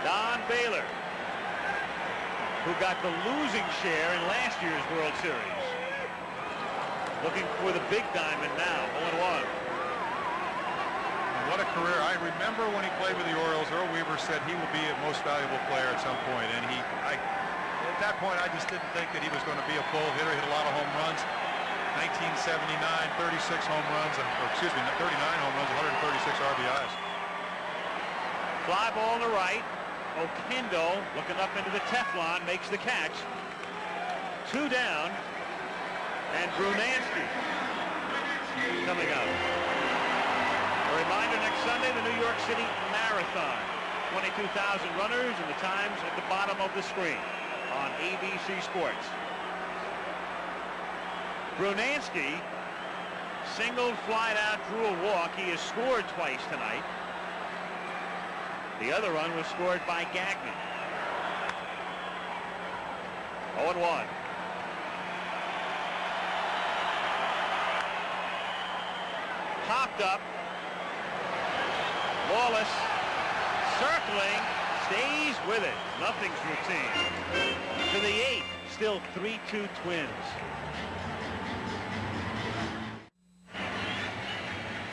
Don Baylor, who got the losing share in last year's World Series. Looking for the big diamond now, 0-1. What a career. I remember when he played with the Orioles, Earl Weaver said he will be a most valuable player at some point. And at that point, I just didn't think that he was going to be a full hitter, hit a lot of home runs. 1979, 36 home runs, or excuse me, 39 home runs, 136 RBIs. Fly ball on the right. Oquendo looking up into the Teflon, makes the catch. 2 down. And Brunansky coming up. A reminder, next Sunday, the New York City Marathon. 22,000 runners, and the times at the bottom of the screen on ABC Sports. Brunansky singled, flied out, drew a walk. He has scored twice tonight. The other run was scored by Gagnon. 0-1. Popped up. Wallace circling, stays with it. Nothing's routine. To the 8th, still 3-2 Twins.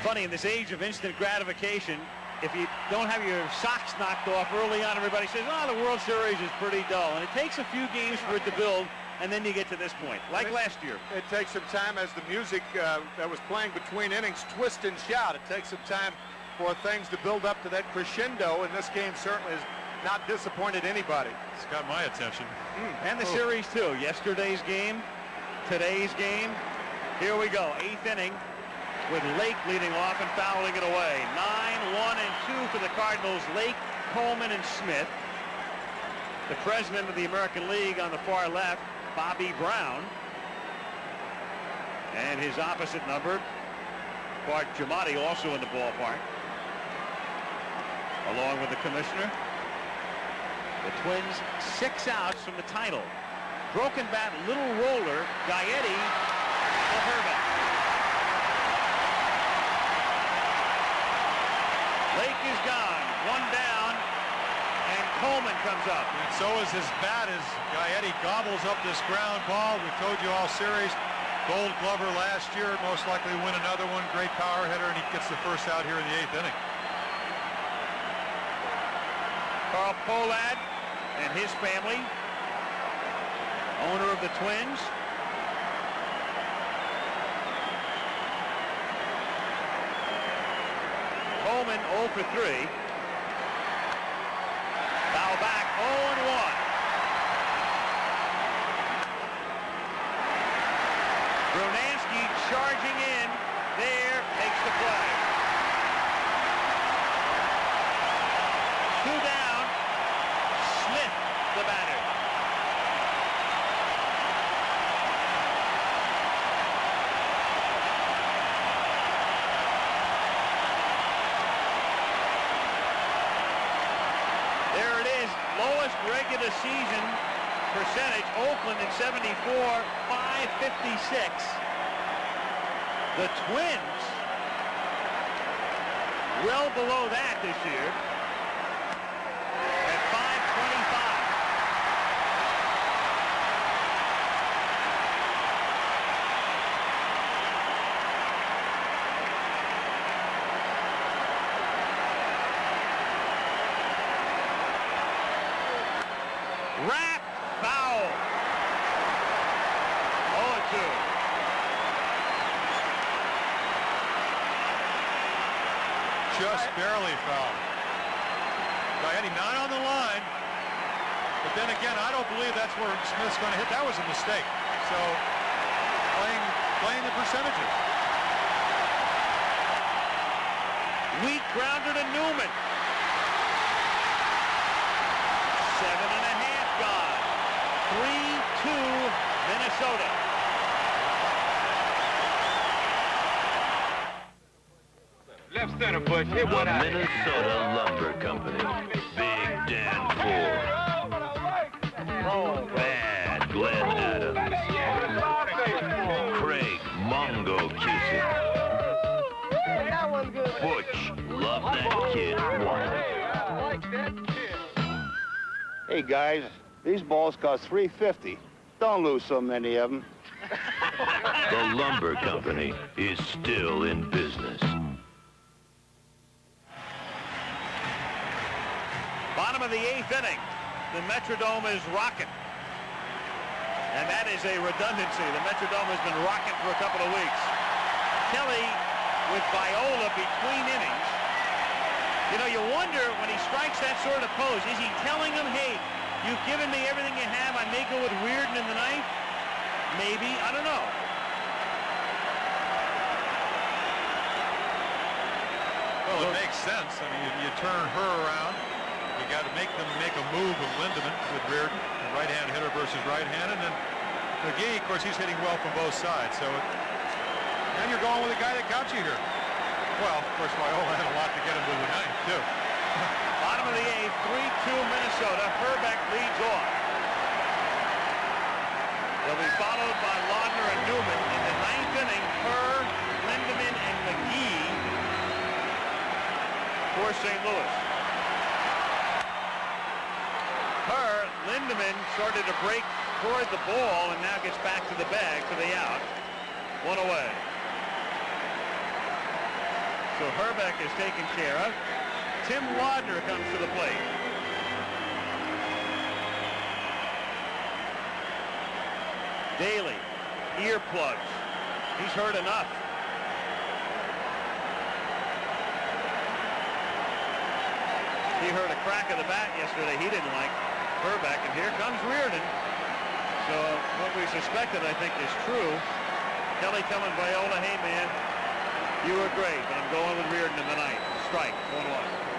Funny, in this age of instant gratification, if you don't have your socks knocked off early on, everybody says, oh, the World Series is pretty dull. And it takes a few games for it to build, and then you get to this point, like last year. It takes some time as the music that was playing between innings twist and shout. It takes some time for things to build up to that crescendo, and this game certainly has not disappointed anybody. It's got my attention. And the series, too. Yesterday's game, today's game. Here we go, 8th inning, with Lake leading off and fouling it away. 9-1 and 2 for the Cardinals. Lake, Coleman, and Smith. The president of the American League on the far left, Bobby Brown. And his opposite number, Bart Giamatti, also in the ballpark, along with the commissioner. The Twins 6 outs from the title. Broken bat, little roller, Gaetti, Herba. Lake is gone, 1 down, and Coleman comes up. And so is his bat as Gaetti gobbles up this ground ball. We've told you all series. Gold Glover last year, most likely win another one. Great power hitter, and he gets the first out here in the 8th inning. Carl Pohlad and his family, owner of the Twins. Coleman 0 for 3. Foul back, 0-1. Brunansky charging in. There, makes the play. 2 down. Smith, the batter. There it is, lowest regular season percentage. Oakland in 74, 556. The Twins well below that this year at 525. Rack foul. 0-2. Just barely foul. Gaetti not on the line, but then again, I don't believe that's where Smith's going to hit. That was a mistake. So playing the percentages. Weak grounder to Newman. 7.5 gone. 3-2 Minnesota. Left center, Bush. Hit one out. Minnesota Lumber Company. Big Dan Ford. Bad Glenn Adams. Craig Mongo Cusick. Butch, love that kid. Hey, guys, these balls cost $3.50. Don't lose so many of them. The Lumber Company is still in business. Bottom of the 8th inning. The Metrodome is rocking. And that is a redundancy. The Metrodome has been rocking for a couple of weeks. Kelly with Viola between innings. You know, you wonder when he strikes that sort of pose, is he telling him, hey, you've given me everything you have, I may go with Reardon in the ninth? Maybe, I don't know. Well, it makes sense. I mean, you turn her around. You got to make them make a move with Lindemann, with Reardon, the right-hand hitter versus right-handed. And McGee, of course, he's hitting well from both sides. So, and you're going with a guy that got you here. Well, of course, Viola had a lot to get him to the ninth, too. Bottom of the 8th, 3-2 Minnesota. Herbeck leads off. They'll be followed by Laudner and Newman. In the 9th inning, Herr, Lindemann, and McGee for St. Louis. Herr, Lindemann started to break toward the ball and now gets back to the bag for the out. One away. So Herbeck is taken care of. Tim Laudner comes to the plate. Daly, earplugs. He's heard enough. He heard a crack of the bat yesterday. He didn't like Herbeck, and here comes Reardon. So what we suspected, I think, is true. Kelly telling Viola, hey, man, you were great, but I'm going with Reardon in the ninth. Strike, 1-1.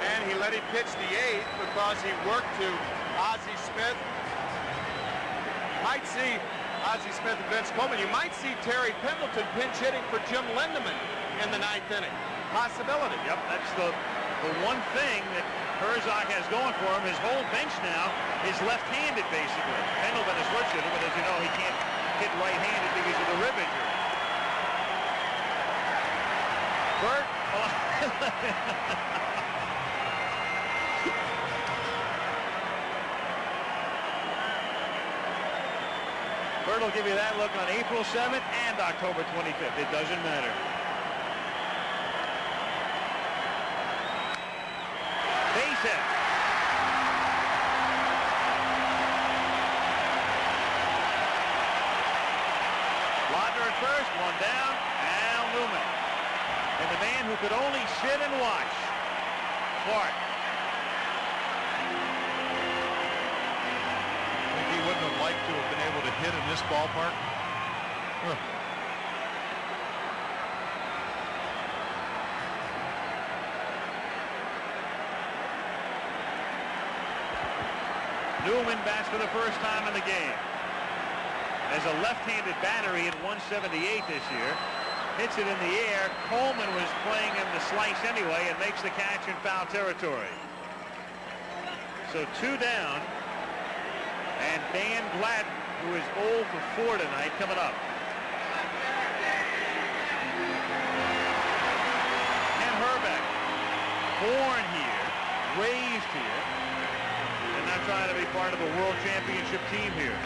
And he let him pitch the 8th because he worked to Ozzie Smith. Might see Ozzie Smith and Vince Coleman. You might see Terry Pendleton pinch hitting for Jim Lindemann in the 9th inning. Possibility. Yep, that's the one thing that Herzog has going for him. His whole bench now is left-handed, basically. Pendleton is switched hitter, but as you know, he can't hit right-handed because of the rib injury. Bert. Bert will give you that look on April 7th and October 25th. It doesn't matter. Base hit. Laudner at first, one down. Al Newman. And the man who could only sit and watch, Clark. Think he wouldn't have liked to have been able to hit in this ballpark? Huh. Newman bats for the first time in the game. As a left-handed batter, he hit 178 this year. Hits it in the air. Coleman was playing him to slice anyway and makes the catch in foul territory. So 2 down. And Dan Gladden, who is 0 for 4 tonight, coming up. And Herbeck, born here, raised here, and now trying to be part of a world championship team here.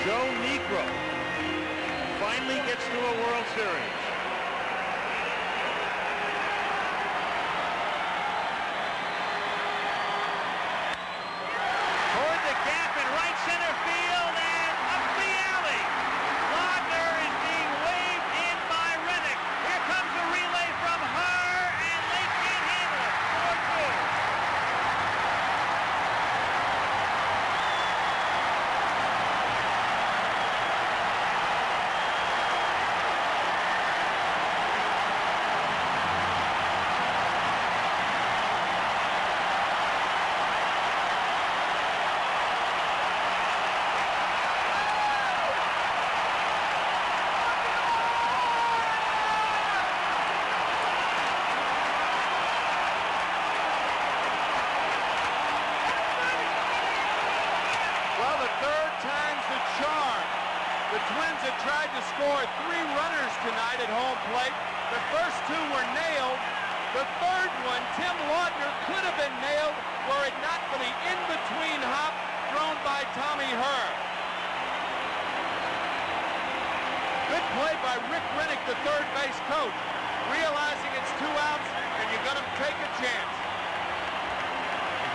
Joe Magrane finally gets to a World Series. Toward the gap in right center field and up the alley. Laudner is being waved in by Reddick. Here comes the relay Twins had tried to score 3 runners tonight at home plate. The first 2 were nailed. The third one, Tim Laudner, could have been nailed were it not for the in-between hop thrown by Tommy Herr. Good play by Rick Rennick, the third base coach, realizing it's 2 outs and you're going to take a chance.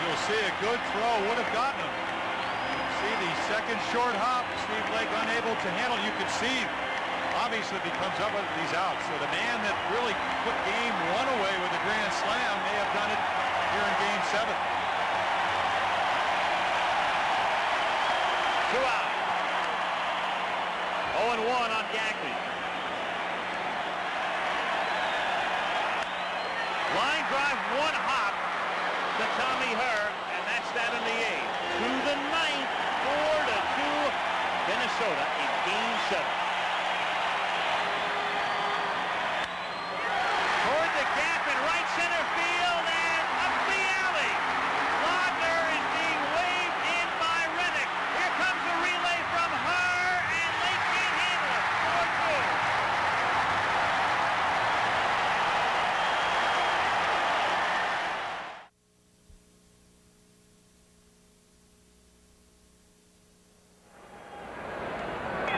You'll see a good throw would have gotten him. See the second short hop, Steve Blake unable to handle. You could see, obviously, if he comes up with these outs. So the man that really put game 1 away with a grand slam may have done it here in game 7. 2 out. 0-1 on Gagne. Line drive, 1 hop to Tommy Herr, and that's that in the 8th. To the 9th, 4-2, Minnesota in game 7. Toward the gap in right center field and up the alley. Laudner is being waved in by Rennick. Here comes the relay from Herr, and they can't handle it.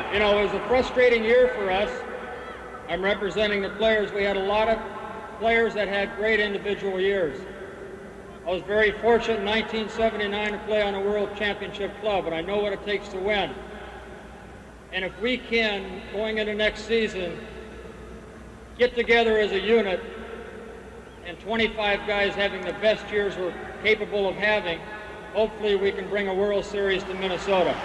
4-2. You know, it was a frustrating year for us. I'm representing the players. We had a lot of players that had great individual years. I was very fortunate in 1979 to play on a World Championship club, and I know what it takes to win. And if we can, going into next season, get together as a unit, and 25 guys having the best years we're capable of having, hopefully we can bring a World Series to Minnesota.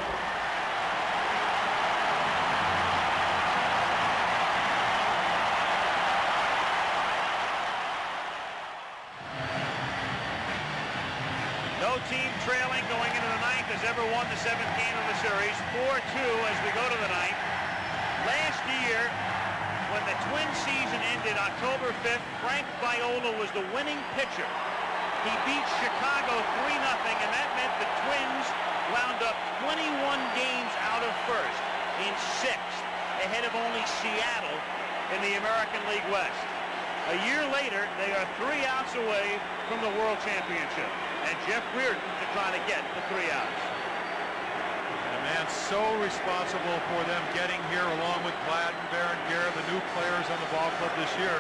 Team trailing going into the 9th has ever won the 7th game of the series. 4-2 as we go to the 9th. Last year, when the Twins season ended October 5th, Frank Viola was the winning pitcher. He beat Chicago 3-0, and that meant the Twins wound up 21 games out of first in 6th, ahead of only Seattle in the American League West. A year later, they are 3 outs away from the World Championship. And Jeff Reardon to try to get the 3 outs. And a man so responsible for them getting here, along with Gladden, Berenguer, the new players on the ball club this year.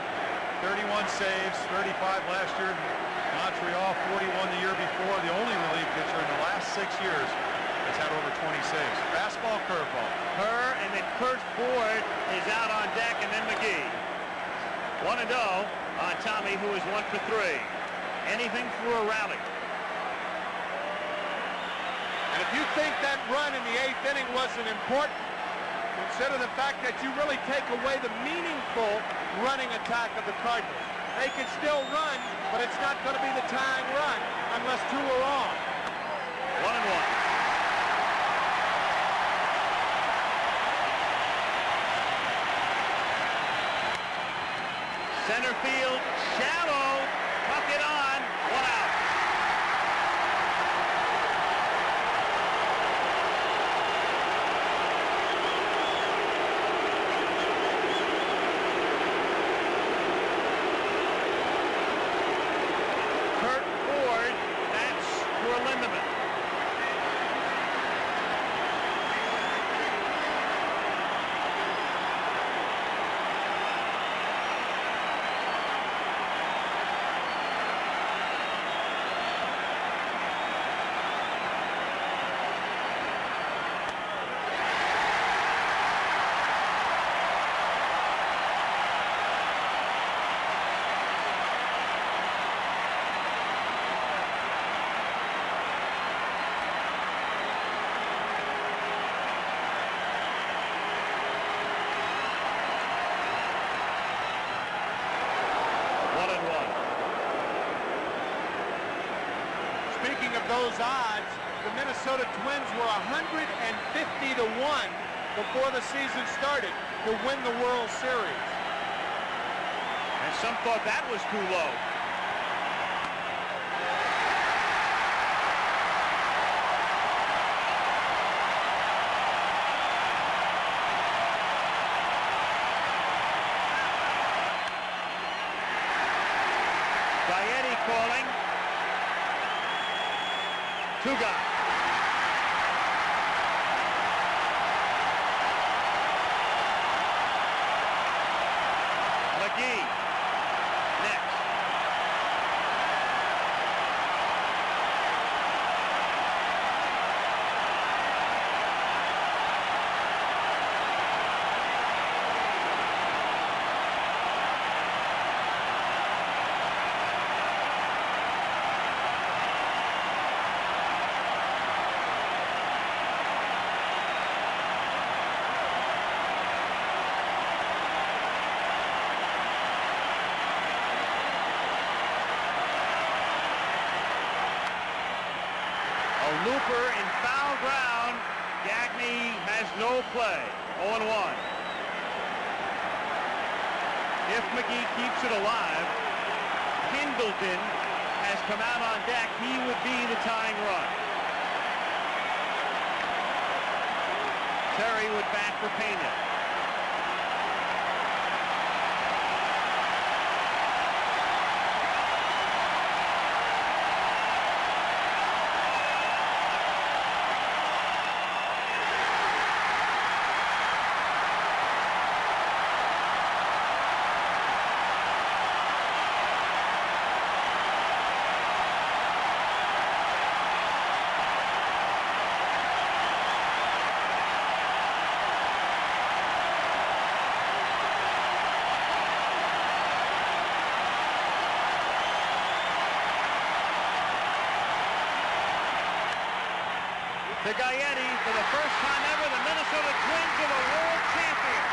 31 saves, 35 last year. Montreal, 41 the year before. The only relief pitcher in the last 6 years that's had over 20 saves. Fastball, curveball. Herr, and then Kurt Ford is out on deck, and then McGee. 1-0 on Tommy, who is 1 for 3. Anything for a rally. And if you think that run in the 8th inning wasn't important, consider the fact that you really take away the meaningful running attack of the Cardinals. They can still run, but it's not going to be the tying run unless 2 are on. 1-1. Center field, shallow, tuck it on, 1 out. Kurt Ford, that's for Lindemann. Speaking of those odds, the Minnesota Twins were 150 to 1 before the season started to win the World Series. And some thought that was too low. calling. 2 guys. McGee. Next. A looper in foul ground. Gagne has no play. 0-1. If McGee keeps it alive, Pendleton has come out on deck. He would be the tying run. Terry would bat for Pena. To Gaetti, for the first time ever, the Minnesota Twins are the world champions.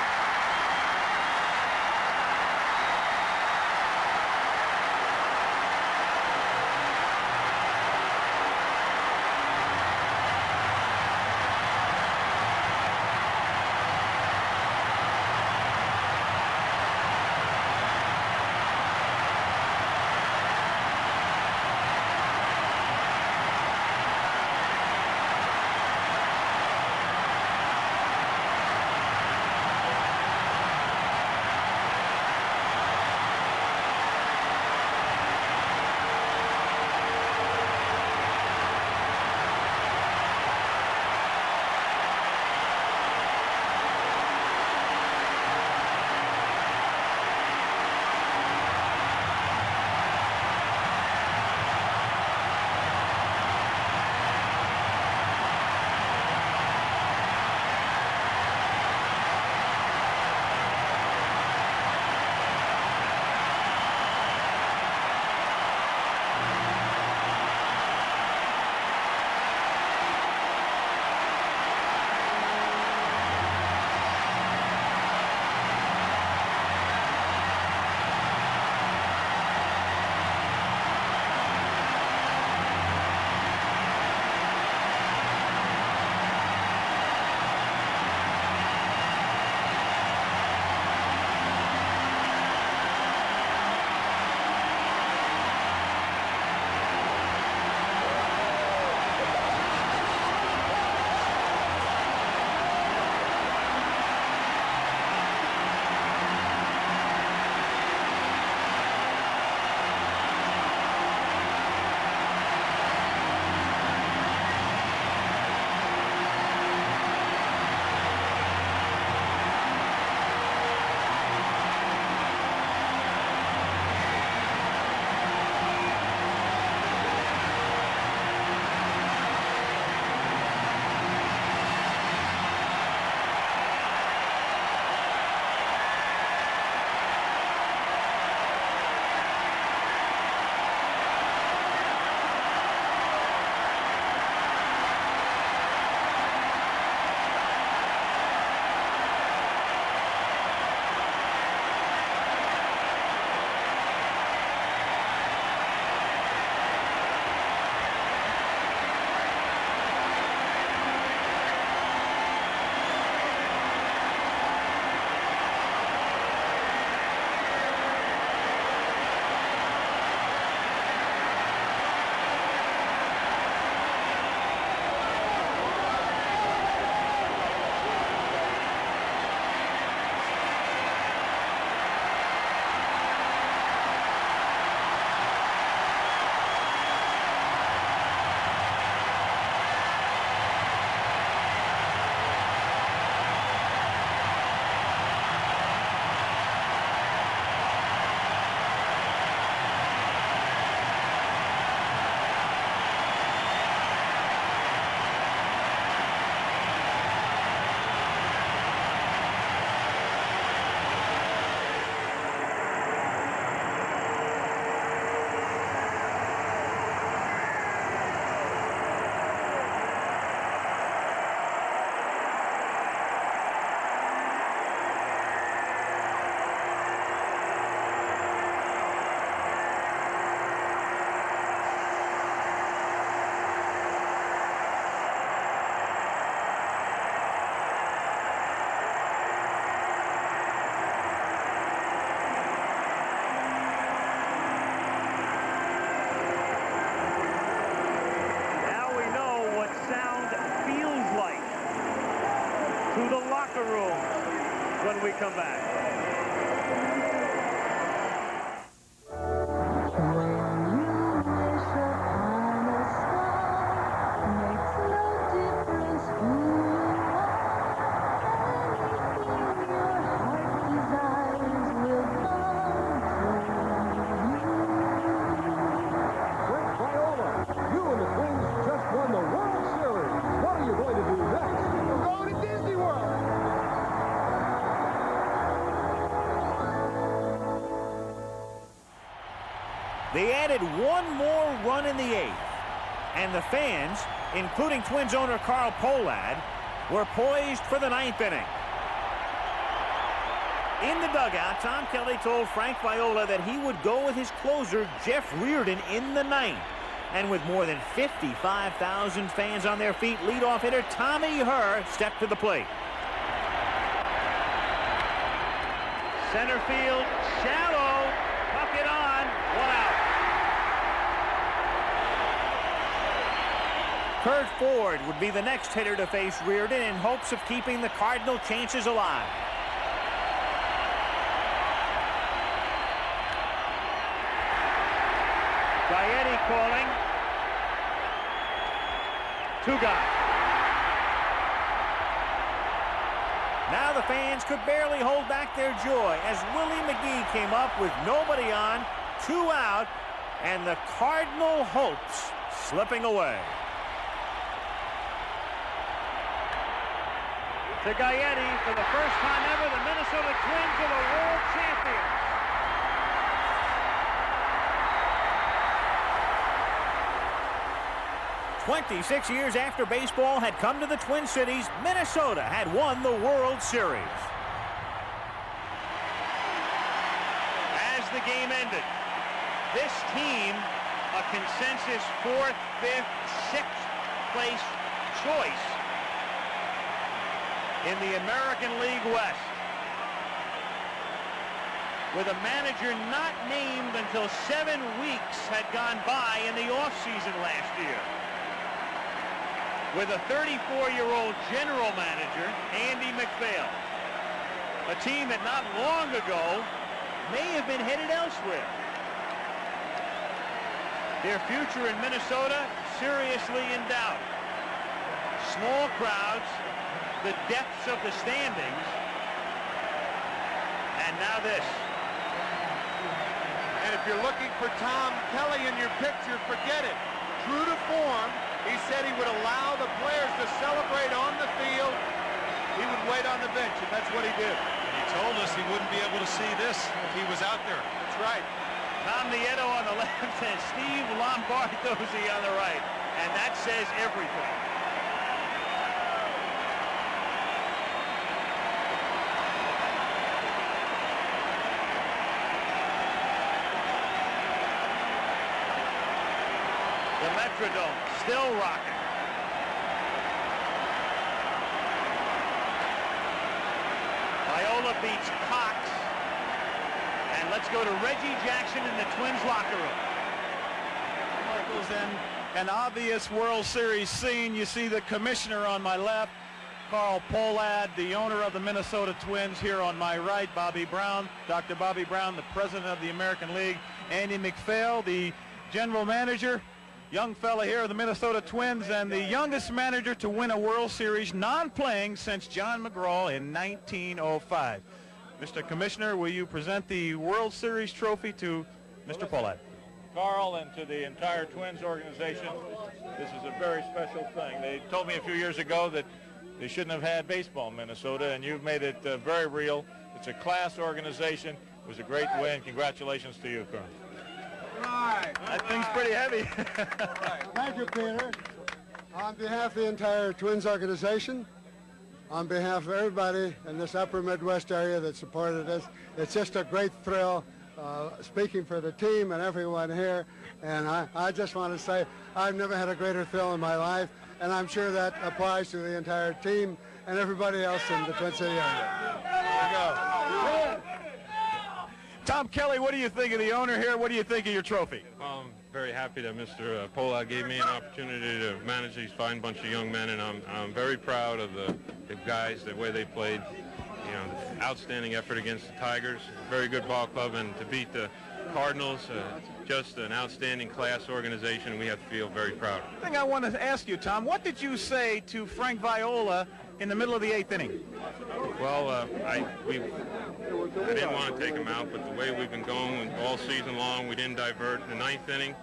when we come back. Viola, you and the Twins just won the World Series. What are you going to do next? We're going to Disney World. They added one more run in the 8th, and the fans, including Twins owner Carl Pohlad, were poised for the 9th inning. In the dugout, Tom Kelly told Frank Viola that he would go with his closer, Jeff Reardon, in the 9th. And with more than 55,000 fans on their feet, leadoff hitter Tommy Herr stepped to the plate. Center field, shallow, puck it on, 1 out. Kurt Ford would be the next hitter to face Reardon in hopes of keeping the Cardinal chances alive. Gaetti calling. 2 guys. Now the fans could barely hold back their joy as Willie McGee came up with nobody on, 2 out, and the Cardinal hopes slipping away. To Gaetti, for the first time ever, the Minnesota Twins are the world champions. "26 years after baseball had come to the Twin Cities, Minnesota had won the World Series." As the game ended, this team, a consensus 4th, 5th, 6th place choice in the American League West, with a manager not named until 7 weeks had gone by in the offseason last year, with a 34-year-old general manager, Andy McPhail, a team that not long ago may have been headed elsewhere. Their future in Minnesota seriously in doubt. Small crowds, the depths of the standings, and now this. And if you're looking for Tom Kelly in your picture, forget it. True to form, he said he would allow the players to celebrate on the field. He would wait on the bench, and that's what he did. And he told us he wouldn't be able to see this if he was out there. That's right. Tom Nieto on the left and Steve Lombardozzi on the right. And that says everything. The Metrodome still rocking. Viola beats Cox. And let's go to Reggie Jackson in the Twins locker room. Michaels in an obvious World Series scene. You see the commissioner on my left, Carl Pohlad, the owner of the Minnesota Twins, here on my right, Bobby Brown, Dr. Bobby Brown, the president of the American League, Andy McPhail, the general manager, young fella here of the Minnesota Twins, and the youngest manager to win a World Series non-playing since John McGraw in 1905. Mr. Commissioner, will you present the World Series trophy to Mr. Pohlad? Carl, and to the entire Twins organization, this is a very special thing. They told me a few years ago that they shouldn't have had baseball in Minnesota, and you've made it very real. It's a class organization. It was a great win. Congratulations to you, Colonel. That thing's pretty heavy. Thank you, Peter. On behalf of the entire Twins organization, on behalf of everybody in this upper Midwest area that supported us, it's just a great thrill speaking for the team and everyone here. And I just want to say I've never had a greater thrill in my life, and I'm sure that applies to the entire team and everybody else in the Twin City area. There you go. Tom Kelly, what do you think of the owner here? What do you think of your trophy? I'm very happy that Mr. Pohlad gave me an opportunity to manage these fine bunch of young men, and I'm very proud of the guys, the way they played. You outstanding effort against the Tigers. Very good ball club, and to beat the Cardinals, just an outstanding class organization. We have to feel very proud. The thing I wanted to ask you, Tom, what did you say to Frank Viola in the middle of the 8th inning? Well, I didn't want to take him out, but the way we've been going all season long, we didn't divert. In the 9th inning,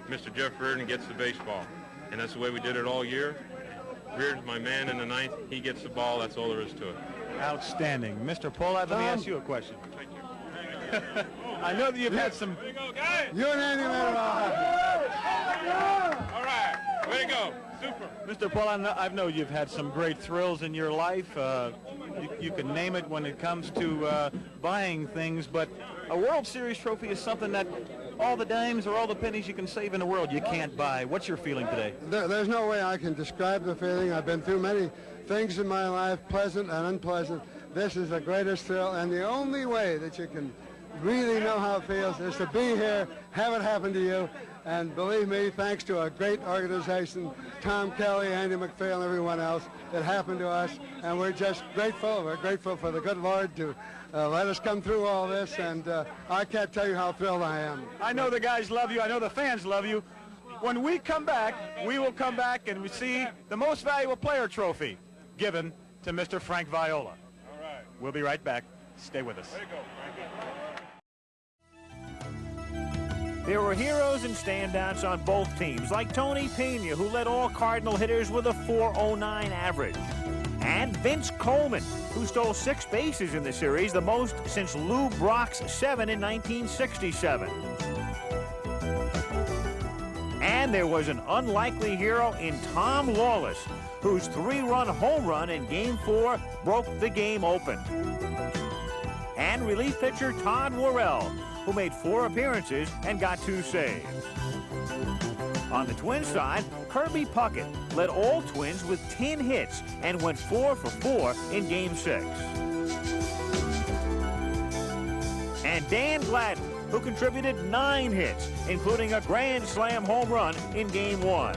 Mr. Jeff Reardon gets the baseball, and that's the way we did it all year. Reardon's my man in the 9th. He gets the ball. That's all there is to it. Outstanding. Mr. Pollard, let me ask you a question. Thank you. I know that you've had some... There you go, guys. You're an Andy All right. Way to go. Super. Mr. Pollard, I know you've had some great thrills in your life. You can name it when it comes to buying things, but a World Series trophy is something that all the dimes or all the pennies you can save in the world you can't buy. What's your feeling today? There's no way I can describe the feeling. I've been through many things in my life, pleasant and unpleasant. This is the greatest thrill, and the only way that you can really know how it feels is to be here, have it happen to you, and believe me, thanks to a great organization, Tom Kelly, Andy McPhail, and everyone else, it happened to us, and we're just grateful. We're grateful for the good Lord to let us come through all this, and I can't tell you how thrilled I am. I know the guys love you. I know the fans love you. When we come back, we will come back and we see the most valuable player trophy given to Mr. Frank Viola. All right. We'll be right back. Stay with us. Way to go, Frankie. There were heroes and standouts on both teams, like Tony Pena, who led all Cardinal hitters with a .409 average. And Vince Coleman, who stole 6 bases in the series, the most since Lou Brock's 7 in 1967. And there was an unlikely hero in Tom Lawless, whose 3-run home run in Game 4 broke the game open. And relief pitcher Todd Worrell, who made 4 appearances and got 2 saves. On the Twins side, Kirby Puckett led all Twins with 10 hits and went 4 for 4 in Game 6. And Dan Gladden, who contributed 9 hits, including a grand slam home run in Game 1.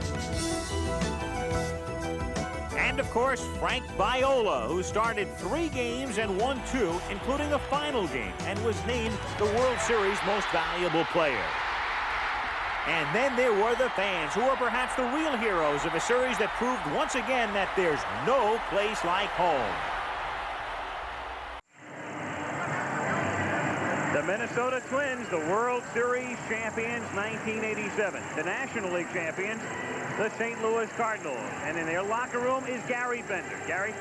And, of course, Frank Viola, who started 3 games and won 2, including a final game, and was named the World Series Most Valuable Player. And then there were the fans, who were perhaps the real heroes of a series that proved once again that there's no place like home. The Minnesota Twins, the World Series champions, 1987. The National League champions, the St. Louis Cardinals. And in their locker room is Gary Bender. Gary?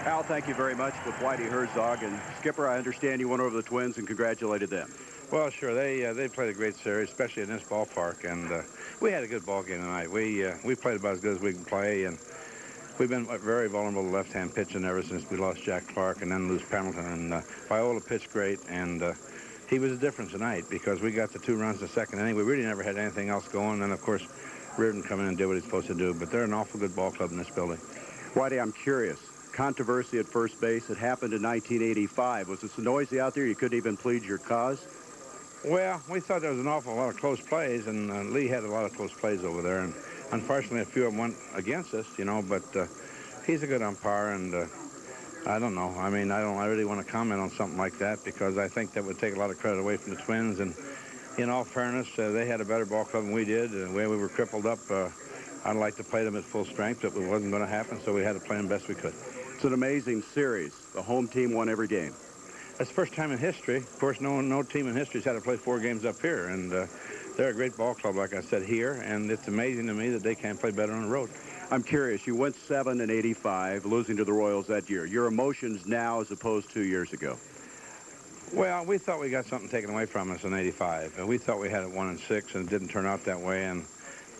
Al, thank you very much with Whitey Herzog. And Skipper, I understand you went over the Twins and congratulated them. Well, sure. They played a great series, especially in this ballpark, and we had a good ball game tonight. We played about as good as we can play, and we've been very vulnerable to left-hand pitching ever since we lost Jack Clark and then lose Pendleton. And Viola pitched great, and he was the difference tonight because we got the 2 runs in the second inning. We really never had anything else going, and of course, Reardon come in and did what he's supposed to do. But they're an awful good ball club in this building. Whitey, I'm curious. Controversy at first base. It happened in 1985. Was it so noisy out there you couldn't even plead your cause? Well, we thought there was an awful lot of close plays, and Lee had a lot of close plays over there. And unfortunately, a few of them went against us, you know, but he's a good umpire, and I don't know. I mean, I really want to comment on something like that because I think that would take a lot of credit away from the Twins. And in all fairness, they had a better ball club than we did. And the way we were crippled up, I'd like to play them at full strength, but it wasn't going to happen, so we had to play them best we could. It's an amazing series. The home team won every game. That's the first time in history. Of course, no team in history has had to play 4 games up here, and they're a great ball club, like I said, here, and it's amazing to me that they can't play better on the road. I'm curious. You went 7 in '85, losing to the Royals that year. Your emotions now as opposed to 2 years ago? Well, we thought we got something taken away from us in '85, and we thought we had it 1-6, and it didn't turn out that way, and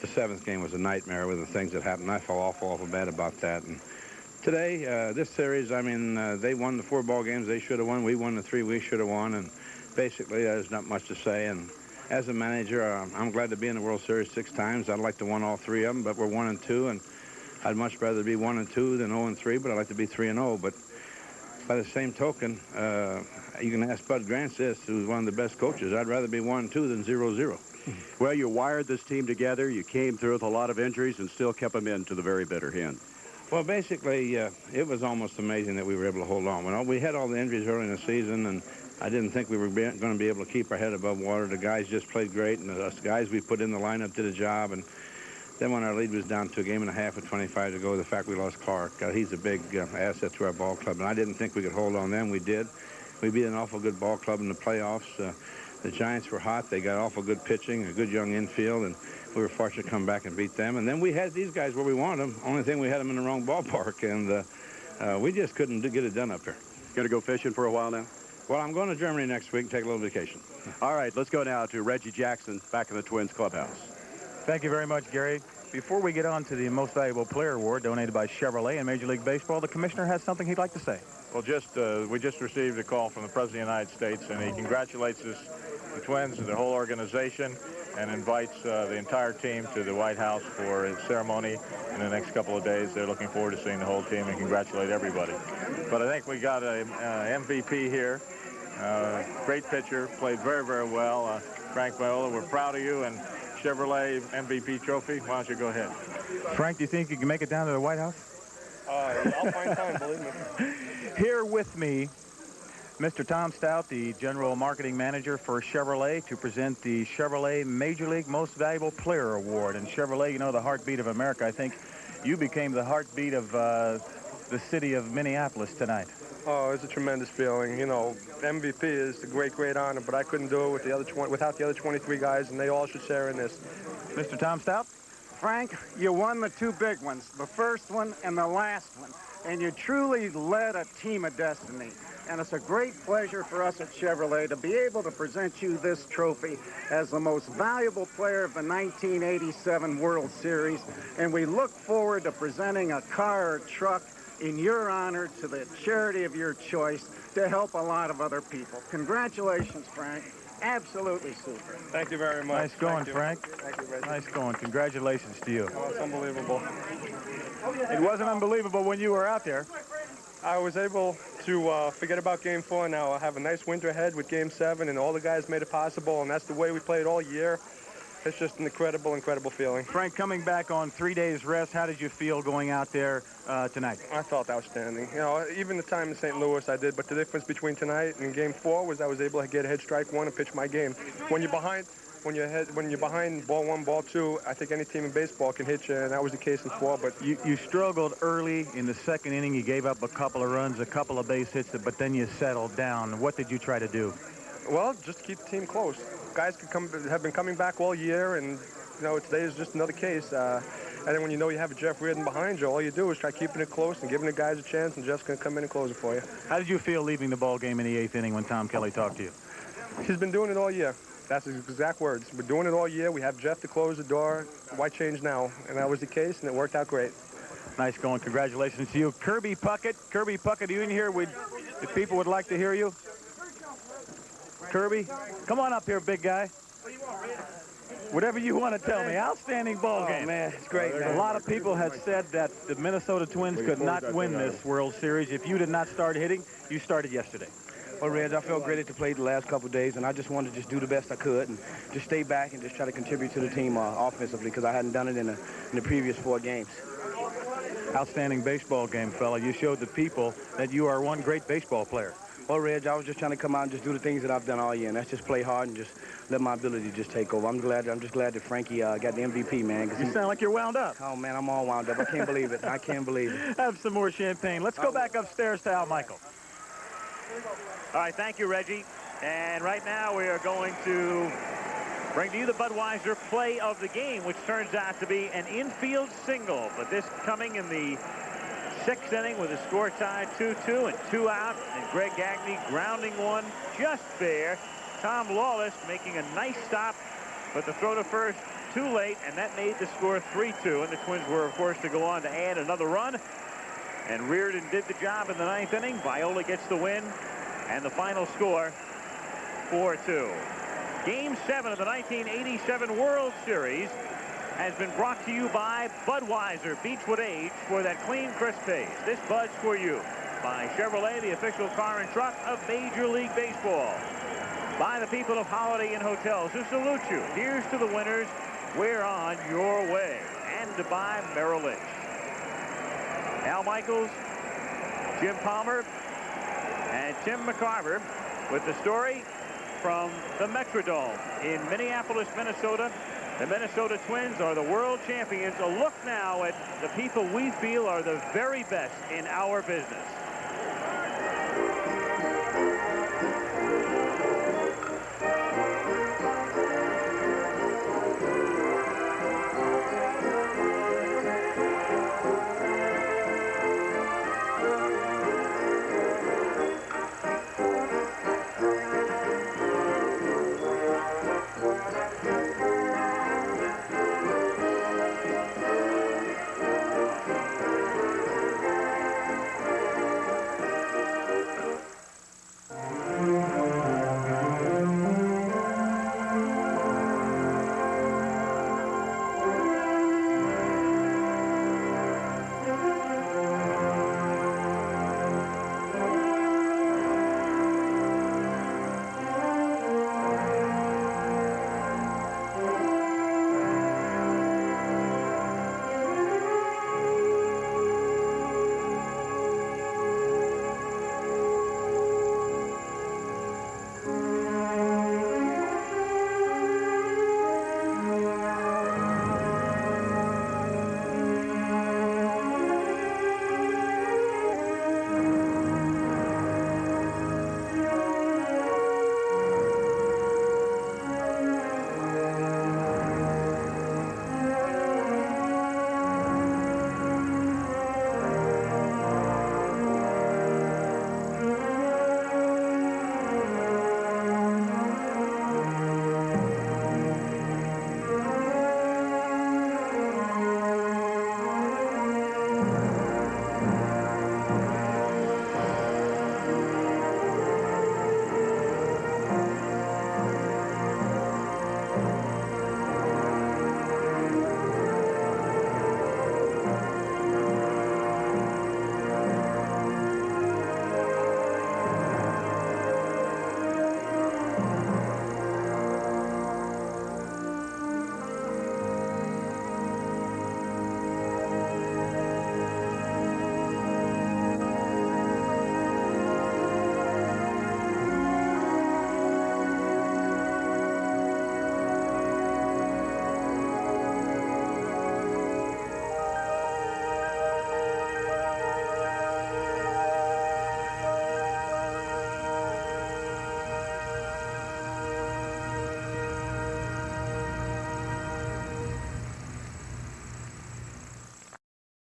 the 7th game was a nightmare with the things that happened. I felt awful bad about that. And today, this series, I mean, they won the 4 ball games they should have won. We won the 3 we should have won, and basically there's not much to say. And as a manager, I'm glad to be in the World Series 6 times. I'd like to win all 3 of them, but we're 1-2, and I'd much rather be 1-2 than 0-3, but I'd like to be 3-0. But by the same token, you can ask Bud Grant this, who's one of the best coaches. I'd rather be 1-2 than 0-0. Well, you wired this team together. You came through with a lot of injuries and still kept them in to the very bitter end. Well, basically, it was almost amazing that we were able to hold on. We had all the injuries early in the season, and I didn't think we were going to be able to keep our head above water. The guys just played great, and the guys we put in the lineup did a job. And then when our lead was down to a game and a half with 25 to go, the fact we lost Clark, he's a big asset to our ball club, and I didn't think we could hold on then. We did. We beat an awful good ball club in the playoffs. The Giants were hot. They got awful good pitching, a good young infield, and we were fortunate to come back and beat them. And then we had these guys where we wanted them. Only thing, we had them in the wrong ballpark, and we just couldn't get it done up here. Going to go fishing for a while now? Well, I'm going to Germany next week and take a little vacation. All right, let's go now to Reggie Jackson back in the Twins clubhouse. Thank you very much, Gary. Before we get on to the Most Valuable Player Award donated by Chevrolet in Major League Baseball, the commissioner has something he'd like to say. Well, we just received a call from the President of the United States, and he congratulates the Twins and the whole organization and invites the entire team to the White House for a ceremony in the next couple of days. They're looking forward to seeing the whole team and congratulate everybody. But I think we got a MVP here. Great pitcher, played very, very well. Frank Viola, we're proud of you, and Chevrolet MVP trophy. Why don't you go ahead? Frank, do you think you can make it down to the White House? I'll find time, believe me. Here with me, Mr. Tom Stout, the General Marketing Manager for Chevrolet, to present the Chevrolet Major League Most Valuable Player Award. And Chevrolet, you know, the heartbeat of America. I think you became the heartbeat of the city of Minneapolis tonight. Oh, it's a tremendous feeling. You know, MVP is a great, great honor, but I couldn't do it with the other without the other 23 guys, and they all should share in this. Mr. Tom Stout? Frank, you won the two big ones, the first one and the last one, and you truly led a team of destiny. And it's a great pleasure for us at Chevrolet to be able to present you this trophy as the most valuable player of the 1987 World Series. And we look forward to presenting a car or truck in your honor to the charity of your choice to help a lot of other people. Congratulations, Frank. Absolutely super. Thank you very much. Nice going, Frank. Thank you, Reggie. Nice going. Congratulations to you. Oh, it's unbelievable. It wasn't unbelievable when you were out there. I was able to forget about Game 4 now. I have a nice winter ahead with Game 7, and all the guys made it possible, and that's the way we played all year. It's just an incredible, incredible feeling. Frank, coming back on 3 days rest, how did you feel going out there tonight? I felt outstanding. You know, even the time in St. Louis I did, but the difference between tonight and Game 4 was I was able to get ahead strike one and pitch my game. When you're behind ball one, ball two, I think any team in baseball can hit you, and that was the case in 4. But you struggled early in the second inning. You gave up a couple of runs, a couple of base hits, but then you settled down. What did you try to do? Well, just keep the team close. Guys have been coming back all year, and you know, today is just another case. And then when you know you have a Jeff Reardon behind you, all you do is try keeping it close and giving the guys a chance, and Jeff's going to come in and close it for you. How did you feel leaving the ball game in the 8th inning when Tom Kelly talked to you? He's been doing it all year. That's his exact words. We're doing it all year. We have Jeff to close the door. Why change now? And that was the case, and it worked out great. Nice going. Congratulations to you. Kirby Puckett. Kirby Puckett, are you in here? If people would like to hear you. Kirby, come on up here, big guy. Whatever you want to tell me. Outstanding ball game. Man, it's great, man. A lot of people have said that the Minnesota Twins could not win this World Series. If you did not start hitting, you started yesterday. Well, Reg, I felt great to play the last couple of days, and I just wanted to just do the best I could and just stay back and just try to contribute to the team offensively, because I hadn't done it in the previous 4 games. Outstanding baseball game, fella. You showed the people that you are one great baseball player. Well, Reg, I was just trying to come out and just do the things that I've done all year, and that's just play hard and just let my ability just take over. I'm just glad that Frankie got the MVP, man. You sound like you're wound up. Oh, man, I'm all wound up. I can't believe it. I can't believe it. Have some more champagne. Let's go back upstairs to Al Michael. All right, thank you, Reggie. And right now we are going to bring to you the Budweiser play of the game, which turns out to be an infield single. But this coming in the 6th inning with a score tied 2-2 and 2 out. And Greg Gagne grounding one just fair. Tom Lawless making a nice stop, but the throw to first too late, and that made the score 3-2. And the Twins were, of course, to go on to add another run. And Reardon did the job in the 9th inning. Viola gets the win. And the final score, 4-2. Game 7 of the 1987 World Series has been brought to you by Budweiser Beechwood Age for that clean, crisp taste. This Bud's for you. By Chevrolet, the official car and truck of Major League Baseball. By the people of Holiday Inn Hotels who salute you. Here's to the winners. We're on your way. And by Merrill Lynch. Al Michaels, Jim Palmer, and Tim McCarver with the story from the Metrodome in Minneapolis, Minnesota. The Minnesota Twins are the world champions. A look now at the people we feel are the very best in our business.